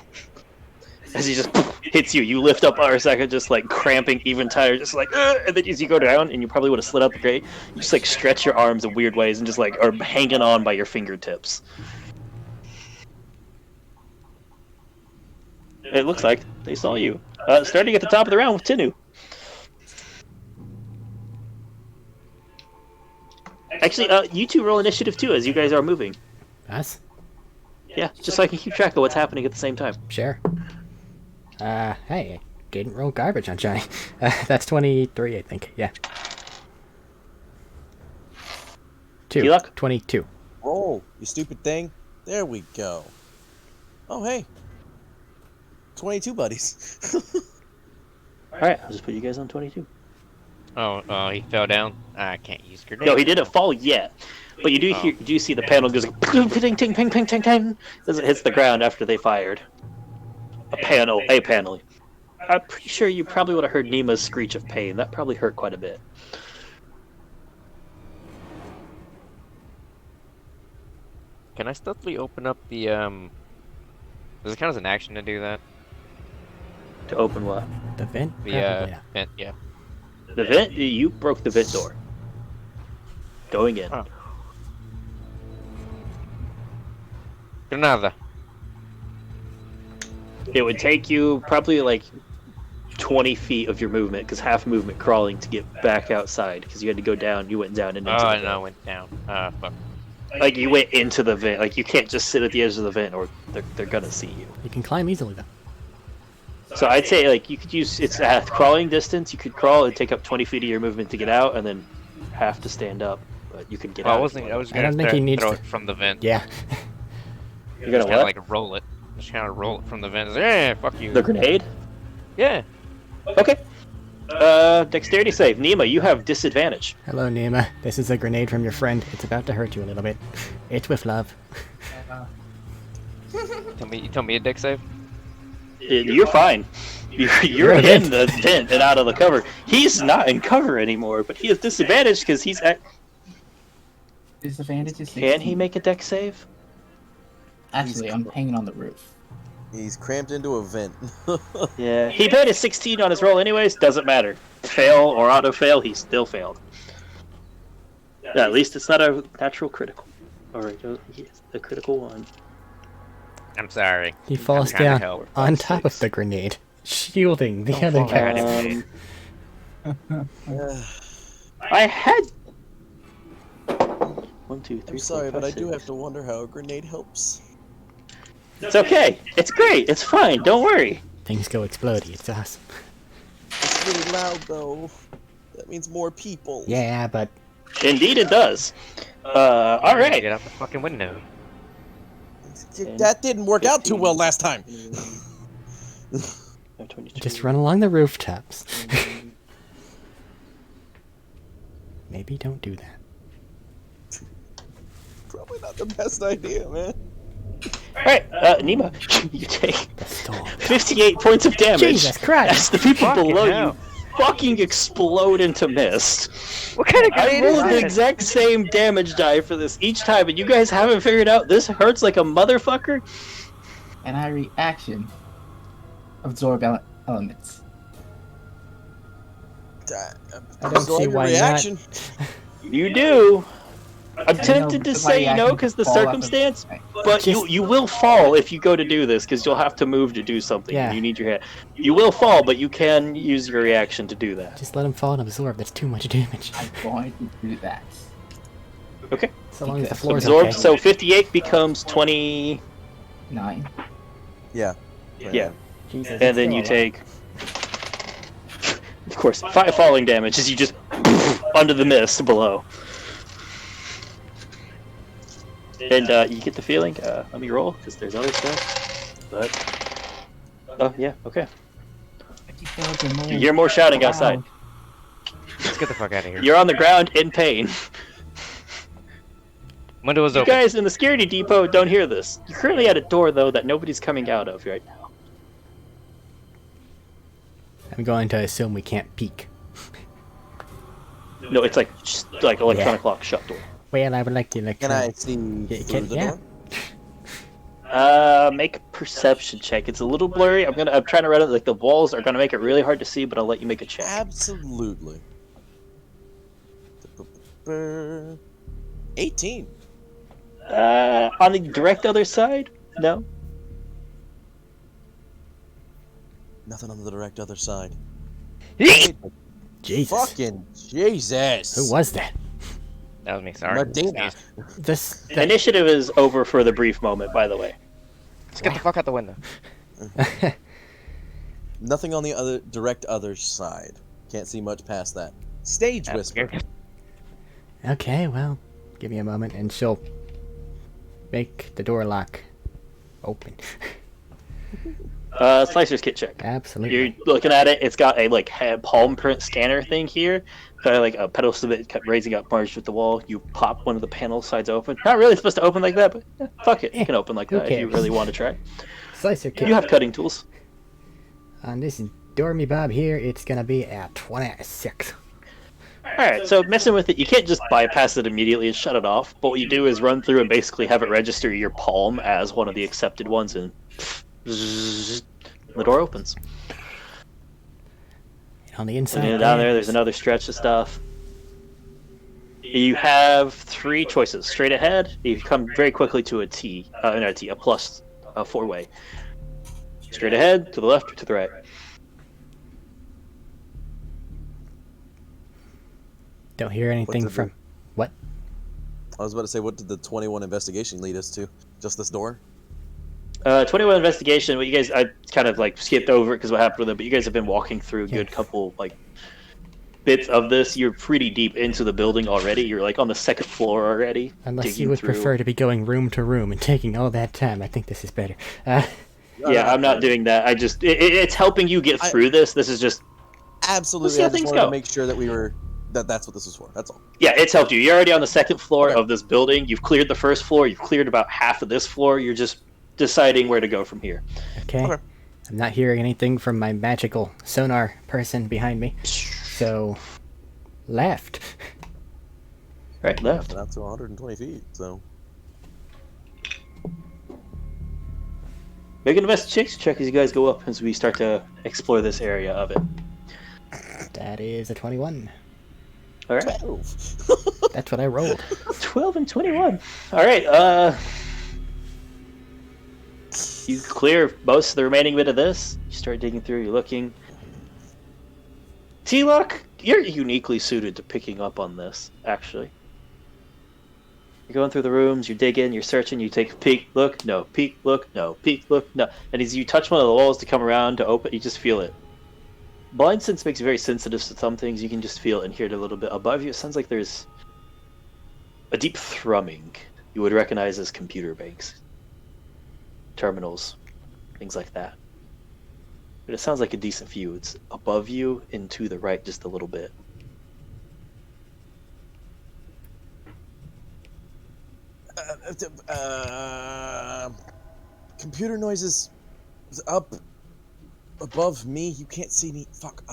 As he just hits you, you lift up Arasaka, just like cramping even tighter, just like, and then as you go down, and you probably would have slid out the grate, you just like stretch your arms in weird ways and just like are hanging on by your fingertips. It looks like they saw you. Starting at the top of the round with Tinu. Actually, you two roll initiative too as you guys are moving. Us? Yeah, just so I can keep track of what's happening at the same time. Sure. Hey, I didn't roll garbage on Johnny. That's 23, I think. Yeah. T-Luck? 22. Roll, you stupid thing. There we go. Oh, hey. 22 buddies. Alright, I'll just put you guys on 22. Oh, he fell down. I can't use grenade. No, he didn't fall yet. But you do hear, you do see the panel goes ping, ping, ping, ping, ping, ping, ping, as it hits the ground after they fired. A panel. I'm pretty sure you probably would have heard Nima's screech of pain. That probably hurt quite a bit. Can I stealthily open up the Does it count as an action to do that? To open what? The vent? The Probably, yeah. vent, yeah. The vent? You broke the vent door. Going in. Oh. Granada. It would take you probably like 20 feet of your movement, because half movement crawling to get back outside, because you had to go down. You went down and into the Oh, vent. no, I went down. Fuck. Like, you went into the vent. Like, you can't just sit at the edge of the vent, or they're gonna see you. You can climb easily, though. So I'd say, like, you could use, it's at crawling distance, you could crawl and take up 20 feet of your movement to get out, and then have to stand up, but you could get Well, out. I was I gonna don't think he needs throw to- it from the vent. Yeah. You're gonna Just kinda what? like roll it. Just kind of roll it from the vent. Yeah, fuck you. The grenade? Yeah. Okay. Dexterity save. Nima, you have disadvantage. Hello, Nima. This is a grenade from your friend. It's about to hurt you a little bit. It's with love. You tell me a deck save? You're fine. You're in the vent and out of the cover. He's not in cover anymore, but he has disadvantage because he's at... Disadvantage is 16. Can he make a dex save? Actually, I'm hanging on the roof. He's cramped into a vent. Yeah. He made a 16 on his roll anyways. Doesn't matter. Fail or auto-fail, he still failed. Yeah, at least it's not a natural critical. Alright, the critical one. I'm sorry. He falls I'm trying to down help. on top of the grenade, shielding the other fall guy. down. I had 1, 2, 3. I'm sorry, 4, 5, but I do 6. have to wonder how a grenade helps. It's okay. It's great. It's fine. Don't worry. Things go explodey. It's awesome. It's really loud, though. That means more people. Yeah, but Indeed, it does. All right. Get out the fucking window. That didn't work out too well last time. just run along the rooftops. Maybe don't do that. Probably not the best idea, man. Alright, Nima, you take The storm. 58 points of damage Jesus Christ! as the people Fucking below hell. you fucking explode into mist. What kind of I grenade rolled is the that? exact same damage die for this each time, and you guys haven't figured out this hurts like a motherfucker? And I reaction absorb elements. I don't see why reaction. You do. I'm tempted to because my say no reaction because the fall off of- circumstance, but you will fall if you go to do this because you'll have to move to do something. Yeah. And you need your head. You will fall, but you can use your reaction to do that. Just let him fall and absorb. That's too much damage. I'm going to do that. Okay. So long as the Okay. floor's Absorb. okay. So 58 becomes 20. 9. Yeah. Yeah. Jesus, And then you take, of course, 5 falling damage as you just under the mist below. And you get the feeling. Let me roll because there's other stuff. But oh yeah, okay. You hear more shouting outside. Let's get the fuck out of here. You're on the ground in pain. Window is You open. guys in the security depot don't hear this. You're currently at a door though that nobody's coming out of right now. I'm going to assume we can't peek. No, it's like just like electronic lock shut door. Well, I would like to Can I see Yeah, through the yeah. door? Make a perception check. It's a little blurry. I'm trying to read it. Like the walls are gonna make it really hard to see, but I'll let you make a check. Absolutely. 18. On the direct other side, no. Nothing on the direct other side. Jesus. Fucking Jesus. Who was that? That was me, sorry. Medina. This. Initiative is over for the brief moment, by the way. Let's get the fuck out the window. Nothing on the other direct other side. Can't see much past that. Stage That's whisper. good. Okay, well, give me a moment and she'll make the door lock open. Slicer's kit check. Absolutely. You're looking at it. It's got a palm print scanner thing here. Got like a pedal so that it kept raising up, merged with the wall. You pop one of the panel sides open. Not really supposed to open like that, but fuck it, it can open like Who that if you cares? really want to try. Slicer kit. You have cutting tools. On this Dormy Bob here, it's gonna be at 26. Alright, so messing with it, you can't just bypass it immediately and shut it off. But what you do is run through and basically have it register your palm as one of the accepted ones, and the door opens. On the inside. And down there's another stretch of stuff. You have 3 choices. Straight ahead, you come very quickly to a T, not a T, a plus 4-way. Straight ahead, to the left, or to the right. Don't hear anything did from. What? I was about to say, what did the 21 investigation lead us to? Just this door? 21 investigation. What you guys, I kind of skipped over it because what happened with it, but you guys have been walking through a good couple bits of this. You're pretty deep into the building already. You're on the 2nd floor already. Unless you would prefer to be going room to room and taking all that time, I think this is better. Yeah, I'm not doing that. I just it's helping you get through this. This is just Absolutely. Let's see how I just things wanted go. to make sure that we were that's what this was for. That's all. yeah, it's helped you. You're already on the 2nd floor Okay. of this building. You've cleared the 1st floor. You've cleared about half of this floor. You're just deciding where to go from here. Okay. Okay. I'm not hearing anything from my magical sonar person behind me. So, left. Right, left. Not to 120 feet, so. Make an investigation check as you guys go up as we start to explore this area of it. That is a 21. All right. 12. That's what I rolled. 12 and 21. All right. You clear most of the remaining bit of this. You start digging through. You're looking. T-Lock, you're uniquely suited to picking up on this, actually. You're going through the rooms, you're digging, you're searching, you take a peek, look, no, peek, look, no, peek, look, no. And as you touch one of the walls to come around to open, you just feel it. Blind sense makes you very sensitive to some things. You can just feel it and hear it a little bit above you. It sounds like there's a deep thrumming you would recognize as computer banks, terminals, things like that. But it sounds like a decent view. It's above you and to the right just a little bit. Computer noises up above me. You can't see me. Fuck.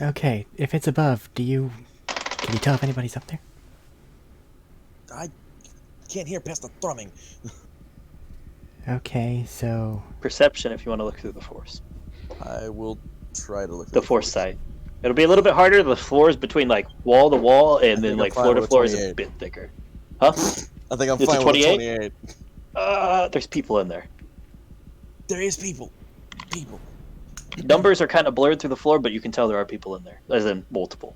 Okay, if it's above, can you tell if anybody's up there? I can't hear past the thrumming. Okay, so Perception if you want to look through the force. I will try to look at The force side. It'll be a little bit harder. The floors between like wall to wall and then think like I'm floor to fine with a floor is a 28. bit thicker. Huh? I think I'm It's a fine with a 28? 28. There's people in there. There is people. People. Numbers are kind of blurred through the floor, but you can tell there are people in there, as in multiple.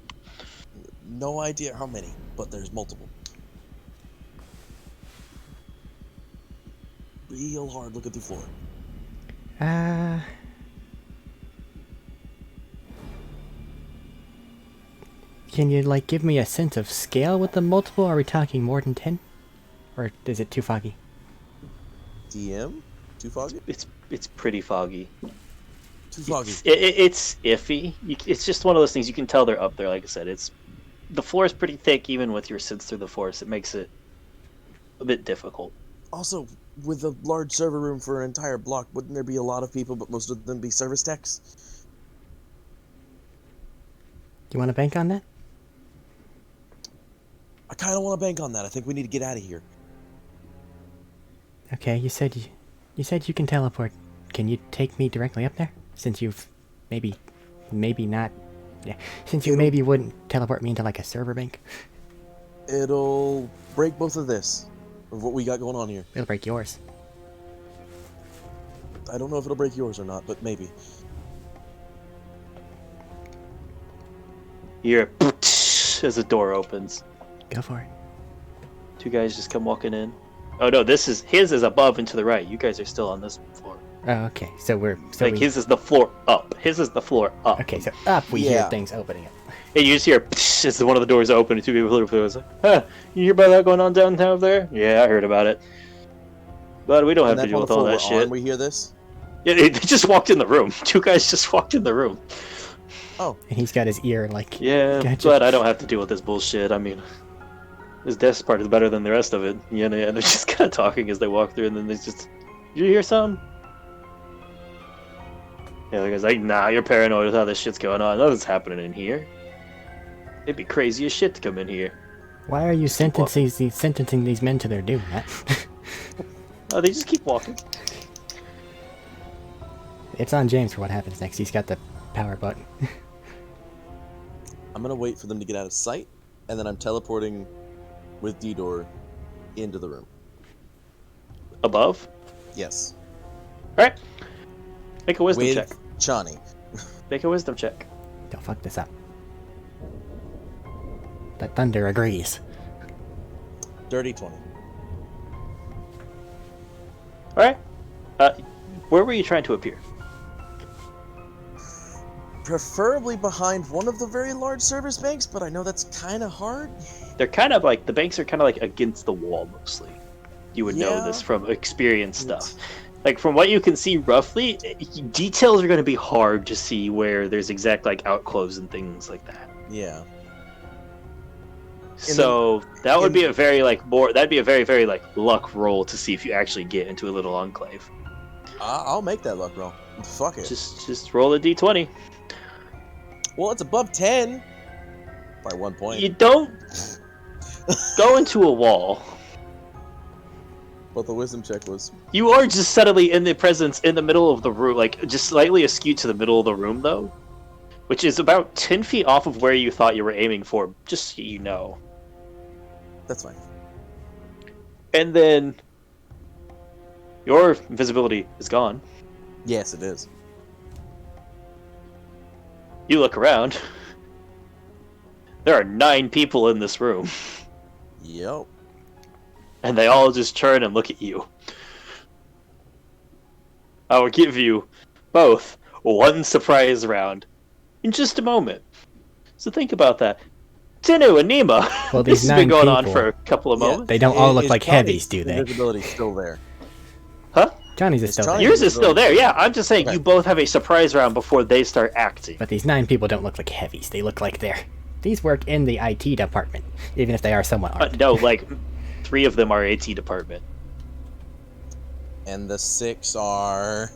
No idea how many, but there's multiple. Real hard looking through floor. Can you like give me a sense of scale with the multiple? Are we talking more than 10? Or is it too foggy? DM? Too foggy? It's pretty foggy. Too foggy. It's iffy. It's just one of those things you can tell they're up there. Like I said, the floor is pretty thick, even with your sense through the force. It makes it a bit difficult. Also, with a large server room for an entire block, wouldn't there be a lot of people, but most of them be service techs? You want to bank on that? I kind of want to bank on that. I think we need to get out of here. Okay, you said you can teleport. Can you take me directly up there? Since you've maybe not. Yeah. Since you maybe wouldn't teleport me into like a server bank. It'll break both of this, of what we got going on here. It'll break yours. I don't know if it'll break yours or not, but maybe. You're as the door opens. Go for it. Two guys just come walking in. Oh no, his is above and to the right. You guys are still on this floor. Oh, okay. So His is the floor up. His is the floor up. Okay, so up we hear things opening up. And you just hear as one of the doors open and two people look through. Huh, you hear about that going on downtown over there? Yeah, I heard about it. But we don't have to deal with all that shit. We hear this? Yeah, they just walked in the room. Two guys just walked in the room. Oh. And he's got his ear like. Yeah, gotcha. but I don't have to deal with this bullshit. I mean, this desk part is better than the rest of it. Yeah, they're just kind of talking as they walk through, and then they just, did you hear something? Yeah, the guy's like, nah, you're paranoid with how this shit's going on. Nothing's happening in here. It'd be crazy as shit to come in here. Why are you sentencing these men to their doom, Matt? Oh, they just keep walking. It's on James for what happens next. He's got the power button. I'm gonna wait for them to get out of sight, and then I'm teleporting with D-Door into the room. Above? Yes. Alright. Make a wisdom With check. Johnny. Make a wisdom check. Don't fuck this up. The thunder agrees. Dirty 20. Alright. Where were you trying to appear? Preferably behind one of the very large service banks, but I know that's kind of hard. They're kind of like, the banks are kind of like against the wall mostly. You would know this from experience stuff. Like, from what you can see roughly, details are going to be hard to see where there's exact, like, outclose and things like that. Yeah. So, that would be a very, like, that'd be a very, very, like, luck roll to see if you actually get into a little enclave. I'll make that luck roll. Fuck it. Just roll a d20. Well, it's above 10. By 1 point. You don't go into a wall. But the wisdom check was... You are just suddenly in the presence in the middle of the room, like, just slightly askew to the middle of the room, though. Which is about 10 feet off of where you thought you were aiming for, just so you know. That's fine. And then... your visibility is gone. Yes, it is. You look around. There are 9 people in this room, Yep. and they all just turn and look at you. I will give you both one surprise round in just a moment. So think about that. Tinu and Nima, Well, this these has been 9 going on people- for a couple of Yeah, moments. They don't all look Is like Johnny's heavies, do they? Invisibility still there. Huh? Johnny's is It's still Johnny. there. Yours is still there, yeah. I'm just saying Okay. you both have a surprise round before they start acting. But these 9 people don't look like heavies. They look like these work in the IT department, even if they are somewhat armed. No, like 3 of them are AT department. And the 6 are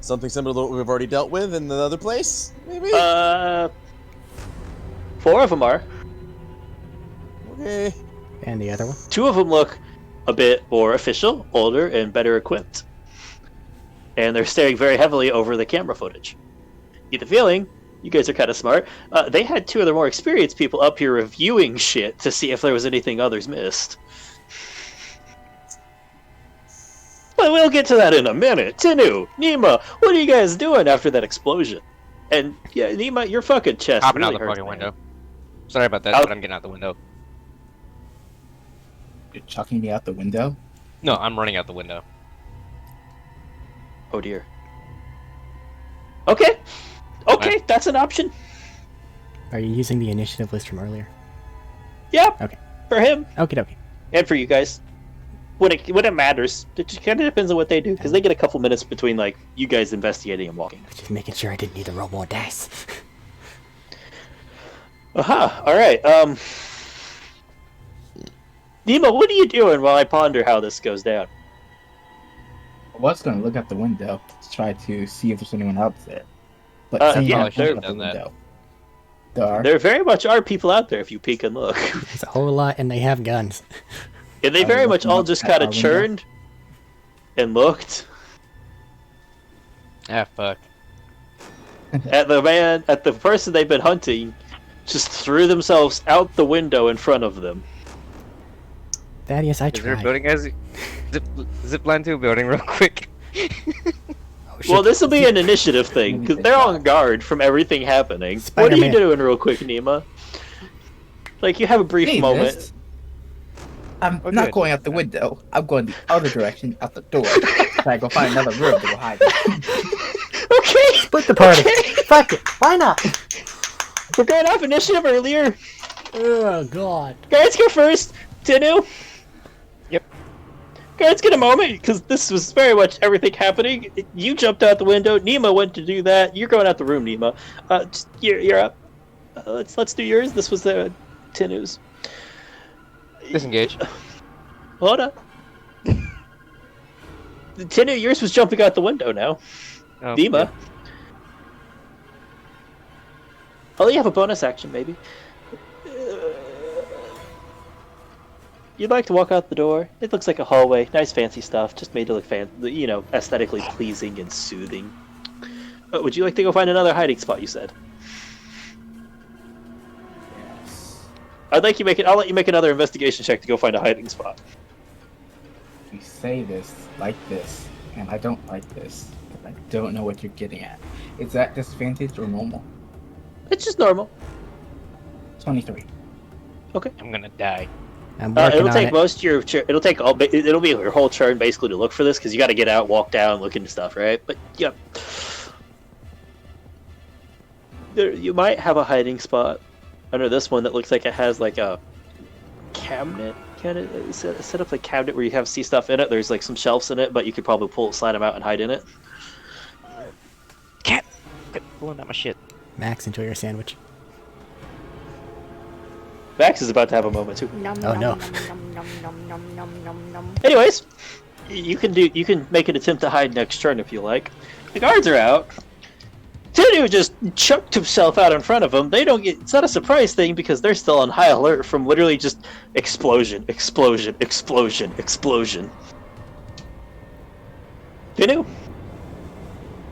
something similar to what we've already dealt with in the other place, maybe? 4 of them are. Okay. And the other one? 2 of them look a bit more official, older, and better equipped. And they're staring very heavily over the camera footage. Get the feeling, you guys are kind of smart. They had 2 of the more experienced people up here reviewing shit to see if there was anything others missed. But we'll get to that in a minute. Tinu, Nima, what are you guys doing after that explosion? And yeah, Nima, your fucking chest Hopping really out the hurts, fucking man. window. Sorry about that, Out- but I'm getting out the window. You're chucking me out the window? No, I'm running out the window. Oh dear. Okay. Okay, that's an option. Are you using the initiative list from earlier? Yep. Okay. For him Okie dokie. and for you guys. When it matters, it just kind of depends on what they do because they get a couple minutes between like you guys investigating and walking. Just making sure I didn't need to roll more dice. Aha. All right. Nima, what are you doing while I ponder how this goes down? I was going to look out the window to try to see if there's anyone out there. But Yeah, I there- out the window. There are. There very much are people out there if you peek and look, There's a whole lot, and they have guns. and they Are very you much looking all up just at kind our of window? churned and looked Ah, fuck. at the person they've been hunting, just threw themselves out the window in front of them. Thaddeus, I Is there a tried. building, guys? Zip line to a building real quick. Oh, shit. Well, this will be an initiative thing because they're on guard from everything happening. What are you Spider-Man. doing, real quick, Nima? Like you have a brief Hey, moment. miss. I'm Oh, not good. going out the window. I'm going the other direction, out the door. So I go find another room to go hide in. Okay, Split the party. Fuck it. Why not? we're going off initiative earlier. Oh, God. Guys, go first. Tinu. Yep. Guys, get a moment because this was very much everything happening. You jumped out the window. Nima went to do that. You're going out the room, Nima. You're up. Let's do yours. This was Tinu's. Disengage. Hold up. Tinu, yours was jumping out the window now. Oh, Nima. Oh, you have a bonus action, maybe. You'd like to walk out the door. It looks like a hallway. Nice fancy stuff. Just made to look aesthetically pleasing and soothing. Would you like to go find another hiding spot, you said? Yes. I'll let you make another investigation check to go find a hiding spot. You say this like this, and I don't like this. Because I don't know what you're getting at. Is that disadvantage or normal? It's just normal. 23. I'm gonna die. I'm working It'll on take it. most of your it'll be your whole turn basically to look for this because you got to get out, walk down, look into stuff, right? But yep, you might have a hiding spot under this one that looks like it has like a cabinet kind of set up, like cabinet where you have see stuff in it. There's like some shelves in it, but you could probably slide them out and hide in it. Cat! Quit pulling out my shit. Max, enjoy your sandwich. Max is about to have a moment too. Oh, no. Anyways, you can make an attempt to hide next turn if you like. The guards are out. Tinu just chucked himself out in front of them. They don't get. It's not a surprise thing because they're still on high alert from literally just explosion, explosion, explosion, explosion. Tinu.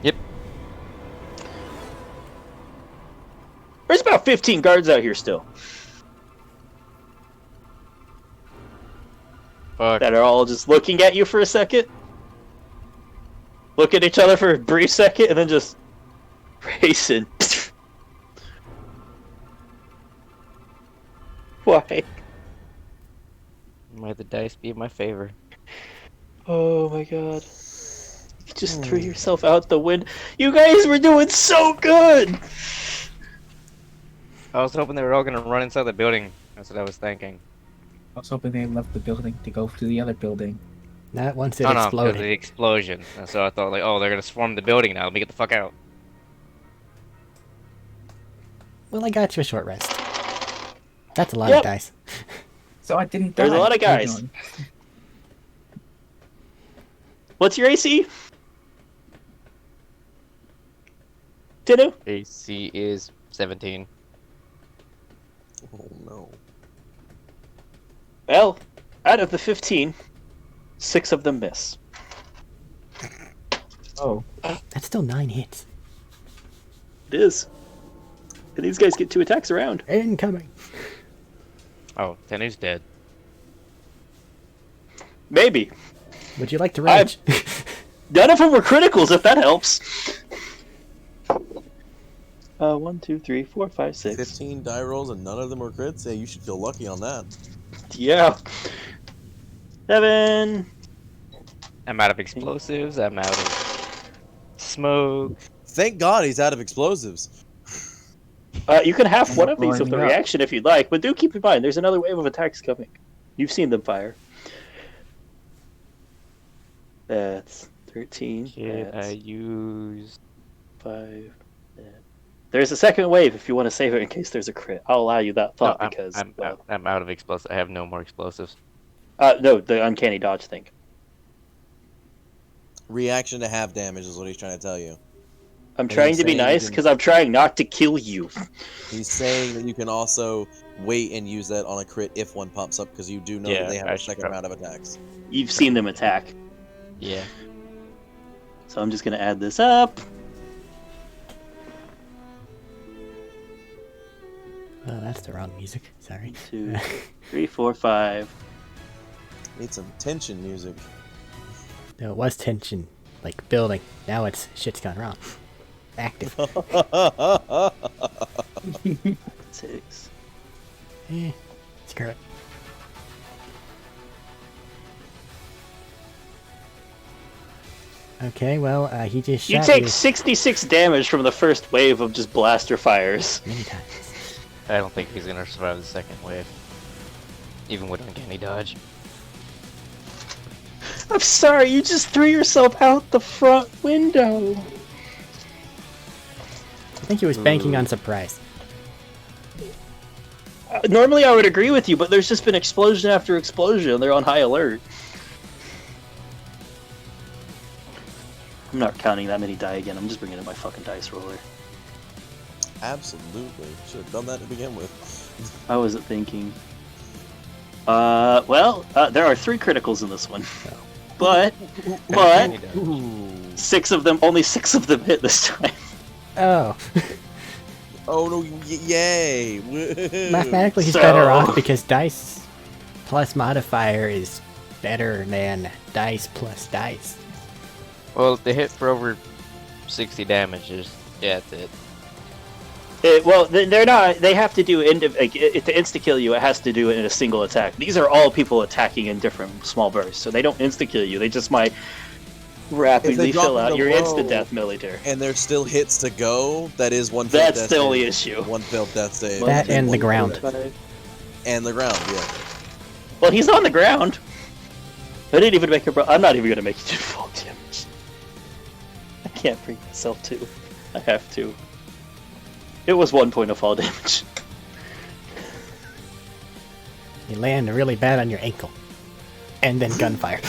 Yep. There's about 15 guards out here still Fuck. that are all just looking at you for a second, look at each other for a brief second, and then just racing. Why? Might the dice be in my favor? Oh my god. You just threw yourself out the window. You guys were doing so good! I was hoping they were all gonna run inside the building. That's what I was thinking. I was hoping they left the building to go to the other building. Not once it Oh no, because of exploded. the explosion. And so I thought like, oh, they're gonna swarm the building now. Let me get the fuck out. Well, I got you a short rest. That's a lot Yep. of dice. So I didn't die. There's a lot of guys. Hang on. What's your AC? Tinu? AC is 17. Oh no. Well, out of the 15, 6 of them miss. Oh, That's still 9 hits. It is. And these guys get 2 attacks around. Incoming. Oh, Tenu's dead. Maybe. Would you like to rage? None of them were criticals, if that helps. 1, 2, 3, 4, 5, 6. 15 die rolls and none of them were crits? Yeah, you should feel lucky on that. Yeah. 7. I'm out of explosives. I'm out of smoke. Thank God he's out of explosives. You can have one of these with the Blowing up. reaction if you'd like, but do keep in mind, there's another wave of attacks coming. You've seen them fire. That's 13. Should That's I use? 5. There's a second wave if you want to save it in case there's a crit. I'll allow you that thought No, because I'm out of explosives. I have no more explosives. no, the uncanny dodge thing. Reaction to half damage is what he's trying to tell you. I'm Are you trying to be saying you nice can- because I'm trying not to kill you. He's saying that you can also wait and use that on a crit if one pops up because you do know Yeah, that they have I a should second prob- round of attacks. You've seen them attack. Yeah. So I'm just going to add this up. Oh, that's the wrong music. Sorry. 2, 3, 4, 5. Need some tension music. No, it was tension, like building. Now it's shit's gone wrong. Active. 6. Screw it. Okay, well, he just You shot take you 66 damage from the first wave of just blaster fires. many times. I don't think he's gonna survive the second wave. Even with uncanny dodge. I'm sorry, you just threw yourself out the front window. I think he was banking on surprise. Normally I would agree with you, but there's just been explosion after explosion, and they're on high alert. I'm not counting that many die again, I'm just bringing in my fucking dice roller. Absolutely. Should have done that to begin with. How was it thinking? There are 3 criticals in this one. But Uncanny dodge. Ooh. 6 of them, only 6 of them hit this time. Oh, Oh no, yay! Woo. mathematically he's So- better off because dice plus modifier is better than dice plus dice. Well, they hit for over 60 damage. Yeah, that's it. They're not. They have to do to insta kill you. It has to do it in a single attack. These are all people attacking in different small bursts, so they don't insta kill you. They just might rapidly drop fill out into your low- instant death meter. And there's still hits to go. That is one. failed That's death the only save. issue. One failed death save. That and the one ground. crit. And the ground, yeah. Well, he's on the ground. I didn't even make I'm not even gonna make you do fall damage. I can't bring myself to. I have to. It was 1 point of fall damage. You land really bad on your ankle. And then gunfire.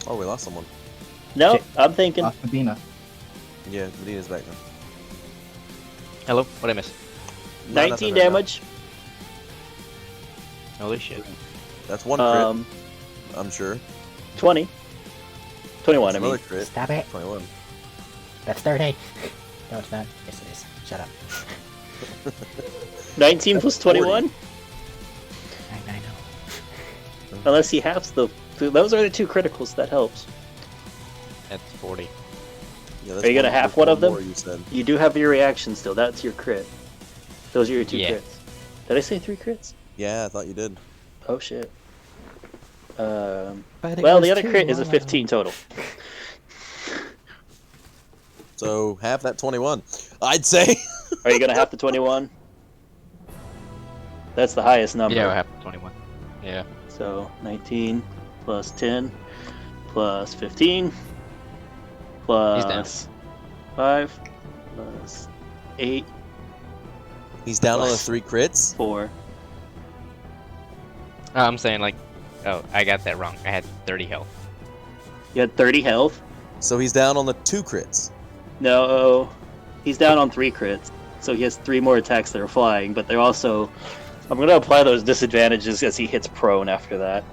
Oh, we lost someone. No, Shit. I'm thinking. lost Medina. Yeah, Medina's back now. Hello? What'd I miss? 19 nothing right now. damage. Holy shit. That's one crit. I'm sure. 20. 21, I Another mean. crit. Stop it. 21. That's 30. No, it's not. Yes, it is. Shut up. 19 plus 21? I know. Unless he halves the... Those are the 2 criticals, that helps. That's 40. Yeah, that's Are you gonna one- half that's one of them? more you said. You do have your reaction still. That's your crit. Those are your 2 Yeah. crits. Did I say 3 crits? Yeah, I thought you did. Oh shit. But it Well, was the other 2 crit is a all 15 total. So half that 21, I'd say. Are you gonna have the 21? That's the highest number. Yeah, I have 21. Yeah. So 19 plus 10 plus 15 plus 5 plus 8 He's down on the Plus 3 crits. 4. I'm saying like, oh, I got that wrong. I had 30 health. You had 30 health. So he's down on the 2 crits. No, he's down on 3 crits. So he has 3 more attacks that are flying, but they're also. I'm gonna apply those disadvantages as he hits prone after that.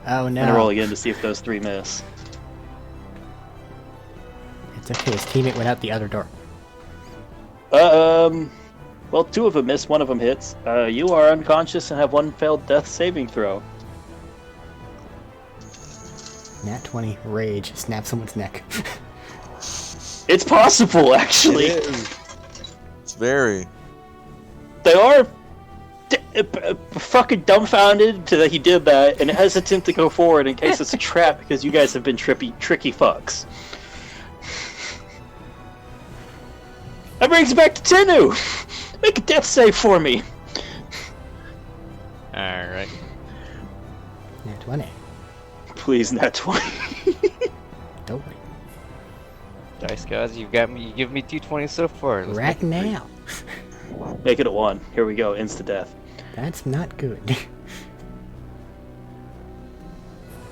Oh I'm gonna roll no. again to see if those 3 miss. It's okay, his teammate went out the other door. Well, 2 of them miss, 1 of them hits. You are unconscious and have 1 failed death saving throw. Nat 20, rage, snap someone's neck. It's possible, actually. It is. It's very. They are fucking dumbfounded to that he did that and hesitant to go forward in case it's a trap because you guys have been tricky fucks. That brings it back to Tenu! Make a death save for me! Alright. Nat 20. Please, nat 20. Don't worry. Dice gods, you give me 220 so far. Let's Right make it now. Make it a 1. Here we go, insta-death. That's not good.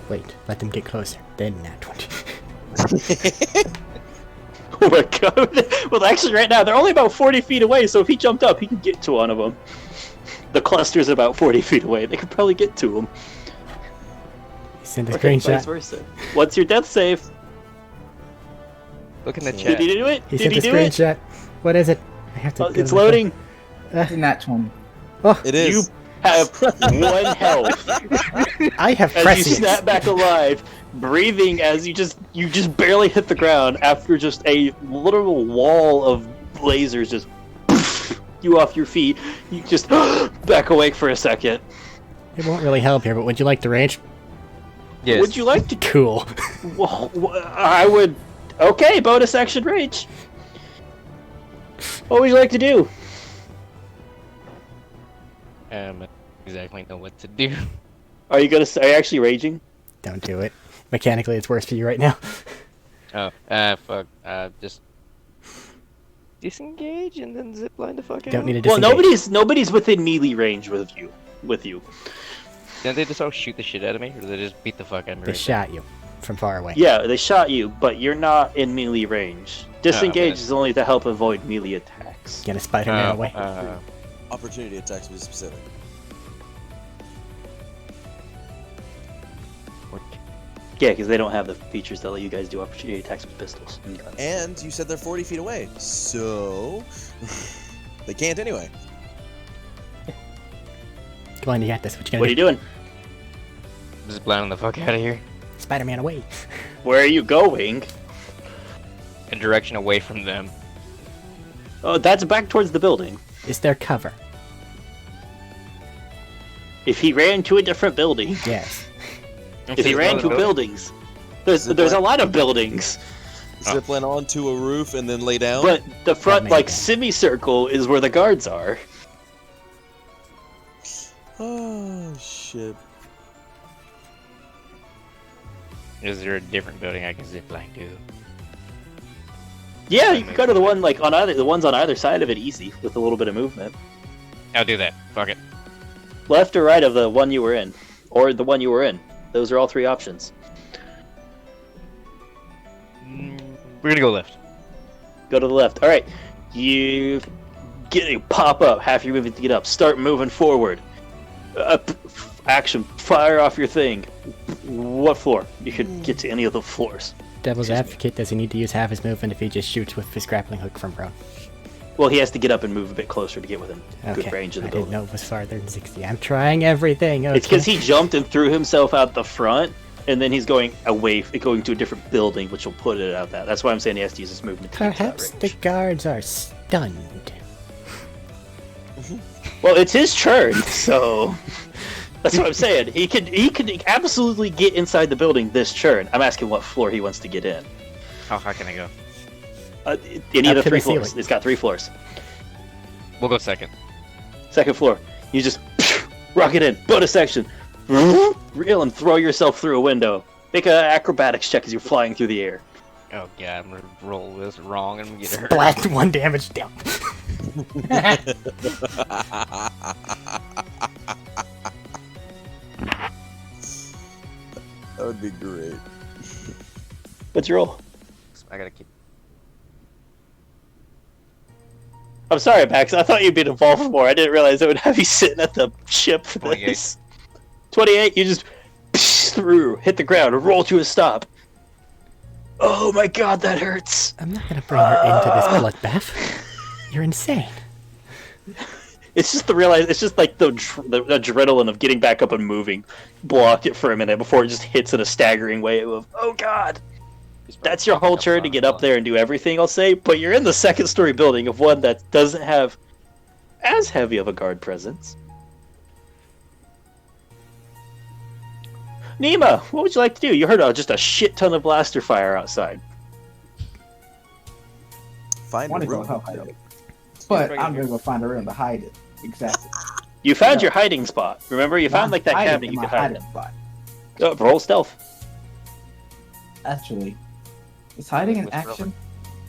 Wait, let them get closer. Then nat 20. Oh my god. Well, actually, right now, they're only about 40 feet away, so if he jumped up, he could get to one of them. The cluster's about 40 feet away. They could probably get to him. Send a Or vice screenshot. versa. What's your death save? Look in the Did chat. he do it? He Did sent he a do it? screenshot. What is it? I have to. It's loading. It's in that 20. It is. You have 1 health I have as you prescience. snap back alive, breathing as you just barely hit the ground after just a literal wall of lasers just you off your feet. You just back awake for a second. It won't really help here, but would you like the range? Yes. Would you like to? Cool. Well, I would. Okay, bonus action rage. What would you like to do? I don't exactly know what to do. Are you actually raging? Don't do it. Mechanically, it's worse for you right now. Oh, fuck. Just disengage and then zipline the fuck out. Don't need to Well, disengage. nobody's within melee range with you. Then they just all shoot the shit out of me, or do they just beat the fuck out of me? They right shot you from far away. Yeah, they shot you, but you're not in melee range. Disengage okay. is only to help avoid melee attacks. Gonna Spider-Man away. Opportunity attacks to be specific. Yeah, because they don't have the features that let you guys do opportunity attacks with pistols. and guns. And you said they're 40 feet away, so they can't anyway. Come on, you got this. What you gonna What are you do? doing? Just blinding the fuck out of here. Spider-Man away. Where are you going? A direction away from them. Oh, that's back towards the building. Is there cover? If he ran to a different building, Yes. if he ran to buildings, there's a lot of buildings. Zipline onto a roof and then lay down. But the front, made like, sense. semicircle is where the guards are. Oh shit. Is there a different building I can zipline to? Yeah, you can go to the one like on the ones on either side of it easy with a little bit of movement. I'll do that. Fuck it. Left or right of the one you were in, or the one you were in. Those are all 3 options. We're gonna go left. Go to the left. All right, you pop up. Half your movement to get up. Start moving forward. Action. Fire off your thing. What floor? You could get to any of the floors. Devil's advocate, does he need to use half his movement if he just shoots with his grappling hook from prone? Well, he has to get up and move a bit closer to get within Okay. good range of the I didn't building. know it was farther than 60. I'm trying everything. Okay. It's because he jumped and threw himself out the front, and then he's going away, going to a different building, which will put it out that. That's why I'm saying he has to use his movement to get to that Perhaps range. the guards are stunned. Well, it's his turn, so that's what I'm saying. He could absolutely get inside the building this turn. I'm asking what floor he wants to get in. How high can I go? Any of Up the to 3 the floors. ceiling. It's got 3 floors. We'll go second. Second floor. You just rocket in. Bonus action. Reel and throw yourself through a window. Make an acrobatics check as you're flying through the air. Oh god, I'm gonna roll this wrong and I'm gonna get hurt. Blast 1 damage down. That would be great. What's your roll? I gotta keep. I'm sorry, Max. I thought you'd been involved more. I didn't realize it would have you sitting at the ship for 28. this. 28. You just through, hit the ground, roll to a stop. Oh my god, that hurts. I'm not gonna bring her into this bloodbath. You're insane. It's just it's just like the adrenaline of getting back up and moving. Blocked it for a minute before it just hits in a staggering wave of, oh god. That's your whole turn to get up there and do everything, I'll say, but you're in the second story building of one that doesn't have as heavy of a guard presence. Nima, what would you like to do? You heard just a shit ton of blaster fire outside. I Find want a to go room. help hide it. But I'm gonna go find a room to hide it. Exactly. You found Yeah. your hiding spot. Remember, you found like that Hide it cabinet in you my could hide in. hiding spot. Roll stealth. Actually, is hiding an With action?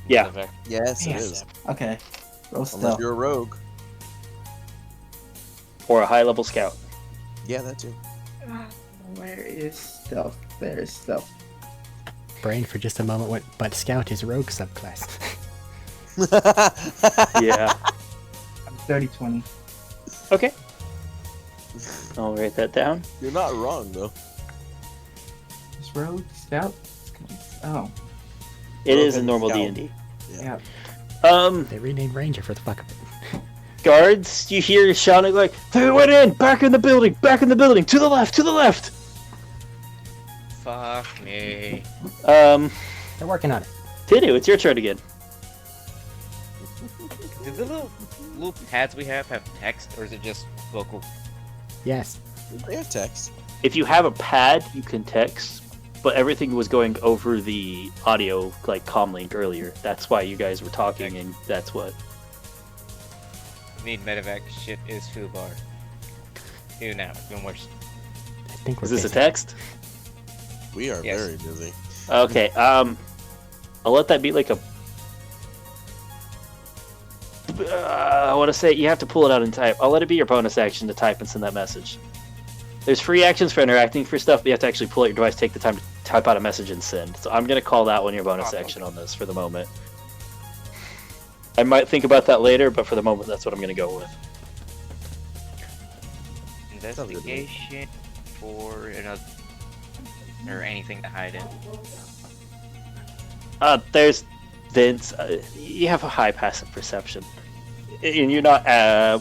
Yeah. Yes, it Yes. is. Okay. Roll Unless stealth. you're a rogue. Or a high level scout. Yeah, that too. Where is stealth? There is stealth. Brain for just a moment went, but Scout is rogue subclass. Yeah. I'm 30-20. Okay. I'll write that down. You're not wrong though. Is rogue scout? Oh, It Rogue is a and normal scout. D&D. yeah. Um, They renamed Ranger for the fuck of it. guards, you hear shouting like, they went in! Back in the building! Back in the building! To the left! To the left! Fuck me. They're working on it. Tinu, it's your turn again. Do the little pads we have text, or is it just vocal? Yes. They have text. If you have a pad, you can text, but everything was going over the audio, like comlink earlier. That's why you guys were talking, and that's what. Need medevac. Shit is FUBAR. Dude, now it's been worse. I think we're Is this a busy. text? We are Yes. very busy. Okay, I'll let that be like a. I want to say you have to pull it out and type. I'll let it be your bonus action to type and send that message. There's free actions for interacting for stuff, but you have to actually pull out your device, take the time to type out a message and send. So I'm gonna call that one your bonus Awesome. action on this for the moment. I might think about that later, but for the moment, that's what I'm gonna go with. Investigation for another or anything to hide in. There's Vince. You have a high passive perception, and you're not.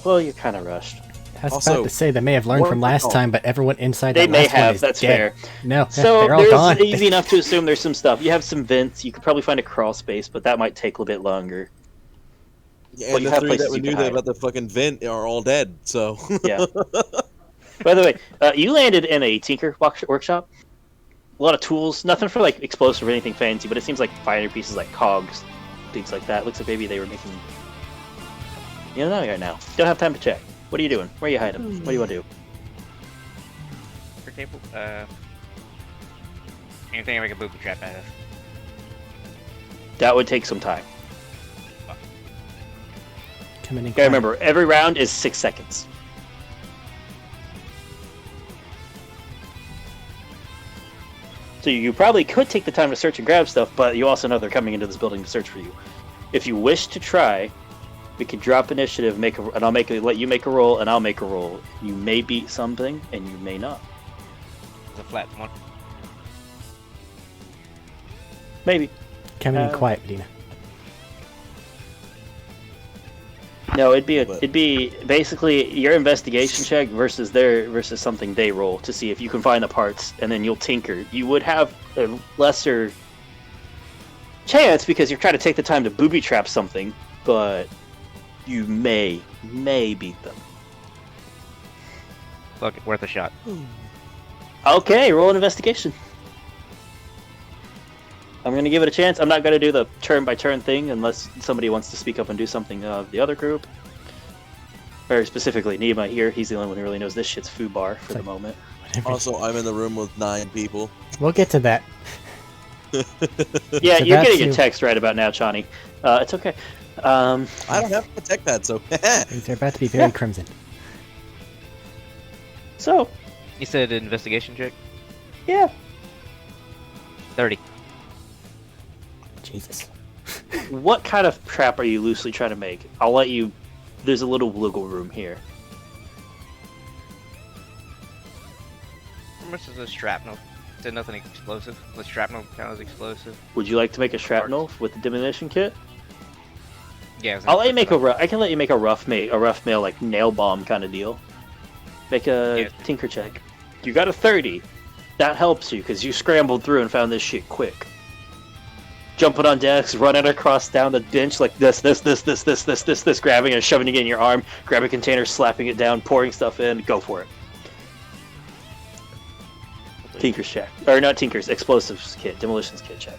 Well, you're kind of rushed. I was Also, about to say they may have learned what from was it last called? time, but everyone inside They that may last one have. is That's dead. fair. No, So they're all gone. there's easy enough to assume there's some stuff. You have some vents. You could probably find a crawl space, but that might take a little bit longer. Yeah, Well, and you the have three places that we you can knew hide. about the fucking vent are all dead. So Yeah. By the way, you landed in a tinker workshop. A lot of tools, nothing for like explosive or anything fancy, but it seems like finer pieces like cogs, things like that. Looks like maybe they were making. You know, not right now. Don't have time to check. What are you doing? Where are you hiding? What do you want to do? For table, anything I make a booby trap out of. That would take some time. Coming in. You gotta remember, every round is 6 seconds. So you probably could take the time to search and grab stuff, but you also know they're coming into this building to search for you. If you wish to try, we could drop initiative, and I'll let you make a roll, and I'll make a roll. You may beat something, and you may not. It's a flat one. Maybe. Coming in quiet, Medina. No, it'd be But- it'd be basically your investigation check versus something they roll to see if you can find the parts, and then you'll tinker. You would have a lesser chance because you're trying to take the time to booby trap something, but you may beat them. Fuck it, worth a shot. Okay, roll an investigation. I'm gonna give it a chance. I'm not gonna do the turn by turn thing unless somebody wants to speak up and do something of the other group. Very specifically, Nima here. He's the only one who really knows this shit's FUBAR for the moment. Whatever. Also, I'm in the room with 9 people. We'll get to that. Yeah, So you're that's getting a you. text right about now, Chani. It's okay. I don't have to protect that, so Things are about to be very crimson. So, You said investigation check? yeah. 30. Jesus. What kind of trap are you loosely trying to make? I'll let you. There's a little wiggle room here. How much is a shrapnel? Is it nothing explosive? The shrapnel count as explosive? Would you like to make a shrapnel with the diminution kit? Yeah. I'll let you make I can let you make a rough mail like nail bomb kind of deal. Make a tinker check. You got a 30. That helps you because you scrambled through and found this shit quick. Jumping on decks, running across down the bench like this, grabbing it and shoving it in your arm, grab a container, slapping it down, pouring stuff in, go for it. Tinker's check. Or not Tinker's, explosives kit, demolitions kit check.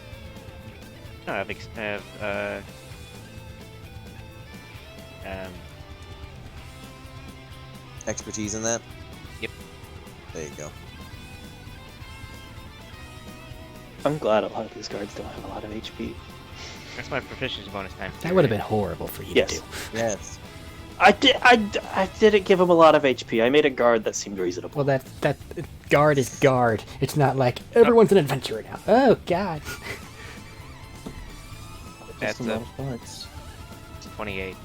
No, I have expertise in that? Yep. There you go. I'm glad a lot of these guards don't have a lot of HP. that's my proficiency bonus time. That would have been horrible for you Yes. to do. Yes. I didn't give him a lot of HP. I made a guard that seemed reasonable. Well, that guard is guard. It's not like everyone's an adventurer now. Oh God. That's Just a lot of parts. 28.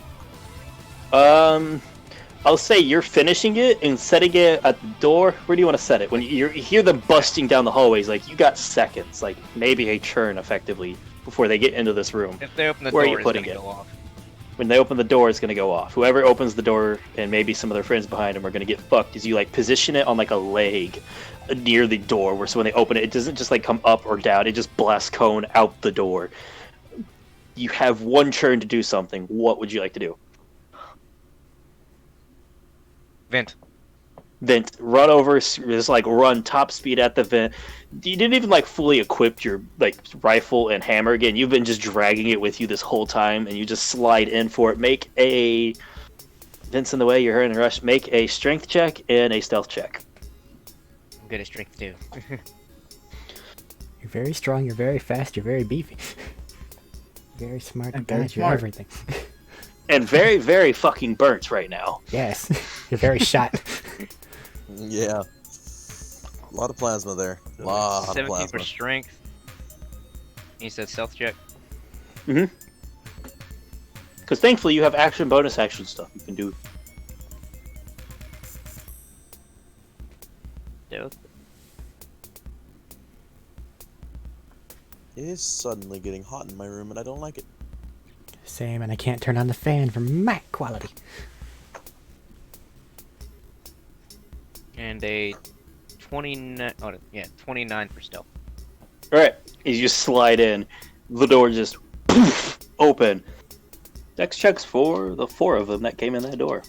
I'll say you're finishing it and setting it at the door. Where do you want to set it? When you hear them busting down the hallways, like you got seconds, like maybe a turn effectively before they get into this room. If they open the Where are door, you it's putting gonna it? go off. When they open the door, it's gonna go off. Whoever opens the door and maybe some of their friends behind them are gonna get fucked. Is you like position it on like a leg near the door, where so when they open it, it doesn't just like come up or down. It just blasts cone out the door. You have one turn to do something. What would you like to do? Vent. Vent, run over, just like run top speed at the vent. You didn't even like fully equip your like rifle and hammer again. You've been just dragging it with you this whole time, and you just slide in for it. Make a Vent's in the way. You're hurrying and rush. Make a strength check and a stealth check. I'm good at strength too. You're very strong. You're very fast. You're very beefy. Very smart. And God, very you're smart. everything. And very, very fucking burnt right now. Yes. You're very shot. Yeah. A lot of plasma there. A lot of 17 for plasma. strength. You said stealth check. Because thankfully you have action, bonus action stuff you can do. Stealth. It is suddenly getting hot in my room, and I don't like it. Same, and I can't turn on the fan for Mac quality. And a 29. Oh, yeah, 29 for stealth. Alright, as you slide in, the door just poof, open. Dex checks for the 4 of them that came in that door.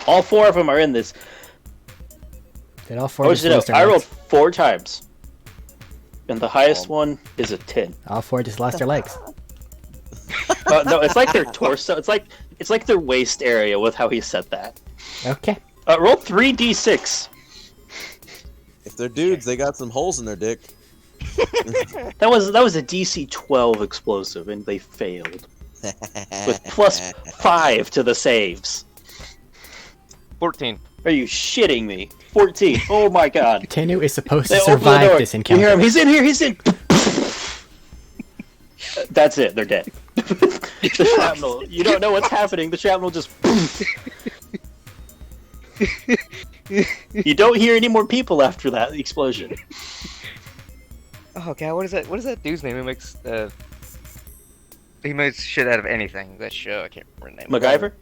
All 4 of them are in this. Did all four Oh, just you know, lose their I rolled legs? 4 times. And the highest one is a 10. All four just lost their legs. No, it's like their torso. It's like their waist area with how he said that. Okay. Roll 3d6. If they're dudes, they got some holes in their dick. That was a DC 12 explosive, and they failed with plus 5 to the saves. 14. Are you shitting me? 14. Oh my god. Tenu is supposed They to open the survive door. this You encounter. hear him? He's in here. He's in. That's it. They're dead. The shrapnel. You don't know what's happening. The shrapnel just. You don't hear any more people after that explosion. Oh god, what is that? What is that dude's name who makes He makes shit out of anything. That show, I can't remember the name. MacGyver?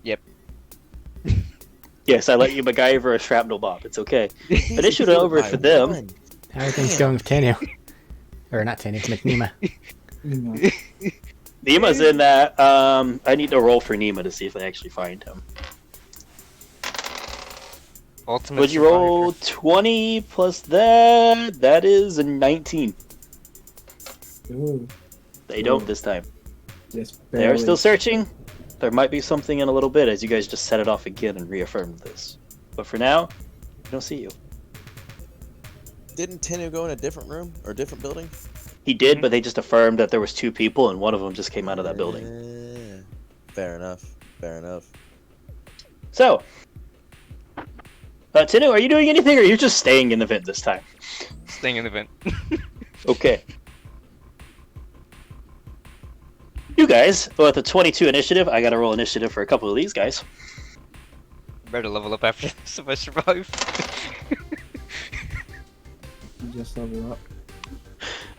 Yep. Yes, I let you MacGyver a shrapnel bomb. It's okay. Initiative over for them. How are things going with Tanu? Or not Tanu, McNema. Nima's in that. I need to roll for Nima to see if I actually find him. Ultimate Would you roll 20 plus that? That is a 19. Ooh, They don't this time. just They are barely. still searching. There might be something in a little bit as you guys just set it off again and reaffirmed this. But for now, I don't see you. Didn't Tenu go in a different room or a different building? He did, but they just affirmed that there was 2 people and one of them just came out of that building. Fair enough. Fair enough. So, Tinu, are you doing anything or are you just staying in the vent this time? Staying in the vent. Okay. You guys, well, at the 22 initiative, I gotta roll initiative for a couple of these guys. Better level up after this if I survive. You just level up.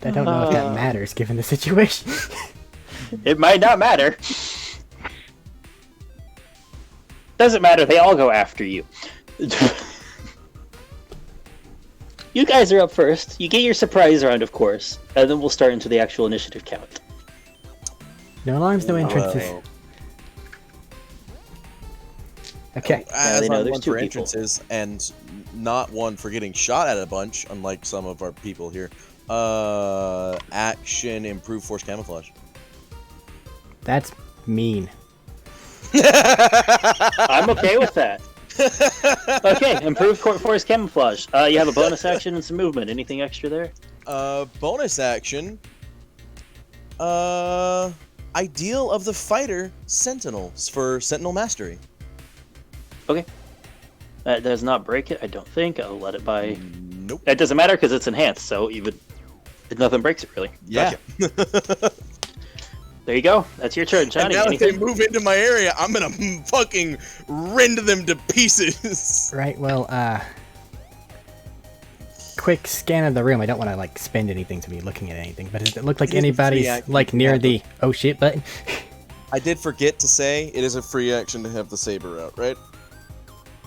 I don't know if that matters given the situation. It might not matter. Doesn't matter, they all go after you. You guys are up first. You get your surprise round, of course, and then we'll start into the actual initiative count. No alarms, no entrances. Well, Okay. Now they As know I'm there's one 2 for people. entrances and not one for getting shot at a bunch, unlike some of our people here. Action, improve force camouflage. That's mean. I'm okay with that. Okay, improved force camouflage. You have a bonus action and some movement. Anything extra there? Bonus action. Ideal of the fighter, Sentinels for Sentinel Mastery. Okay. That does not break it, I don't think. I'll let it by. Nope. That doesn't matter because it's enhanced, so even nothing breaks it really. Yeah. There you go. That's your turn, And Johnny. now if they Anything? move into my area, I'm gonna fucking rend them to pieces. Right, well, quick scan of the room. I don't want to, like, spend anything to be looking at anything, but does it look like It is a free anybody's, action. like, near the oh shit button? I did forget to say it is a free action to have the saber out, right?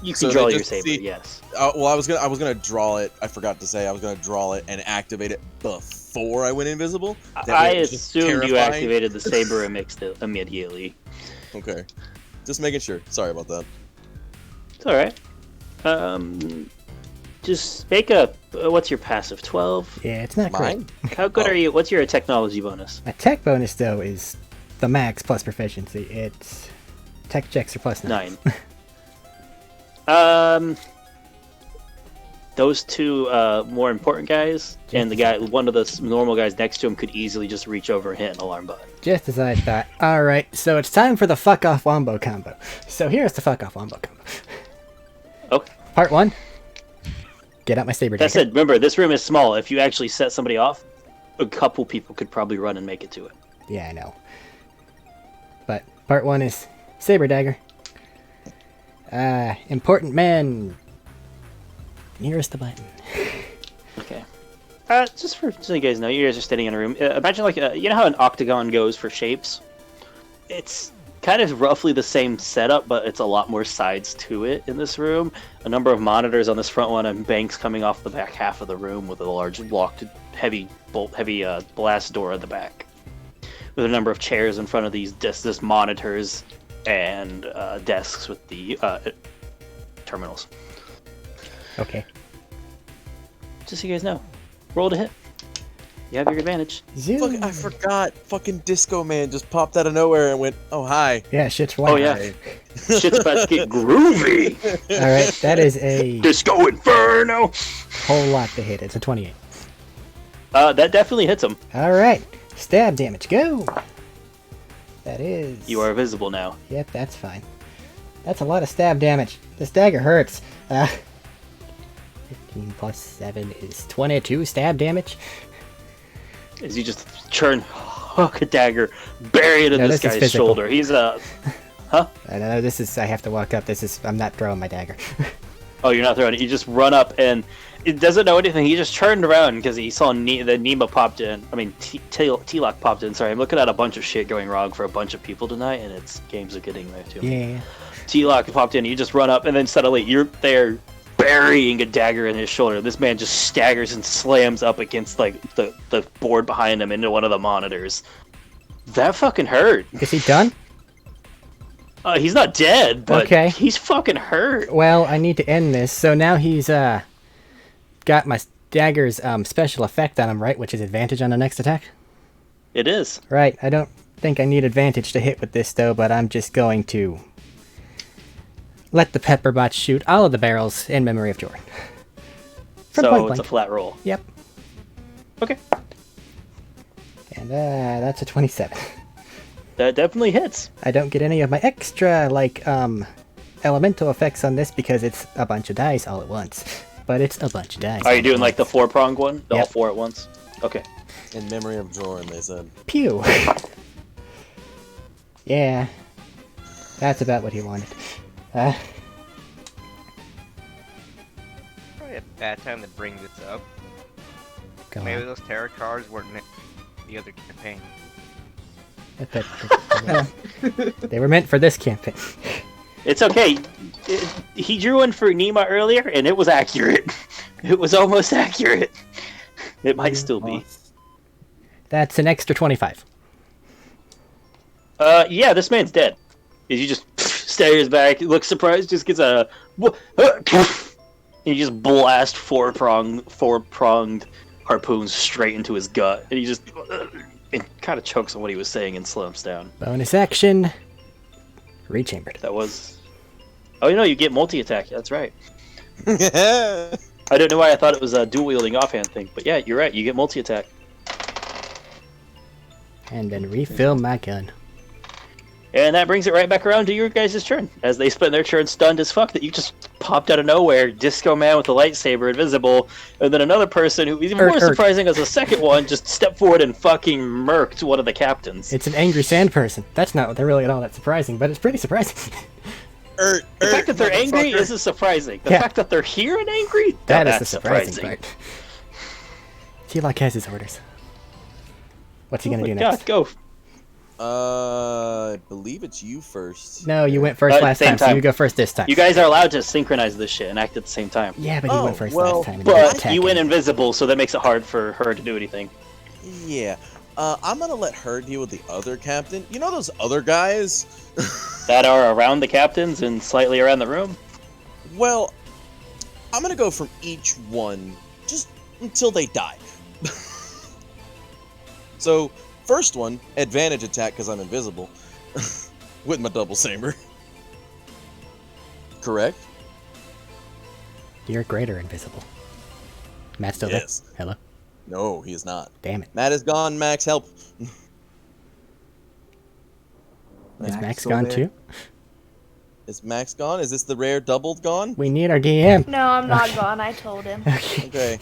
You So can they draw your just saber, see- yes. Well, I was gonna draw it. I forgot to say I was gonna draw it and activate it before I went invisible. That I way it was just assumed you terrifying. activated the saber and mixed it immediately. Okay, just making sure. Sorry about that. It's alright. Just make a. What's your passive? 12? Yeah, it's not great. Mine? How good Oh. are you? What's your technology bonus? My tech bonus, though, is the max plus proficiency. It's tech checks are plus 9. 9. Those 2 more important guys, and the guy, one of the normal guys next to him, could easily just reach over and hit an alarm button. Just as I thought. Alright, so it's time for the fuck off wombo combo. So here's the fuck off wombo combo. Okay. Part 1. Get out my saber That dagger. said, remember, this room is small. If you actually set somebody off, a couple people could probably run and make it to it. Yeah, I know. But part 1 is saber dagger. Important man. Nearest the button. Okay. Just so you guys know, you guys are standing in a room. Imagine like you know how an octagon goes for shapes. It's kind of roughly the same setup, but it's a lot more sides to it in this room. A number of monitors on this front one, and banks coming off the back half of the room with a large locked, heavy blast door at the back. With a number of chairs in front of these just monitors and desks with the terminals. Okay. Just so you guys know, roll to hit. You have your advantage. Zoom. Fuck, I forgot. Fucking Disco Man just popped out of nowhere and went, "Oh hi." Yeah, shit's flying. Oh yeah, shit's about to get groovy. Alright, that is a Disco Inferno. whole lot to hit. It's a 28. That definitely hits him. Alright, stab damage, go! That is... You are visible now. Yep, that's fine. That's a lot of stab damage. This dagger hurts. 15 plus 7 is 22 stab damage. As you just hook a dagger, bury it in No, this this is guy's physical. shoulder. He's I know this is... I have to walk up. I'm not throwing my dagger. Oh, you're not throwing it. You just run up and it doesn't know anything. He just turned around because he saw the Nima popped in. I mean, T-Lock popped in. Sorry, I'm looking at a bunch of shit going wrong for a bunch of people tonight, and it's games are getting there too. Yeah. T-Lock popped in. You just run up, and then suddenly you're there burying a dagger in his shoulder. This man just staggers and slams up against like the board behind him into one of the monitors. That fucking hurt. Is he done? He's not dead, but Okay. he's fucking hurt. Well, I need to end this. So now he's got my dagger's special effect on him, right? Which is advantage on the next attack. It is. Right. I don't think I need advantage to hit with this though, but I'm just going to let the pepperbot shoot all of the barrels in memory of Jordan. From So point it's a blank. flat roll. Yep. Okay. And that's a 27. That definitely hits. I don't get any of my extra like elemental effects on this because it's a bunch of dice all at once. But it's a bunch of dice. Are you doing like the 4-pronged one? All Yep. 4 at once? Okay. In memory of Jordan, they said. Pew. Yeah. That's about what he wanted. Probably a bad time to bring this up. Go Maybe on. those tarot cards weren't meant for the other campaign. They were meant for this campaign. It's okay. He drew one for Nima earlier, and it was accurate. It was almost accurate. It might still be. That's an extra 25. Yeah, this man's dead. He just stares back, looks surprised, just gets a... and he just blast four-pronged harpoons straight into his gut. And he just... and kind of chokes on what he was saying and slumps down. Bonus action. Rechambered. That was... Oh, you know, you get multi-attack. That's right. I don't know why I thought it was a dual-wielding offhand thing, but yeah, you're right. You get multi-attack. And then refill my gun. And that brings it right back around to your guys' turn. As they spend their turn stunned as fuck that you just popped out of nowhere, Disco Man with a lightsaber, invisible, and then another person who, even more surprising as a second one, just stepped forward and fucking murked one of the captains. It's an angry sand person. That's not really at all that surprising, but it's pretty surprising. The fact that they're angry isn't surprising. The fact that they're here and angry, that is that's the surprising part. T-Lock has his orders. What's he gonna do next? Go. I believe it's you first. No, you went first last time, so you go first this time. You guys are allowed to synchronize this shit and act at the same time. Yeah, but you went first last time. But you went invisible, so that makes it hard for her to do anything. Yeah. I'm gonna let her deal with the other captain. You know those other guys? That are around the captains and slightly around the room? Well, I'm gonna go from each one, just until they die. So, first one, advantage attack because I'm invisible. With my double saber. Correct? You're greater invisible. Matt's still there? Hello? No, he is not. Damn it. Matt is gone. Max, help. Is Max gone too? Is Max gone? Is this the rare doubled gone? We need our DM. No, I'm not gone. I told him. Okay.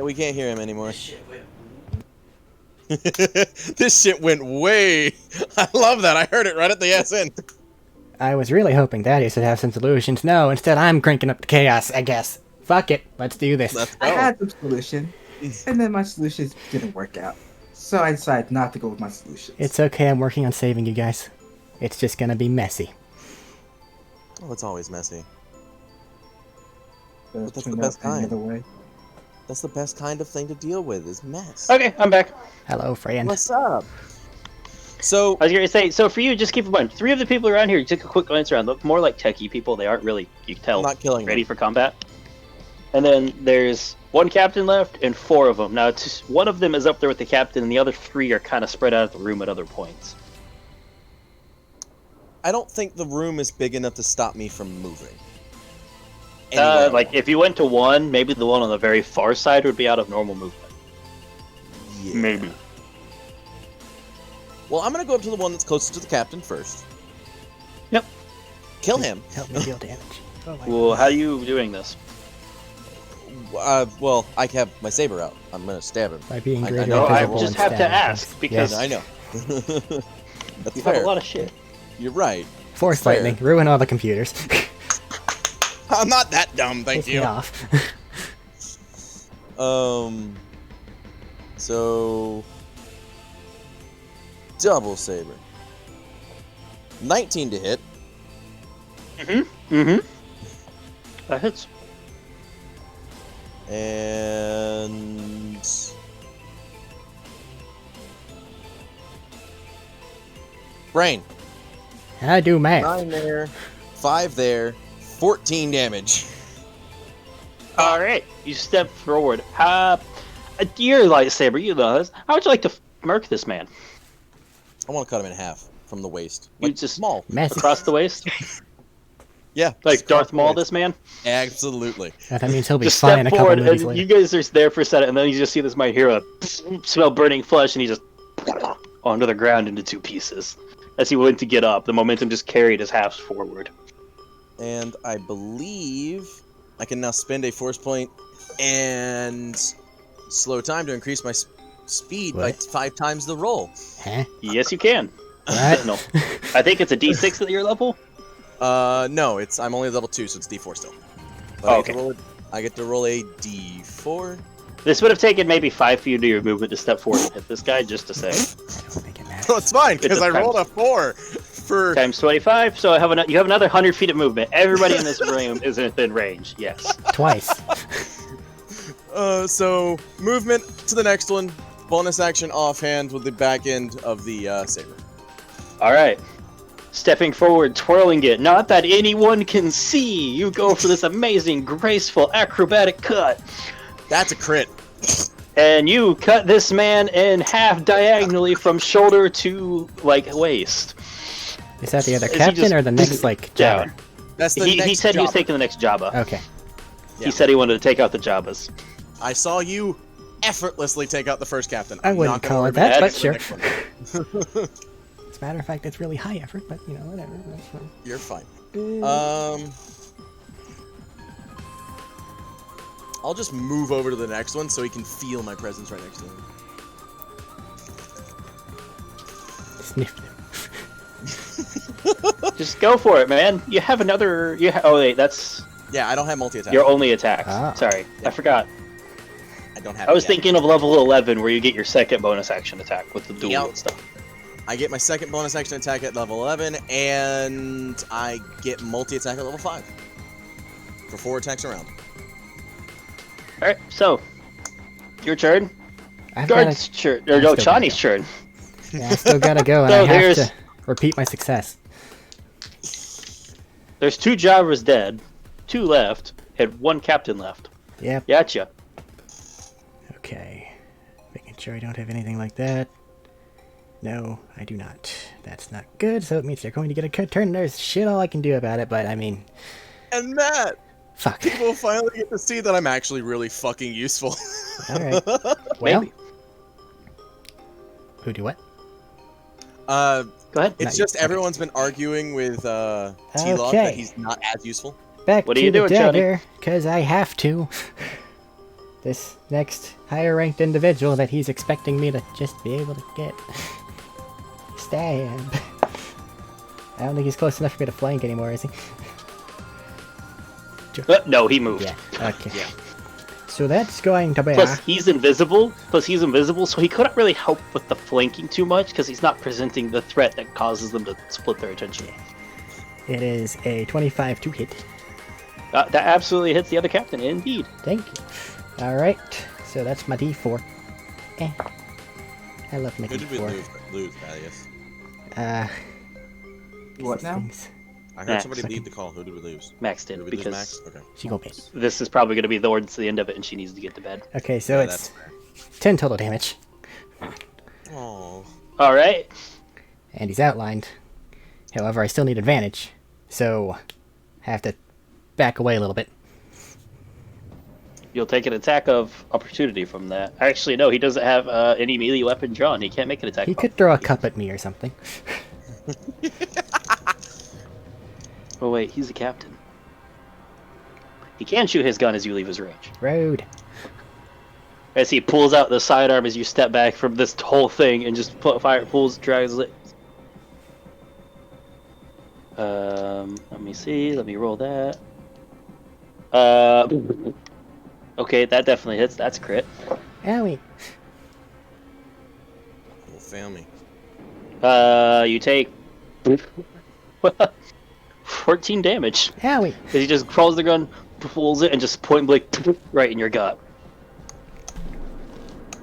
We can't hear him anymore. This shit went way. I love that. I heard it right at the end. I was really hoping Thaddeus would have some solutions. No, instead I'm cranking up the chaos, I guess. Fuck it. Let's do this. I had some solution, and then my solutions didn't work out. So I decided not to go with my solutions. It's okay. I'm working on saving you guys. It's just gonna be messy. Oh, it's always messy. But that's the best kind. Way. That's the best kind of thing to deal with is mess. Okay, I'm back. Hello, friend. What's up? So I was gonna say, so for you, just keep in mind, 3 of the people around here, you take a quick glance around, look more like techie people. They aren't really, you can tell, not killing ready for combat. And then there's 1 captain left and 4 of them. Now, one of them is up there with the captain, and the other 3 are kind of spread out of the room at other points. I don't think the room is big enough to stop me from moving. Anyway. Like if you went to 1, maybe the one on the very far side would be out of normal movement. Yeah. Maybe. Well, I'm gonna go up to the one that's closest to the captain first. Yep. Kill him. Help me deal damage. Oh my Well, how are you doing this? Well, I have my saber out. I'm gonna stab him. By being I greater know, I invisible just and have to stabbing ask things. because I know. That's you fair. have a lot of shit. You're right. Force fair. lightning, ruin all the computers. I'm not that dumb, thank Piss me you. off. So double saber. 19 to hit. That hits. And brain. I do math. 9 there, 5 there, 14 damage. All right, you step forward. Your lightsaber, you know this. How would you like to murk this man? I want to cut him in half from the waist. You Like, just small. Messy. across the waist, Yeah. like just Darth across the Maul. waist. This man. Absolutely. That means he'll be Just fine step a couple forward, movies and later. you guys are there for a second, and then you just see this man hear a smell burning flesh, and he just onto the ground into 2 pieces. As he went to get up, the momentum just carried his halves forward. And I believe I can now spend a force point and slow time to increase my speed by What? 5 times the roll. Huh? Yes, you can. What? No, I think it's a D6 at your level. No, I'm only level 2, so it's D4 still. But Oh, okay. I get to roll a D4. This would have taken maybe 5 for you to do your movement to step forward and hit this guy, just to say. I don't think it matters. Well, it's fine It's because a I rolled a times- 4 for. Times 25, so you have another 100 feet of movement. Everybody in this room is within range. Yes. Twice. So movement to the next one. Bonus action offhand with the back end of the saber. All right. Stepping forward, twirling it, not that anyone can see. You go for this amazing, graceful, acrobatic cut, That's a crit. and you cut this man in half diagonally from shoulder to waist. Is that the other Is he captain just or the next like down? Jabba? That's the He next said he was job. taking the next Jabba. Okay. Yeah. He said he wanted to take out the Jabbas. I saw you effortlessly take out the first captain. I I'm wouldn't not gonna call worry it that, about but the sure. next one. As a matter of fact, it's really high effort, but you know, whatever. That's fine. You're fine. Uh, I'll just move over to the next one so he can feel my presence right next to him. Sniffed him. Just go for it, man. You have another. Oh wait, that's Yeah, I don't have multi-attack. your only attack. Ah. Sorry, I forgot. I don't have I was it yet. thinking of level 11, where you get your second bonus action attack with the duel Yep. and stuff. I get my second bonus action attack at level 11, and I get multi-attack at level 5. For 4 attacks around. All right, so your turn. I've gotta, Guard's turn. Or no, still gotta Chani's turn. yeah, I still gotta go, and So I have there's- to repeat my success. There's 2 Jabbas dead, 2 left, and 1 captain left. Yep. Gotcha. Okay. Making sure I don't have anything like that. No, I do not. That's not good, so it means they're going to get a good turn. There's shit all I can do about it, but I mean, And Matt! fuck. People finally get to see that I'm actually really fucking useful. Alright. Well, Maybe. who do what? Go ahead. It's Not just you. Okay. everyone's been arguing with T-Log Okay. that he's not as useful. Back What are to you the doing, Johnny? dagger, because I have to. This next higher ranked individual that he's expecting me to just be able to get. Stab. I don't think he's close enough for me to flank anymore, is he? No, he moved. Yeah, okay. So that's going to be... Plus, he's invisible. So he couldn't really help with the flanking too much because he's not presenting the threat that causes them to split their attention. It is a 25 to hit. That absolutely hits the other captain, indeed. Thank you. Alright, so that's my d4. Eh. I love my Who did we d4. lose, Thaddeus? What now? things. I heard Max. somebody leave the call. Who did we lose? Max Did did we lose because Max? Okay. She go big. this is probably going to be towards the end of it, and she needs to get to bed. Okay, so Yeah, it's that's fair. 10 total damage. Aw. All right. And he's outlined. However, I still need advantage, so I have to back away a little bit. You'll take an attack of opportunity from that. Actually, no, he doesn't have any melee weapon drawn. He can't make an attack. He of could throw a cup at me or something. Oh wait, he's the captain. He can shoot his gun as you leave his range. Road. As he pulls out the sidearm as you step back from this whole thing and just drags it. Let me see. Let me roll that. Okay, that definitely hits. That's a crit. Owie. Will fail me. You take 14 damage. Owie. As he just crawls the gun, pulls it, and just point blank right in your gut.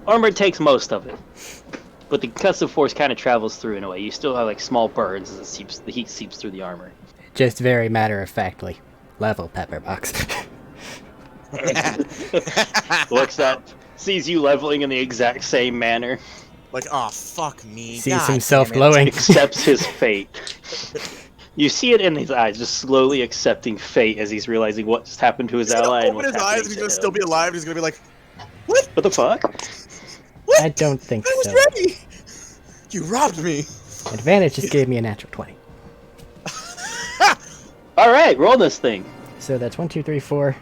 Armor takes most of it, but the concussive force kind of travels through in a way. You still have like small burns as the heat seeps through the armor. Just very matter-of-factly. Level Pepperbox. Looks up, sees you leveling in the exact same manner, Like, oh, fuck me. Sees God himself damn it. glowing. accepts his fate. You see it in his eyes, just slowly accepting fate as he's realizing what's happened to his He's gonna ally and open what's his eyes happening and he's to gonna him. still be alive. He's gonna be like, What the fuck? what? I don't think I was so. ready. You robbed me. Advantage just gave me a natural 20. All right, roll this thing. So that's 1, 2, 3, 4, 5,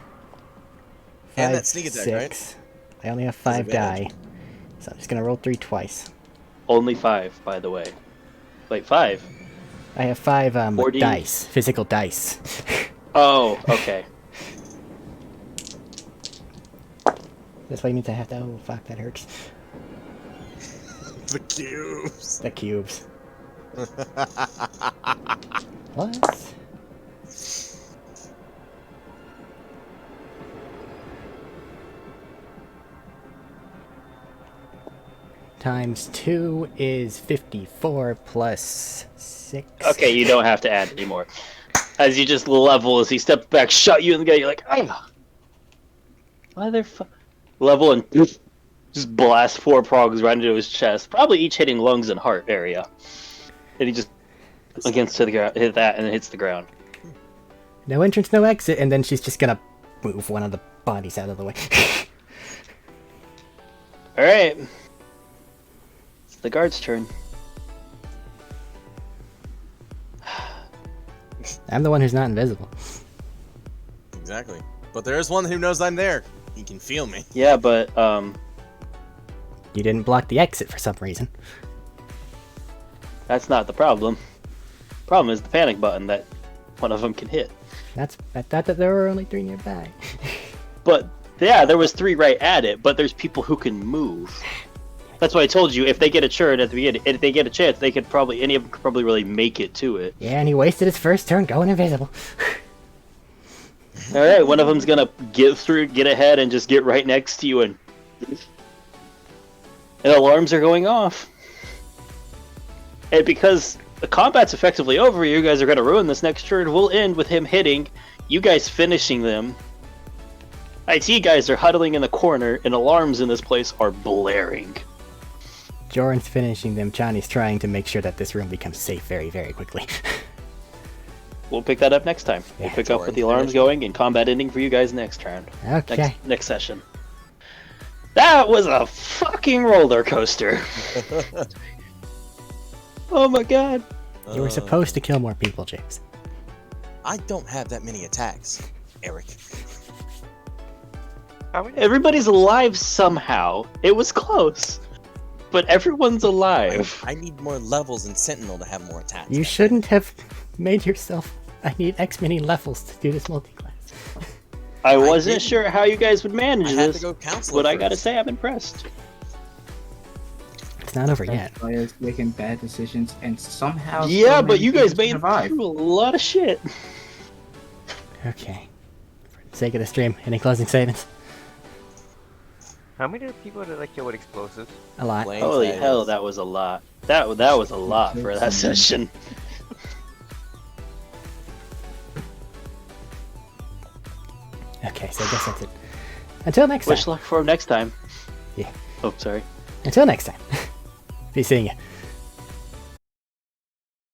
And that sneak attack, right? 6. I only have 5 die. Disadvantage. So I'm just gonna roll 3 twice. Only 5, by the way. Wait, 5? I have 5 40. dice. Physical dice. Oh, okay. That's what means I have to. Oh, fuck, that hurts. The cubes. The cubes. What? Times 2 is 54 plus 6. Okay, you don't have to add anymore. As you just level, as he steps back, shot you in the gut, you're like, ah! Motherfucker. Level and just blast 4 progs right into his chest, probably each hitting lungs and heart area. And he just against to the ground, hit that, and it hits the ground. No entrance, no exit, and then she's just gonna move one of the bodies out of the way. Alright. It's the guard's turn. I'm the one who's not invisible. Exactly. But there is one who knows I'm there. He can feel me. Yeah, but, You didn't block the exit for some reason. that's not the problem. Problem is the panic button that one of them can hit. I thought that there were only 3 nearby. But, yeah, there was 3 right at it, but there's people who can move. That's why I told you, if they get a turn at the beginning, if they get a chance, they could probably, any of them could probably really make it to it. Yeah, and he wasted his first turn going invisible. Alright, one of them's gonna get through, get ahead, and just get right next to you, and alarms are going off. And because the combat's effectively over, you guys are gonna ruin this next turn. We'll end with him hitting, you guys finishing them. IT guys are huddling in the corner, and alarms in this place are blaring. Joran's finishing them. Johnny's trying to make sure that this room becomes safe very, very quickly. We'll pick that up next time. We'll Yeah, pick up with the alarms going and combat ending for you guys next round. Okay. Next session. That was a fucking roller coaster. Oh my god. You were supposed to kill more people, James. I don't have that many attacks, Eric. Everybody's alive somehow. It was close. But everyone's alive. I need more levels in Sentinel to have more attacks. You shouldn't have made yourself... I need X many levels to do this multi-class. I wasn't didn't. sure how you guys would manage I had this, to go counselor but I gotta first. say I'm impressed. It's not over yet. Players making bad decisions and somehow. Yeah, still but you guys managing made to survive. through a lot of shit. Okay. For the sake of the stream, any closing statements? How many people did I kill with explosives? A lot. Flames, Holy that hell, is. that was a lot. That was a lot for that session. Okay, so I guess that's it. Until next time. Wish luck for him next time. Yeah. Oh, sorry. Until next time. Be seeing you.